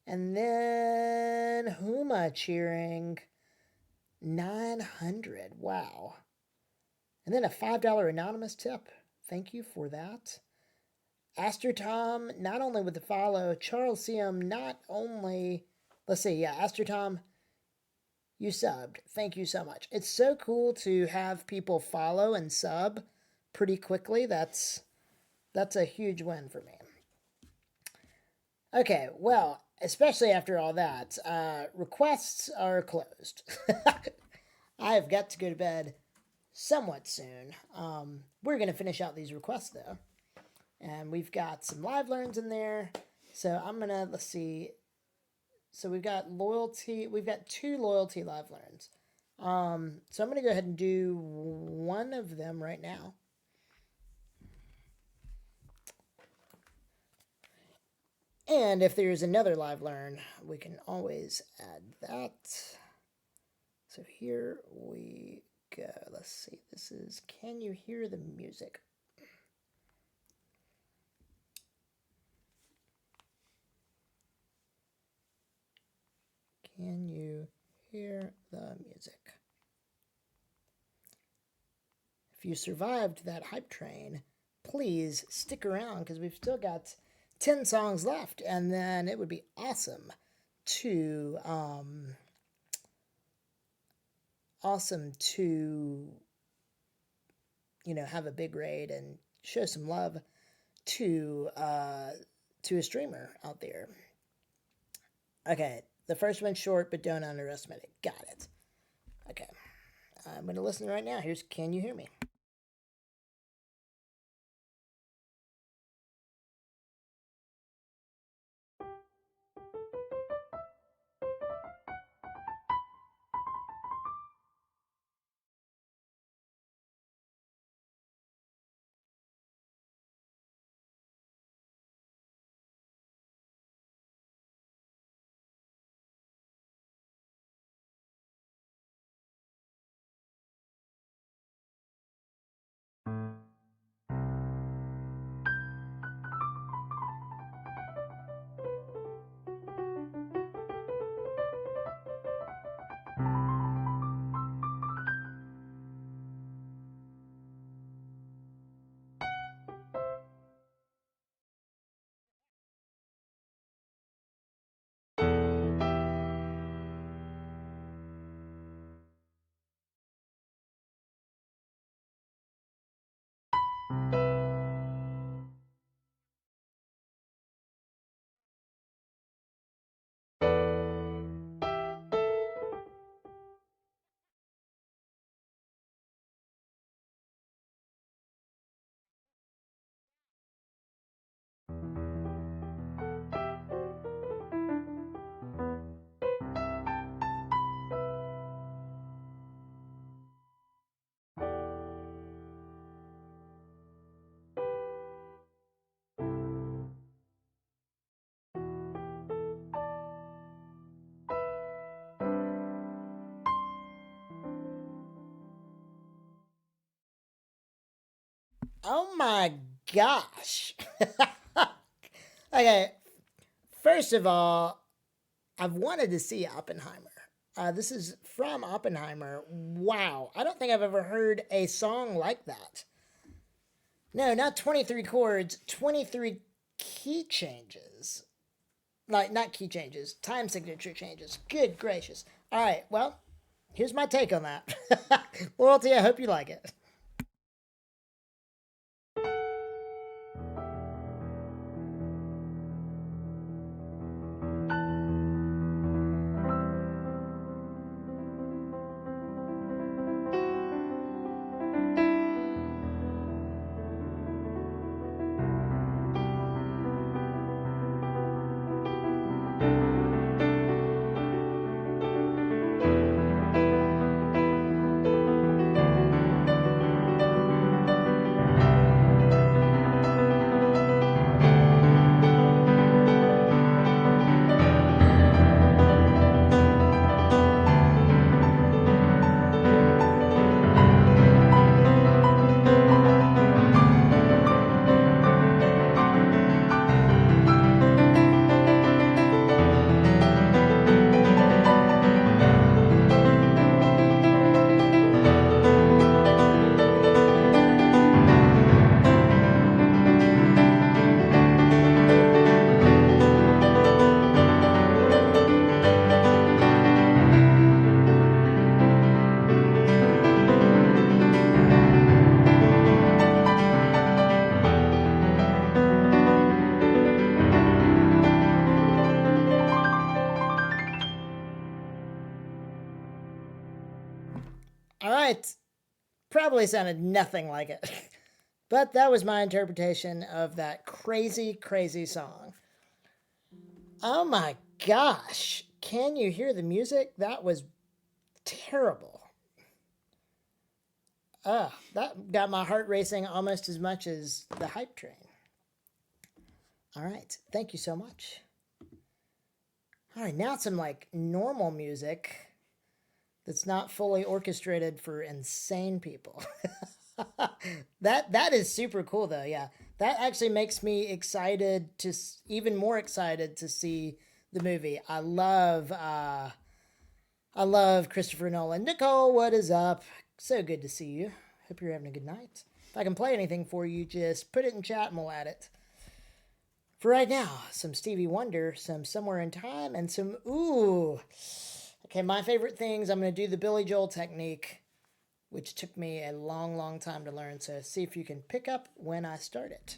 And then Huma cheering 900. Wow. And then a $5 anonymous tip. Thank you for that. Aster Tom, not only with the follow. Charles Siam, not only. Let's see, yeah, Aster Tom, you subbed. Thank you so much. It's so cool to have people follow and sub pretty quickly. That's a huge win for me. Okay, well, especially after all that, requests are closed. I have got to go to bed somewhat soon. We're going to finish out these requests, though. And we've got some live learns in there. So I'm going to, let's see. So we've got loyalty. We've got 2 loyalty live learns. So I'm going to go ahead and do one of them right now. And if there's another live learn, we can always add that. So here we go. Let's see. This is Can You Hear the Music? Can you hear the music? If you survived that hype train, please stick around because we've still got 10 songs left, and then it would be awesome to have a big raid and show some love to a streamer out there. Okay, the first one's short, but don't underestimate it. Got it. Okay, I'm going to listen right now. Here's Can You Hear Me? Oh my gosh. Okay, first of all, I've wanted to see Oppenheimer. This is from Oppenheimer. Wow. I don't think I've ever heard a song like that. No, not 23 chords, 23 key changes. Like, not key changes, time signature changes. Good gracious. All right, well, here's my take on that. Loyalty, I hope you like it. All right, probably sounded nothing like it. But that was my interpretation of that crazy, crazy song. Oh my gosh. Can you hear the music? That was terrible. That got my heart racing almost as much as the hype train. All right. Thank you so much. All right. Now some like normal music that's not fully orchestrated for insane people. That is super cool though. Yeah. That actually makes me excited to even more excited to see the movie. I love Christopher Nolan. Nicole, what is up? So good to see you. Hope you're having a good night. If I can play anything for you, just put it in chat and we'll add it. For right now, some Stevie Wonder, some Somewhere in Time, and some ooh. Okay, my favorite things, I'm going to do the Billy Joel technique, which took me a long, long time to learn. So see if you can pick up when I start it.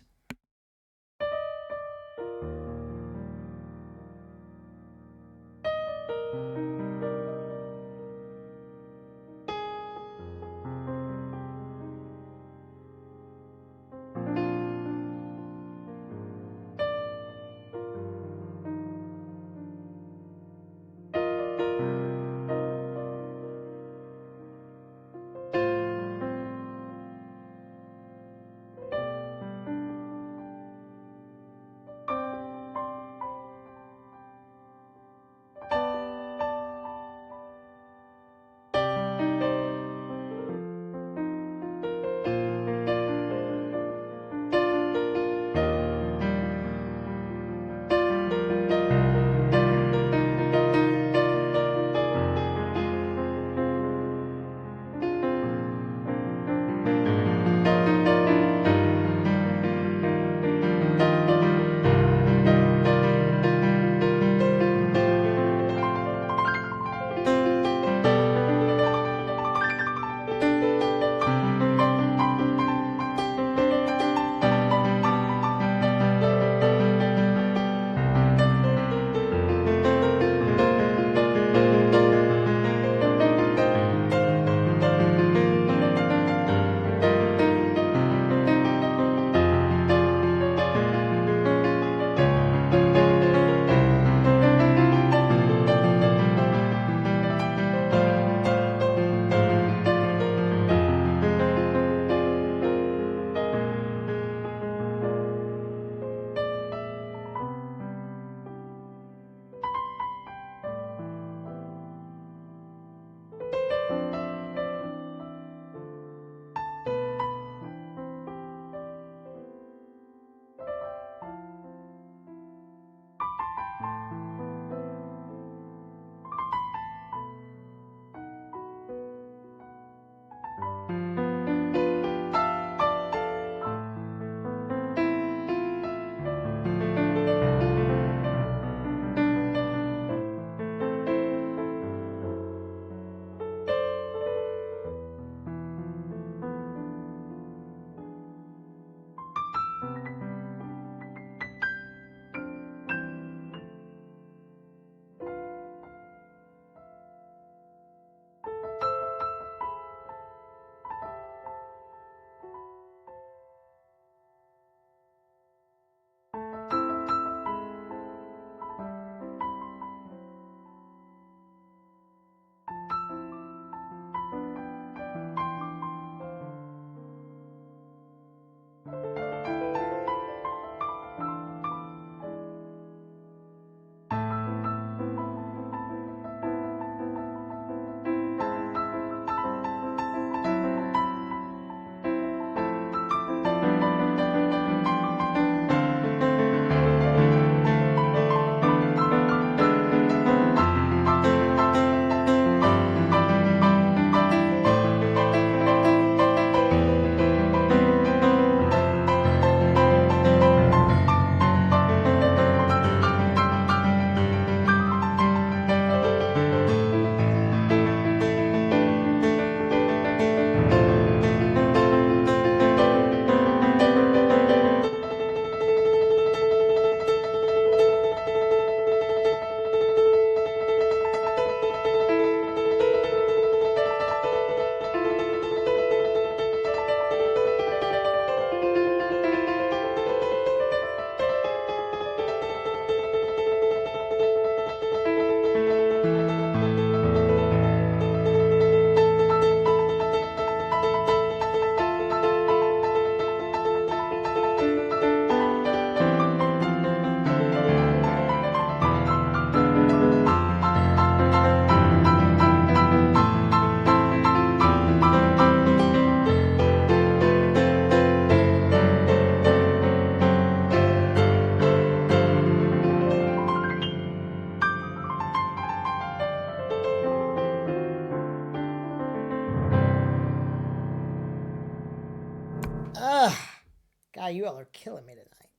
Wow, you all are killing me tonight.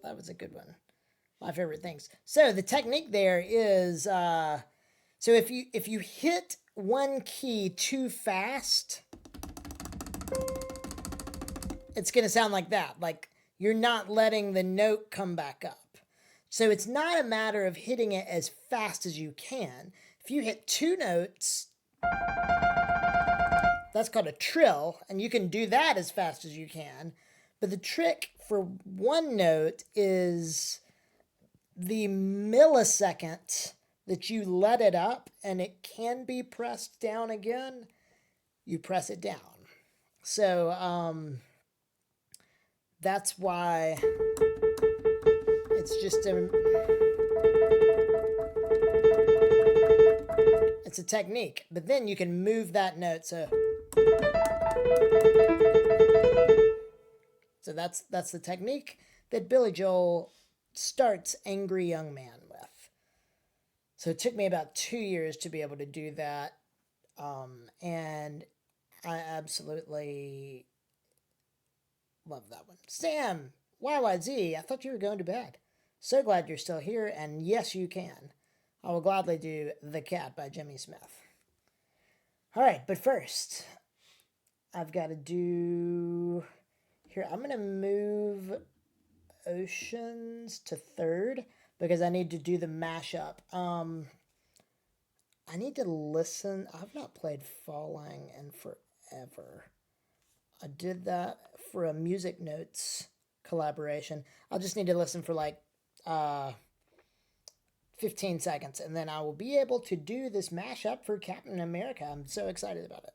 That was a good one. My favorite things. So the technique there is so if you hit one key too fast, it's going to sound like that. Like you're not letting the note come back up. So it's not a matter of hitting it as fast as you can. If you hit two notes, that's called a trill, and you can do that as fast as you can. But the trick for one note is the millisecond that you let it up and it can be pressed down again, you press it down. So that's why it's just it's a technique. But then you can move that note. So that's the technique that Billy Joel starts Angry Young Man with. So it took me about 2 years to be able to do that. And I absolutely love that one. Sam, YYZ, I thought you were going to bed. So glad you're still here, and yes, you can. I will gladly do The Cat by Jimmy Smith. All right, but first, I've got to do... Here, I'm going to move Oceans to third because I need to do the mashup. I need to listen. I've not played Falling in forever. I did that for a music notes collaboration. I'll just need to listen for like 15 seconds, and then I will be able to do this mashup for Captain America. I'm so excited about it.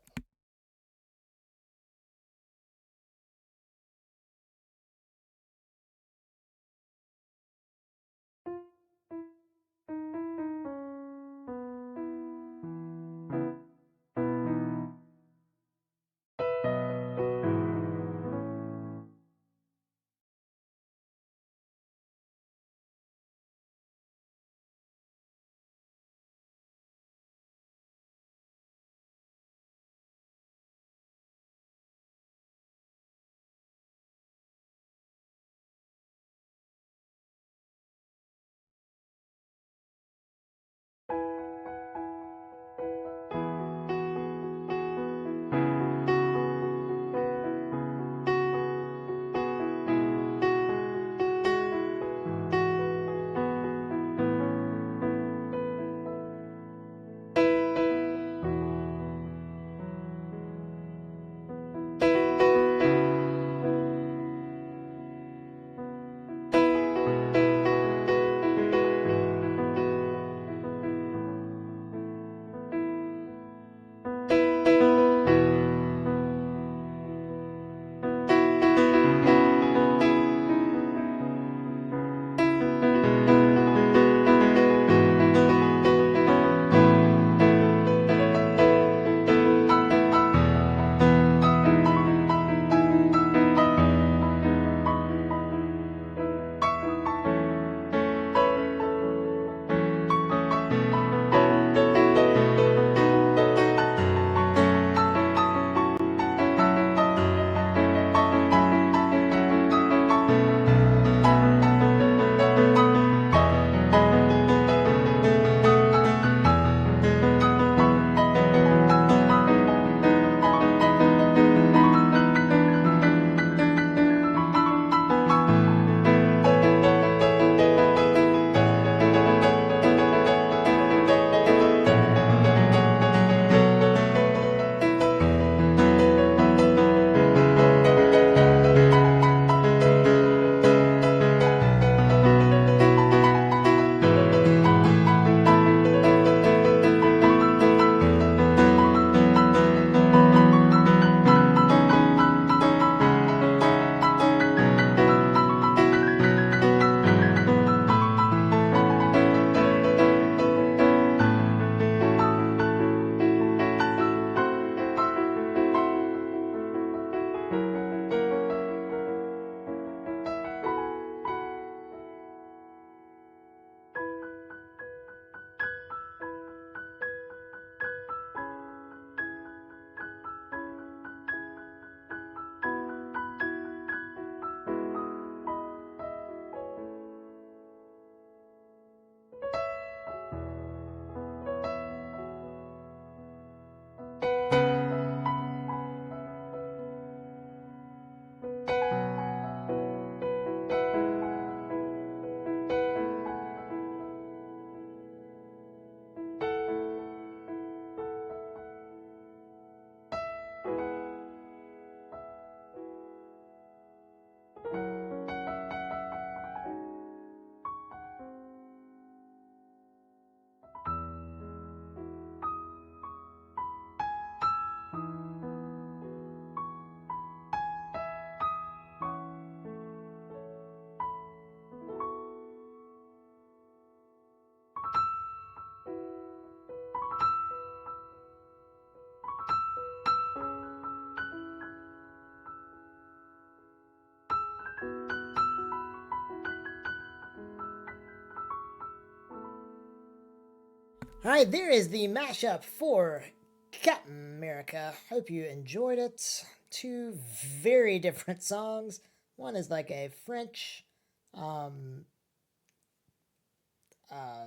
All right, there is the mashup for Captain America. Hope you enjoyed it. Two very different songs. One is like a French,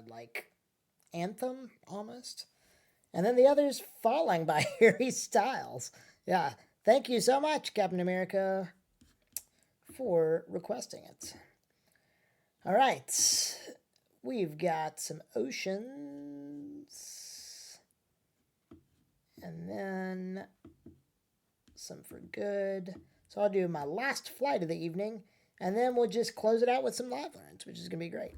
like anthem almost, and then the other's "Falling" by Harry Styles. Yeah, thank you so much, Captain America, for requesting it. All right, we've got some oceans, and then some for good. So I'll do my last flight of the evening, and then we'll just close it out with some live learns, which is going to be great.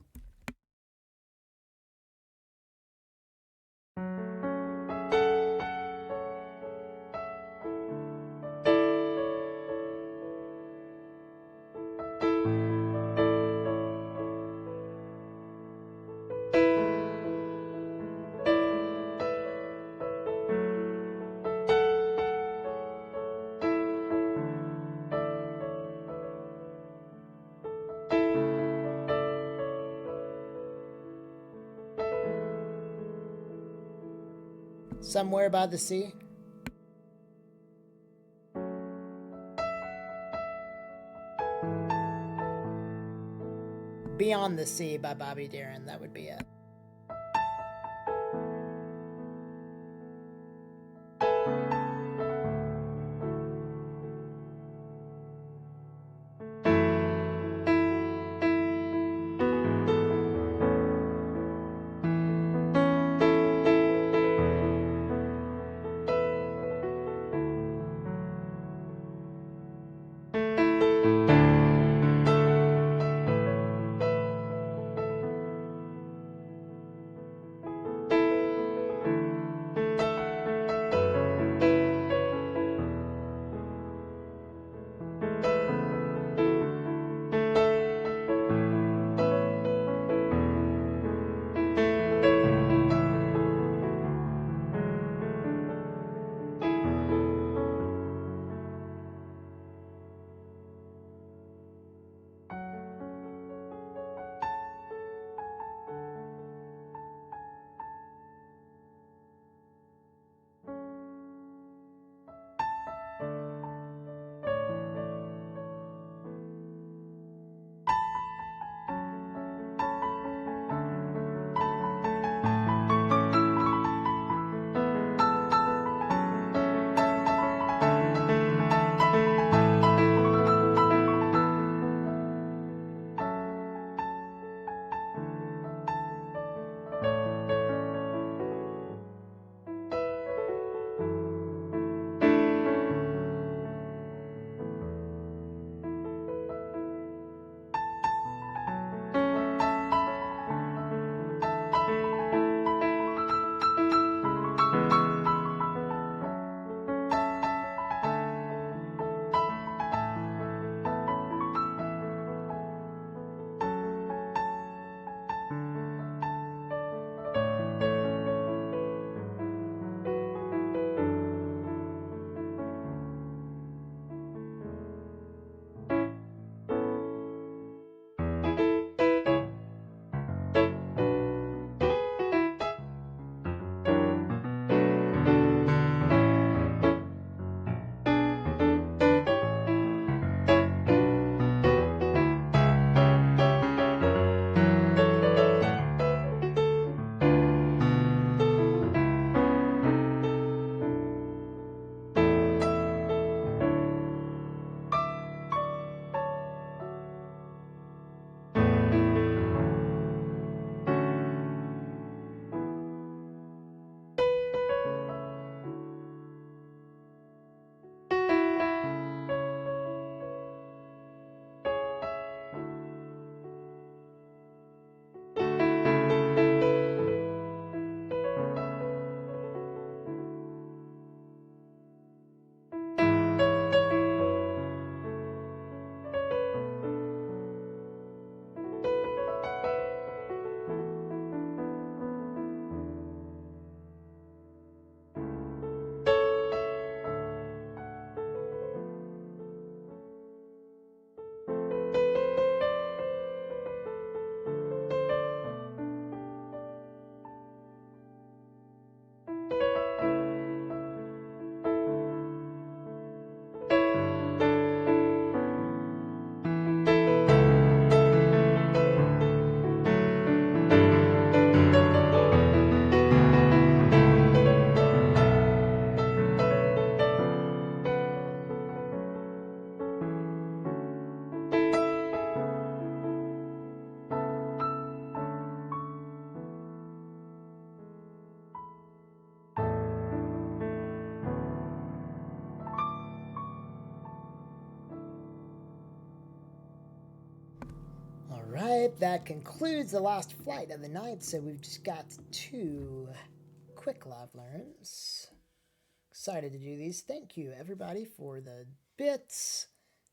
Somewhere by the Sea. Beyond the Sea by Bobby Darin. That would be it. right, that concludes the last flight of the night. So we've just got 2 quick live learns. Excited to do these. Thank you, everybody, for the bits,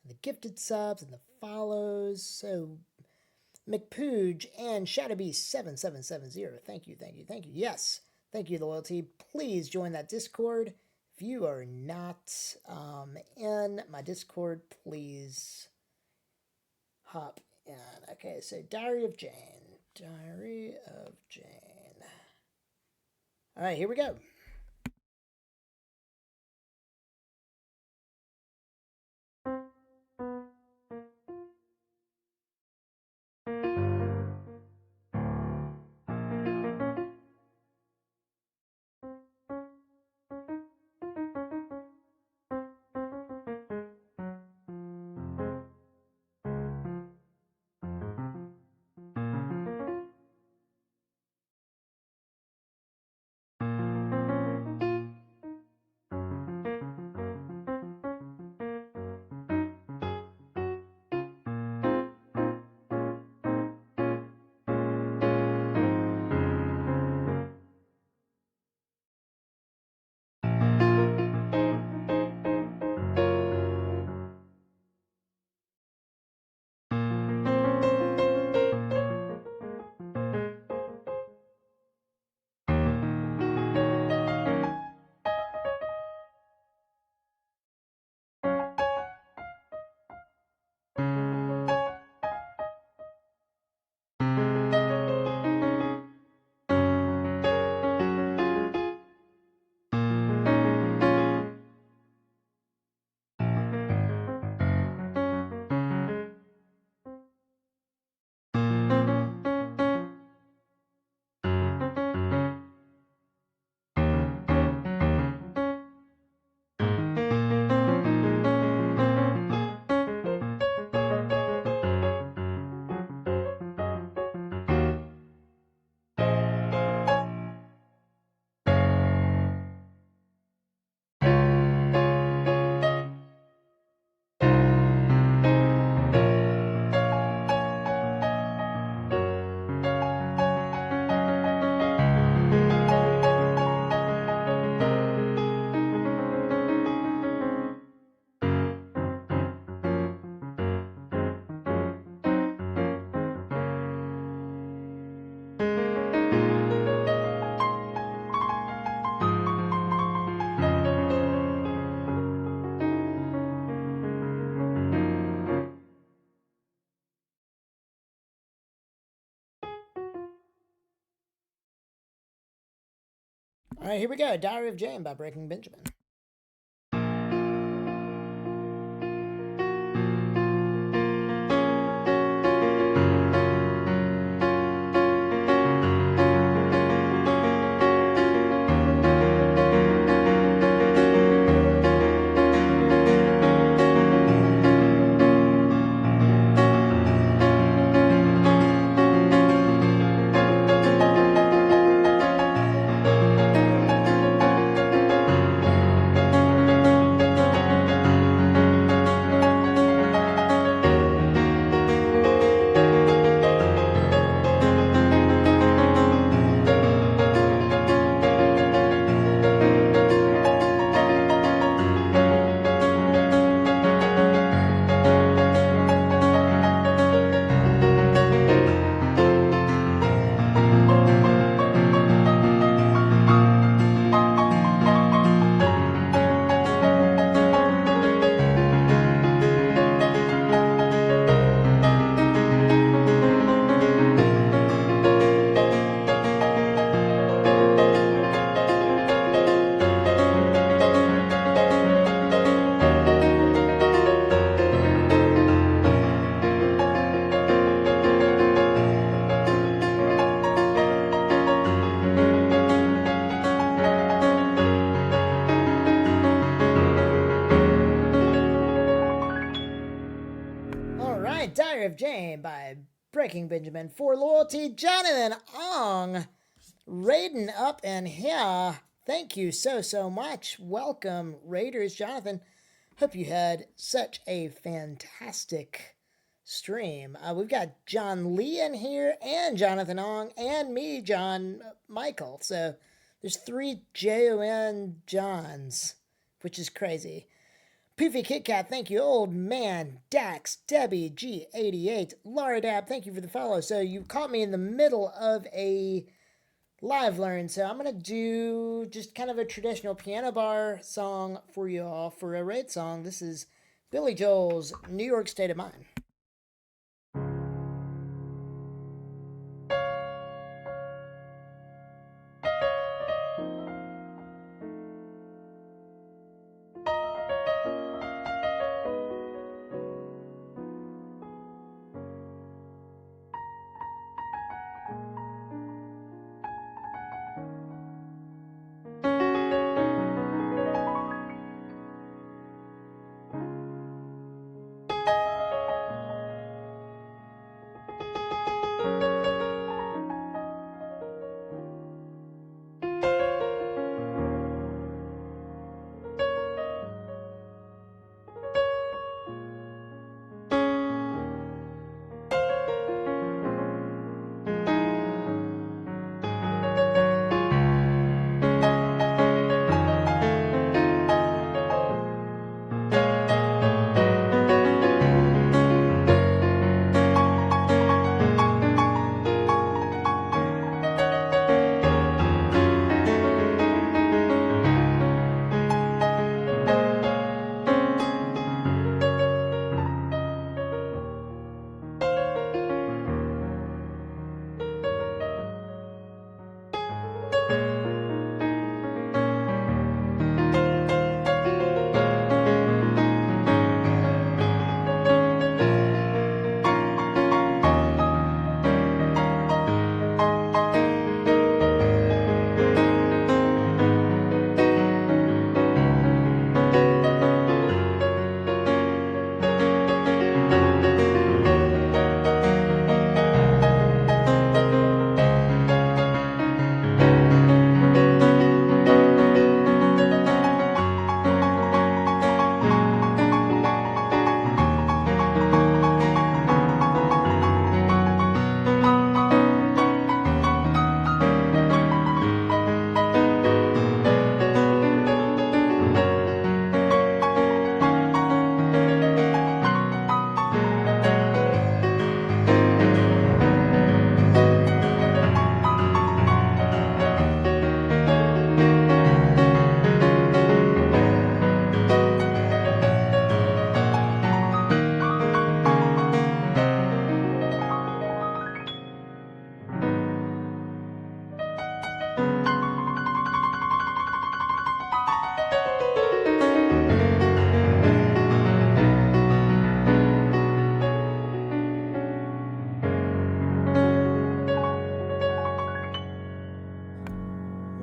and the gifted subs, and the follows. So McPooge and ShadowBeast7770. Thank you, thank you, thank you. Yes, thank you, the loyalty. Please join that Discord. If you are not in my Discord, please hop in. Okay, so Diary of Jane. Diary of Jane. All right, here we go. All right, here we go. Diary of Jane by Breaking Benjamin. Diary of Jane by Breaking Benjamin. For loyalty, Jonathan Ong, raiding up in here. Thank you so much. Welcome, Raiders. Jonathan, hope you had such a fantastic stream. We've got John Lee in here, and Jonathan Ong, and me, John Michael. So there's 3 JON Johns, which is crazy. Poofy Kit Kat, thank you. Old Man, Dax, Debbie, G88, Laura Dab, thank you for the follow. So you caught me in the middle of a live learn, so I'm going to do just kind of a traditional piano bar song for you all for a raid song. This is Billy Joel's New York State of Mind.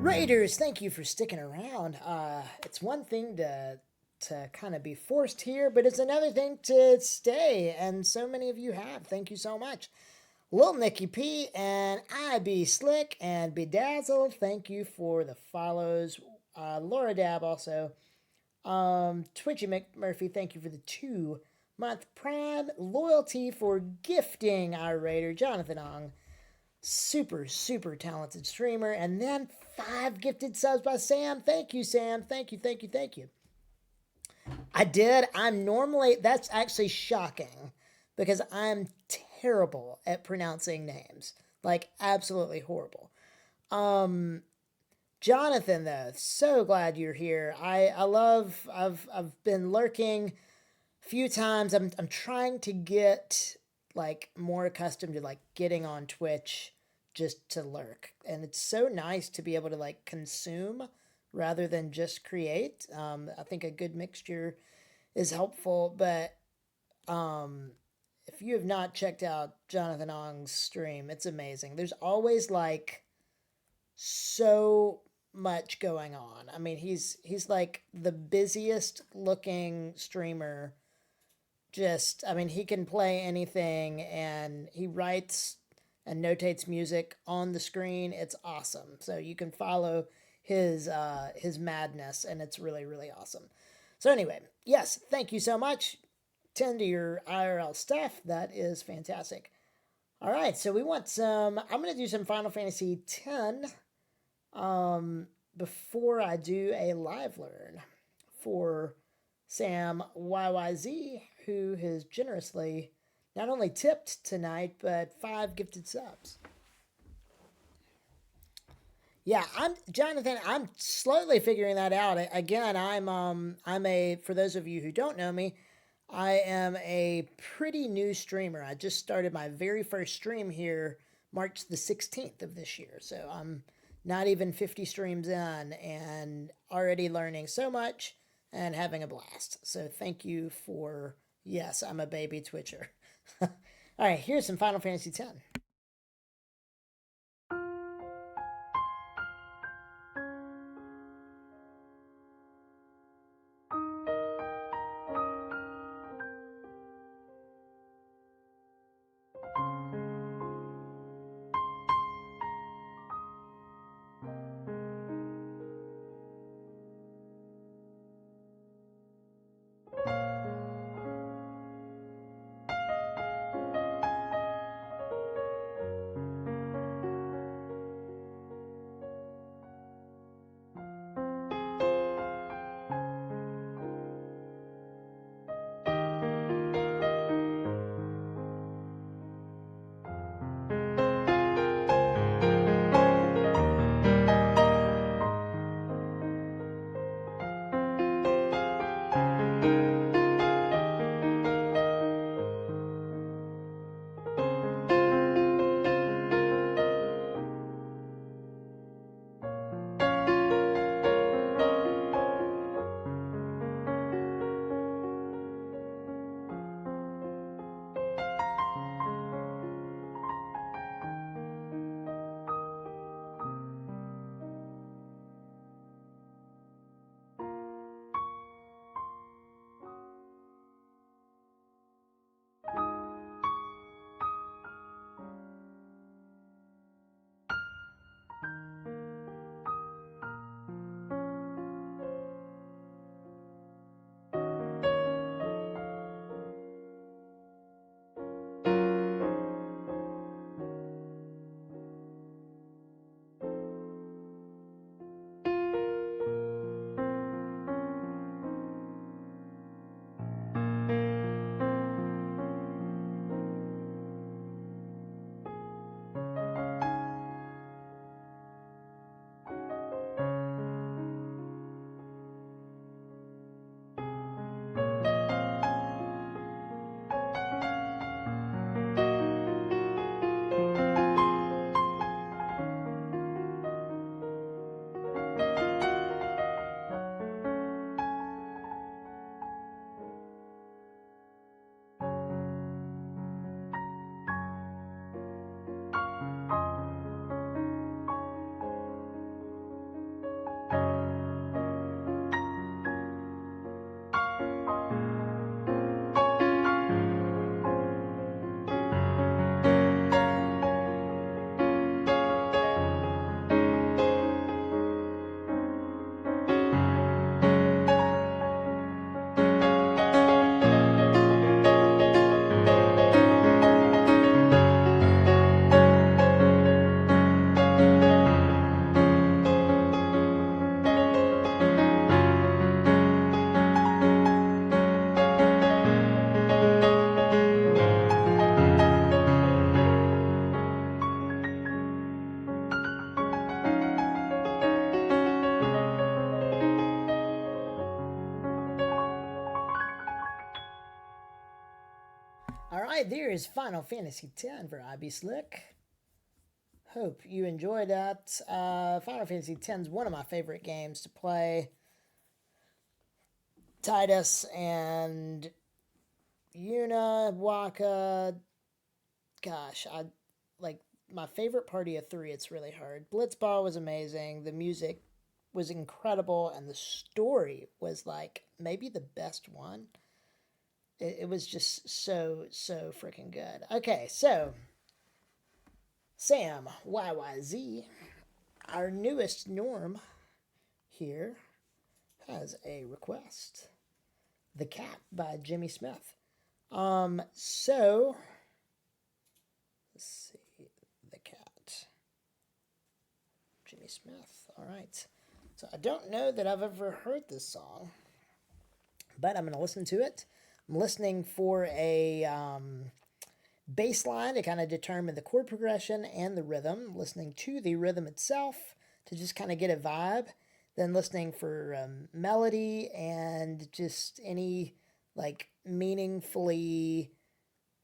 Raiders, thank you for sticking around. It's one thing to kind of be forced here, but it's another thing to stay, and so many of you have. Thank you so much. Lil Nicky P and I Be Slick and Bedazzled, thank you for the follows. Laura Dab also. Twitchy McMurphy, thank you for the 2-month Prime loyalty for gifting our Raider, Jonathan Ong. Super, super talented streamer. And then 5 gifted subs by Sam. Thank you, Sam. Thank you, thank you, thank you. I'm normally, that's actually shocking because I'm terrible at pronouncing names. Like, absolutely horrible. Jonathan, though, so glad you're here. I've been lurking a few times. I'm trying to get like more accustomed to like getting on Twitch just to lurk, and it's so nice to be able to like consume rather than just create. I think a good mixture is helpful, but if you have not checked out Jonathan Ong's stream, it's amazing. There's always like so much going on. I mean, he's like the busiest looking streamer. Just, I mean, he can play anything, and he writes and notates music on the screen. It's awesome. So you can follow his madness, and it's really, really awesome. So anyway, yes, thank you so much. tend to your IRL stuff, that is fantastic. All right, so we want some. I'm going to do some Final Fantasy X before I do a live learn for Sam YYZ, who has generously not only tipped tonight, but 5 gifted subs. Yeah, I'm Jonathan. I'm slowly figuring that out. Again, I'm a for those of you who don't know me, I am a pretty new streamer. I just started my very first stream here March the 16th of this year. So I'm not even 50 streams in and already learning so much and having a blast. So thank you for yes, I'm a baby Twitcher. All right, here's some Final Fantasy X. All right, there is Final Fantasy X for IB Slick. Hope you enjoyed that. Final Fantasy X is one of my favorite games to play. Titus and Yuna, Waka. Gosh, I like my favorite party of 3. It's really hard. Blitzball was amazing. The music was incredible, and the story was like maybe the best one. It was just so freaking good. Okay, so Sam YYZ, our newest norm here, has a request. The Cat by Jimmy Smith. So let's see, the cat, Jimmy Smith. All right. So I don't know that I've ever heard this song, but I'm going to listen to it. I'm listening for a bass line to kind of determine the chord progression and the rhythm, listening to the rhythm itself to just kind of get a vibe, then listening for melody and just any like meaningfully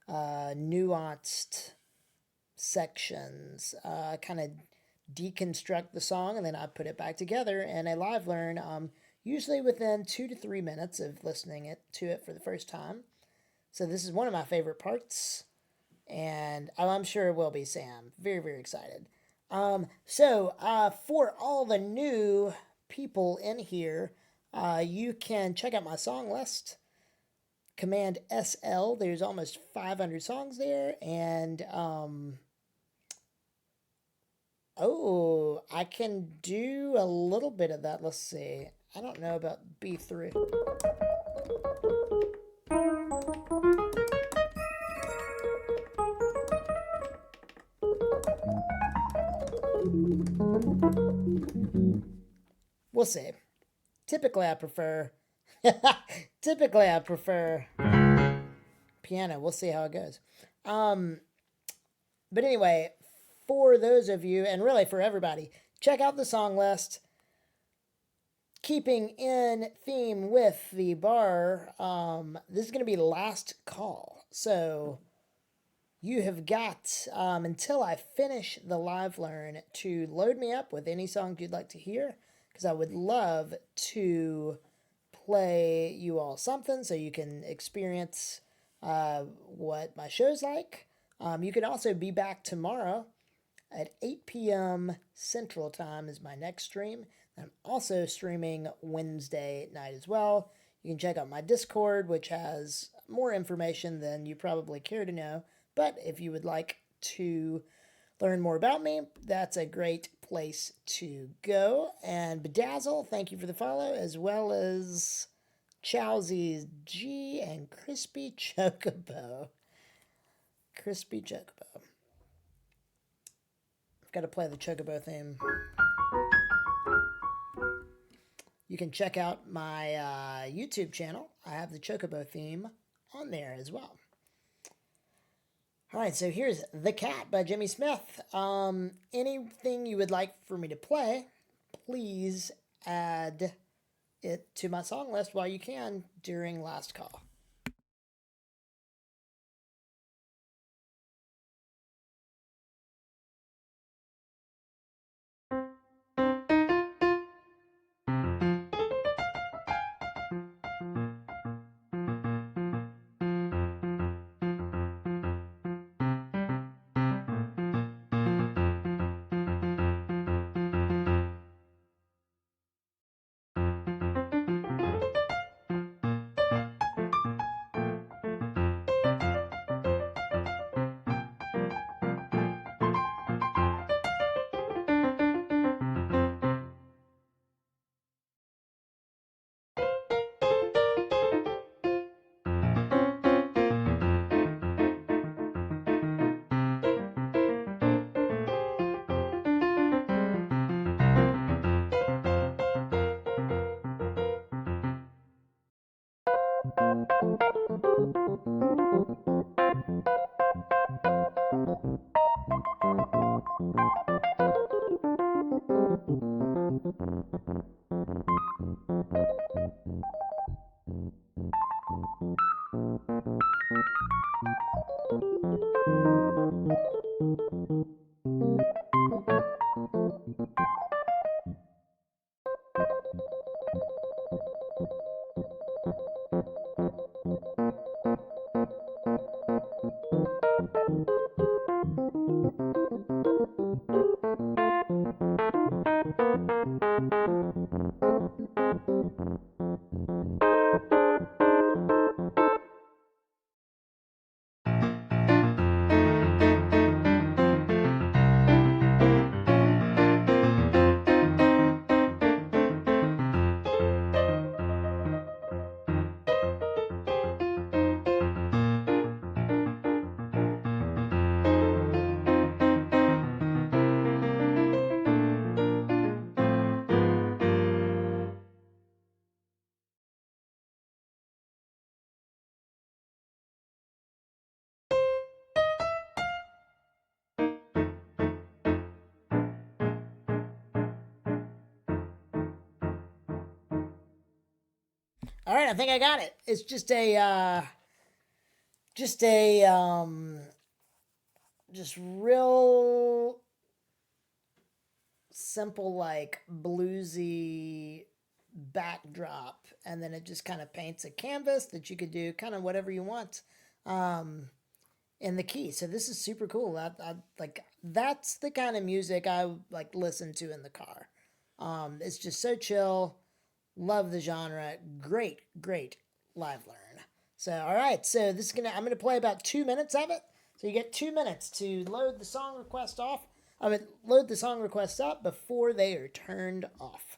nuanced sections, kind of deconstruct the song, and then I put it back together in a live learn, usually within 2 to 3 minutes of listening to it for the first time. So this is one of my favorite parts, and I'm sure it will be, Sam. Very, very excited. For all the new people in here, you can check out my song list. Command SL. There's almost 500 songs there, and I can do a little bit of that. Let's see. I don't know about B3. We'll see. Typically I prefer piano. We'll see how it goes. But anyway, for those of you, and really for everybody, check out the song list. Keeping in theme with the bar, this is going to be last call. So you have got until I finish the live learn to load me up with any songs you'd like to hear, because I would love to play you all something so you can experience what my show's like. You can also be back tomorrow at 8 p.m. Central Time is my next stream. I'm also streaming Wednesday night as well. You can check out my Discord, which has more information than you probably care to know. But if you would like to learn more about me, that's a great place to go. And Bedazzle, thank you for the follow, as well as Chowsy's G and Crispy Chocobo. Crispy Chocobo. I've got to play the Chocobo theme. You can check out my YouTube channel. I have the Chocobo theme on there as well. All right, so here's The Cat by Jimmy Smith. Anything you would like for me to play, please add it to my song list while you can during last call. All right, I think I got it. It's just a just real simple, like bluesy backdrop, and then it just kind of paints a canvas that you could do kind of whatever you want in the key. So this is super cool. Like that's the kind of music I like listen to in the car. It's just so chill. Love the genre. Great, great live learn. So all right, so this is I'm gonna play about 2 minutes of it. So you get 2 minutes to load the song request off. I mean, load the song requests up before they are turned off.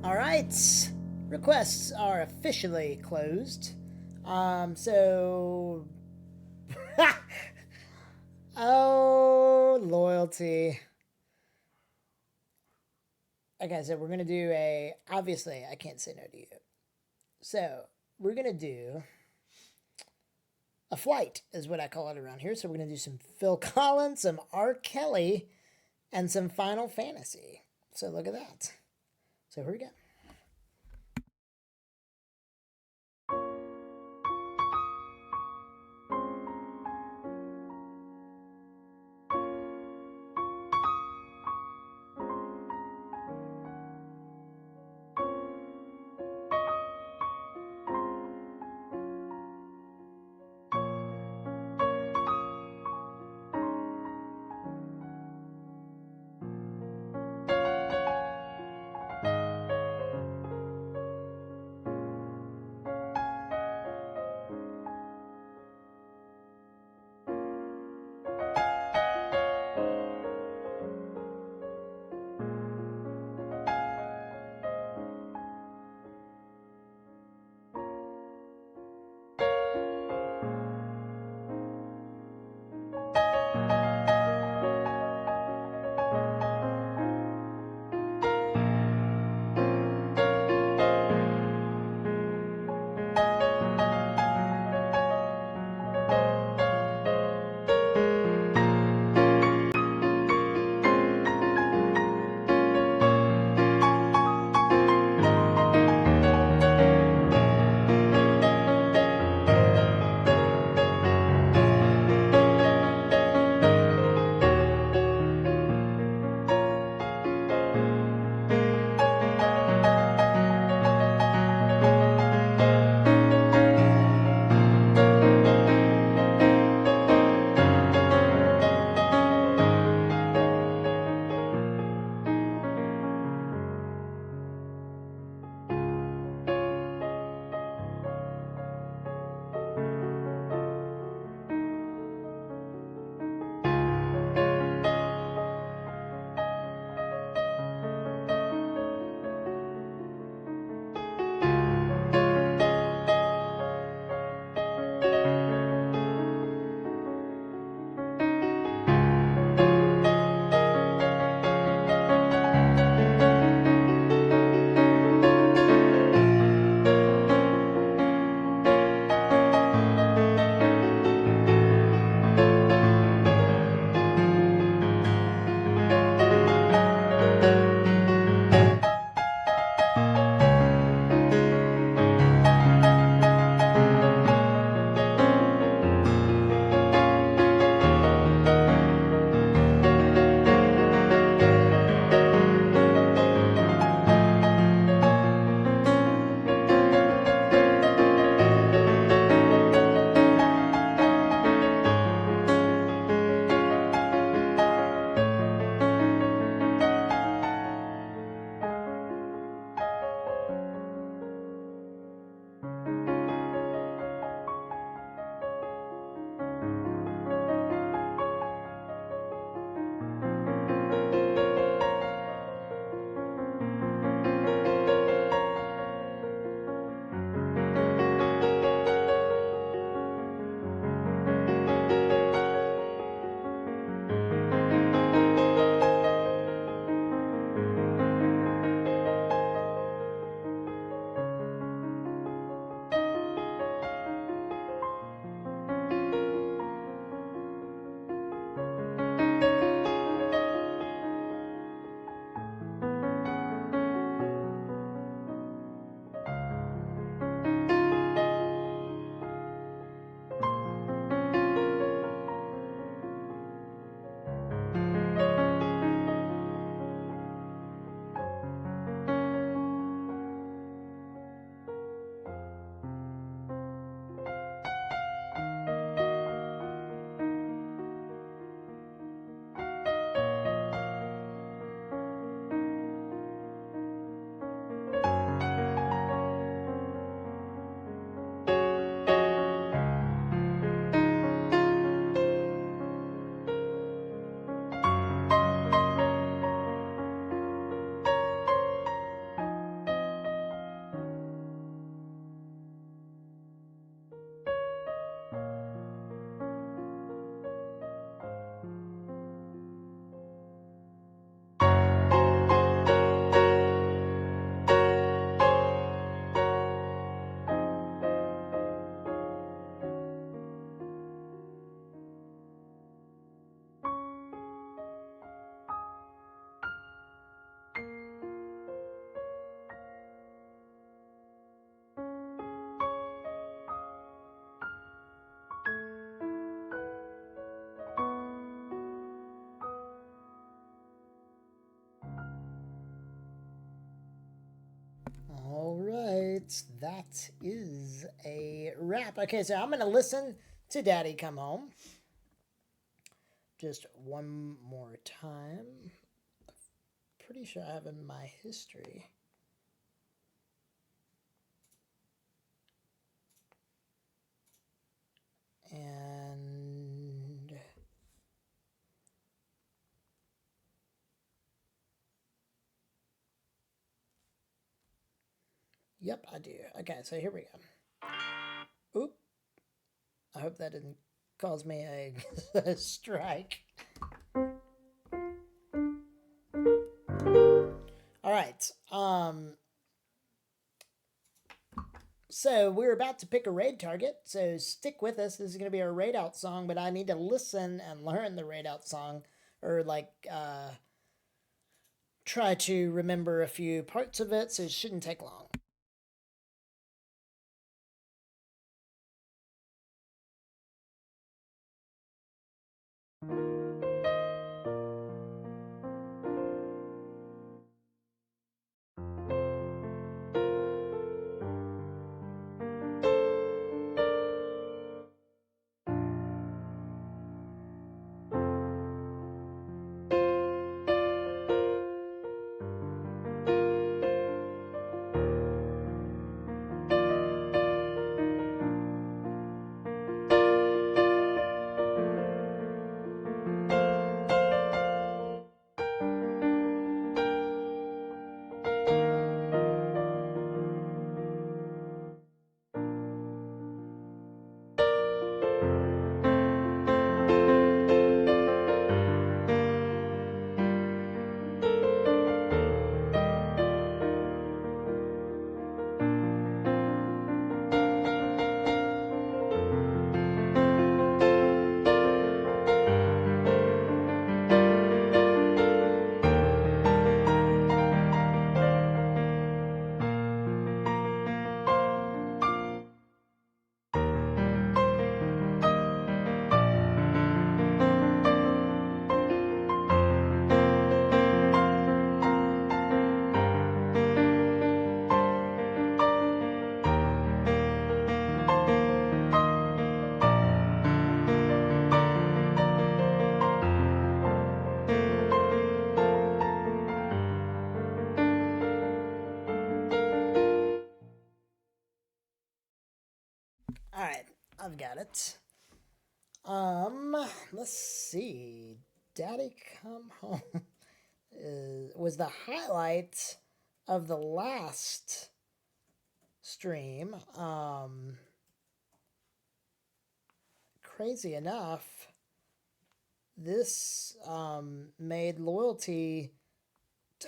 All right, requests are officially closed. So, oh, loyalty. Okay, so we're gonna do a. Obviously, I can't say no to you. So we're gonna do a flight, is what I call it around here. So we're gonna do some Phil Collins, some R. Kelly, and some Final Fantasy. So look at that. So here we go. that is a wrap. Okay, so I'm going to listen to Daddy Come Home just one more time. Pretty sure I have in my history. And yep, I do. Okay, so here we go. Oop. I hope that didn't cause me a strike. All right. So we're about to pick a raid target, so stick with us. This is going to be our raid out song, but I need to listen and learn the raid out song, or try to remember a few parts of it, so it shouldn't take long. All right, I've got it. Let's see. Daddy Come Home was the highlight of the last stream. Crazy enough, this made Loyalty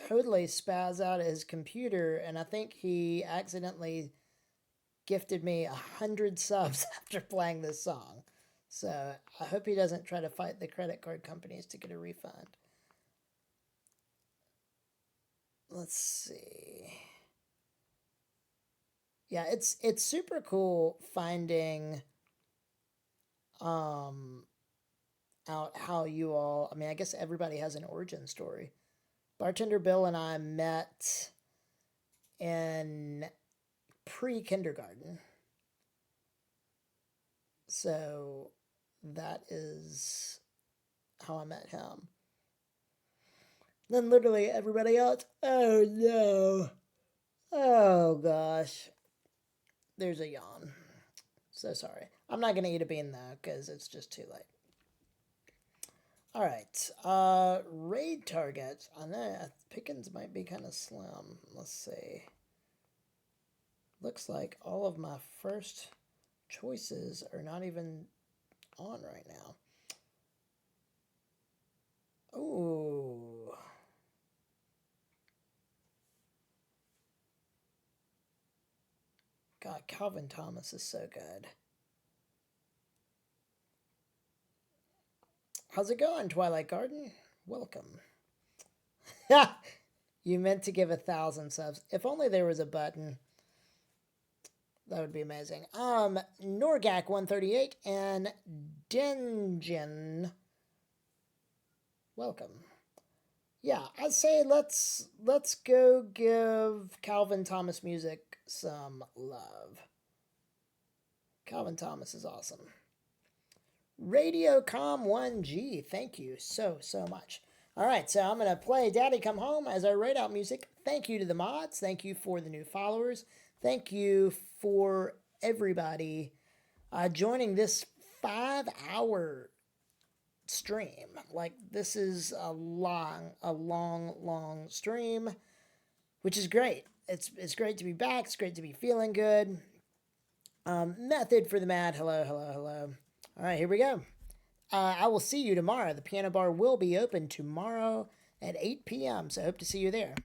totally spaz out of his computer, and I think he accidentally gifted me 100 subs after playing this song. So I hope he doesn't try to fight the credit card companies to get a refund. Let's see. Yeah, it's super cool finding out how you all, I mean, I guess everybody has an origin story. Bartender Bill and I met in pre-kindergarten. So that is how I met him. Then literally everybody else, oh no. Oh gosh. There's a yawn. So sorry. I'm not going to eat a bean though, because it's just too late. All right. Raid targets. I know Pickens might be kind of slim. Let's see. Looks like all of my first choices are not even on right now. Ooh. God, Calvin Thomas is so good. How's it going, Twilight Garden? Welcome. You meant to give 1,000 subs. If only there was a button. That would be amazing. Norgak 138 and Denjin. Welcome. Yeah, I'd say let's go give Calvin Thomas music some love. Calvin Thomas is awesome. Radiocom1G, thank you so much. All right, so I'm going to play Daddy Come Home as I write out music. Thank you to the mods. Thank you for the new followers. Thank you for everybody joining this 5-hour stream. Like, this is a long stream, which is great. It's great to be back. It's great to be feeling good. Method for the Mad. Hello. All right, here we go. I will see you tomorrow. The piano bar will be open tomorrow at 8 p.m., so I hope to see you there.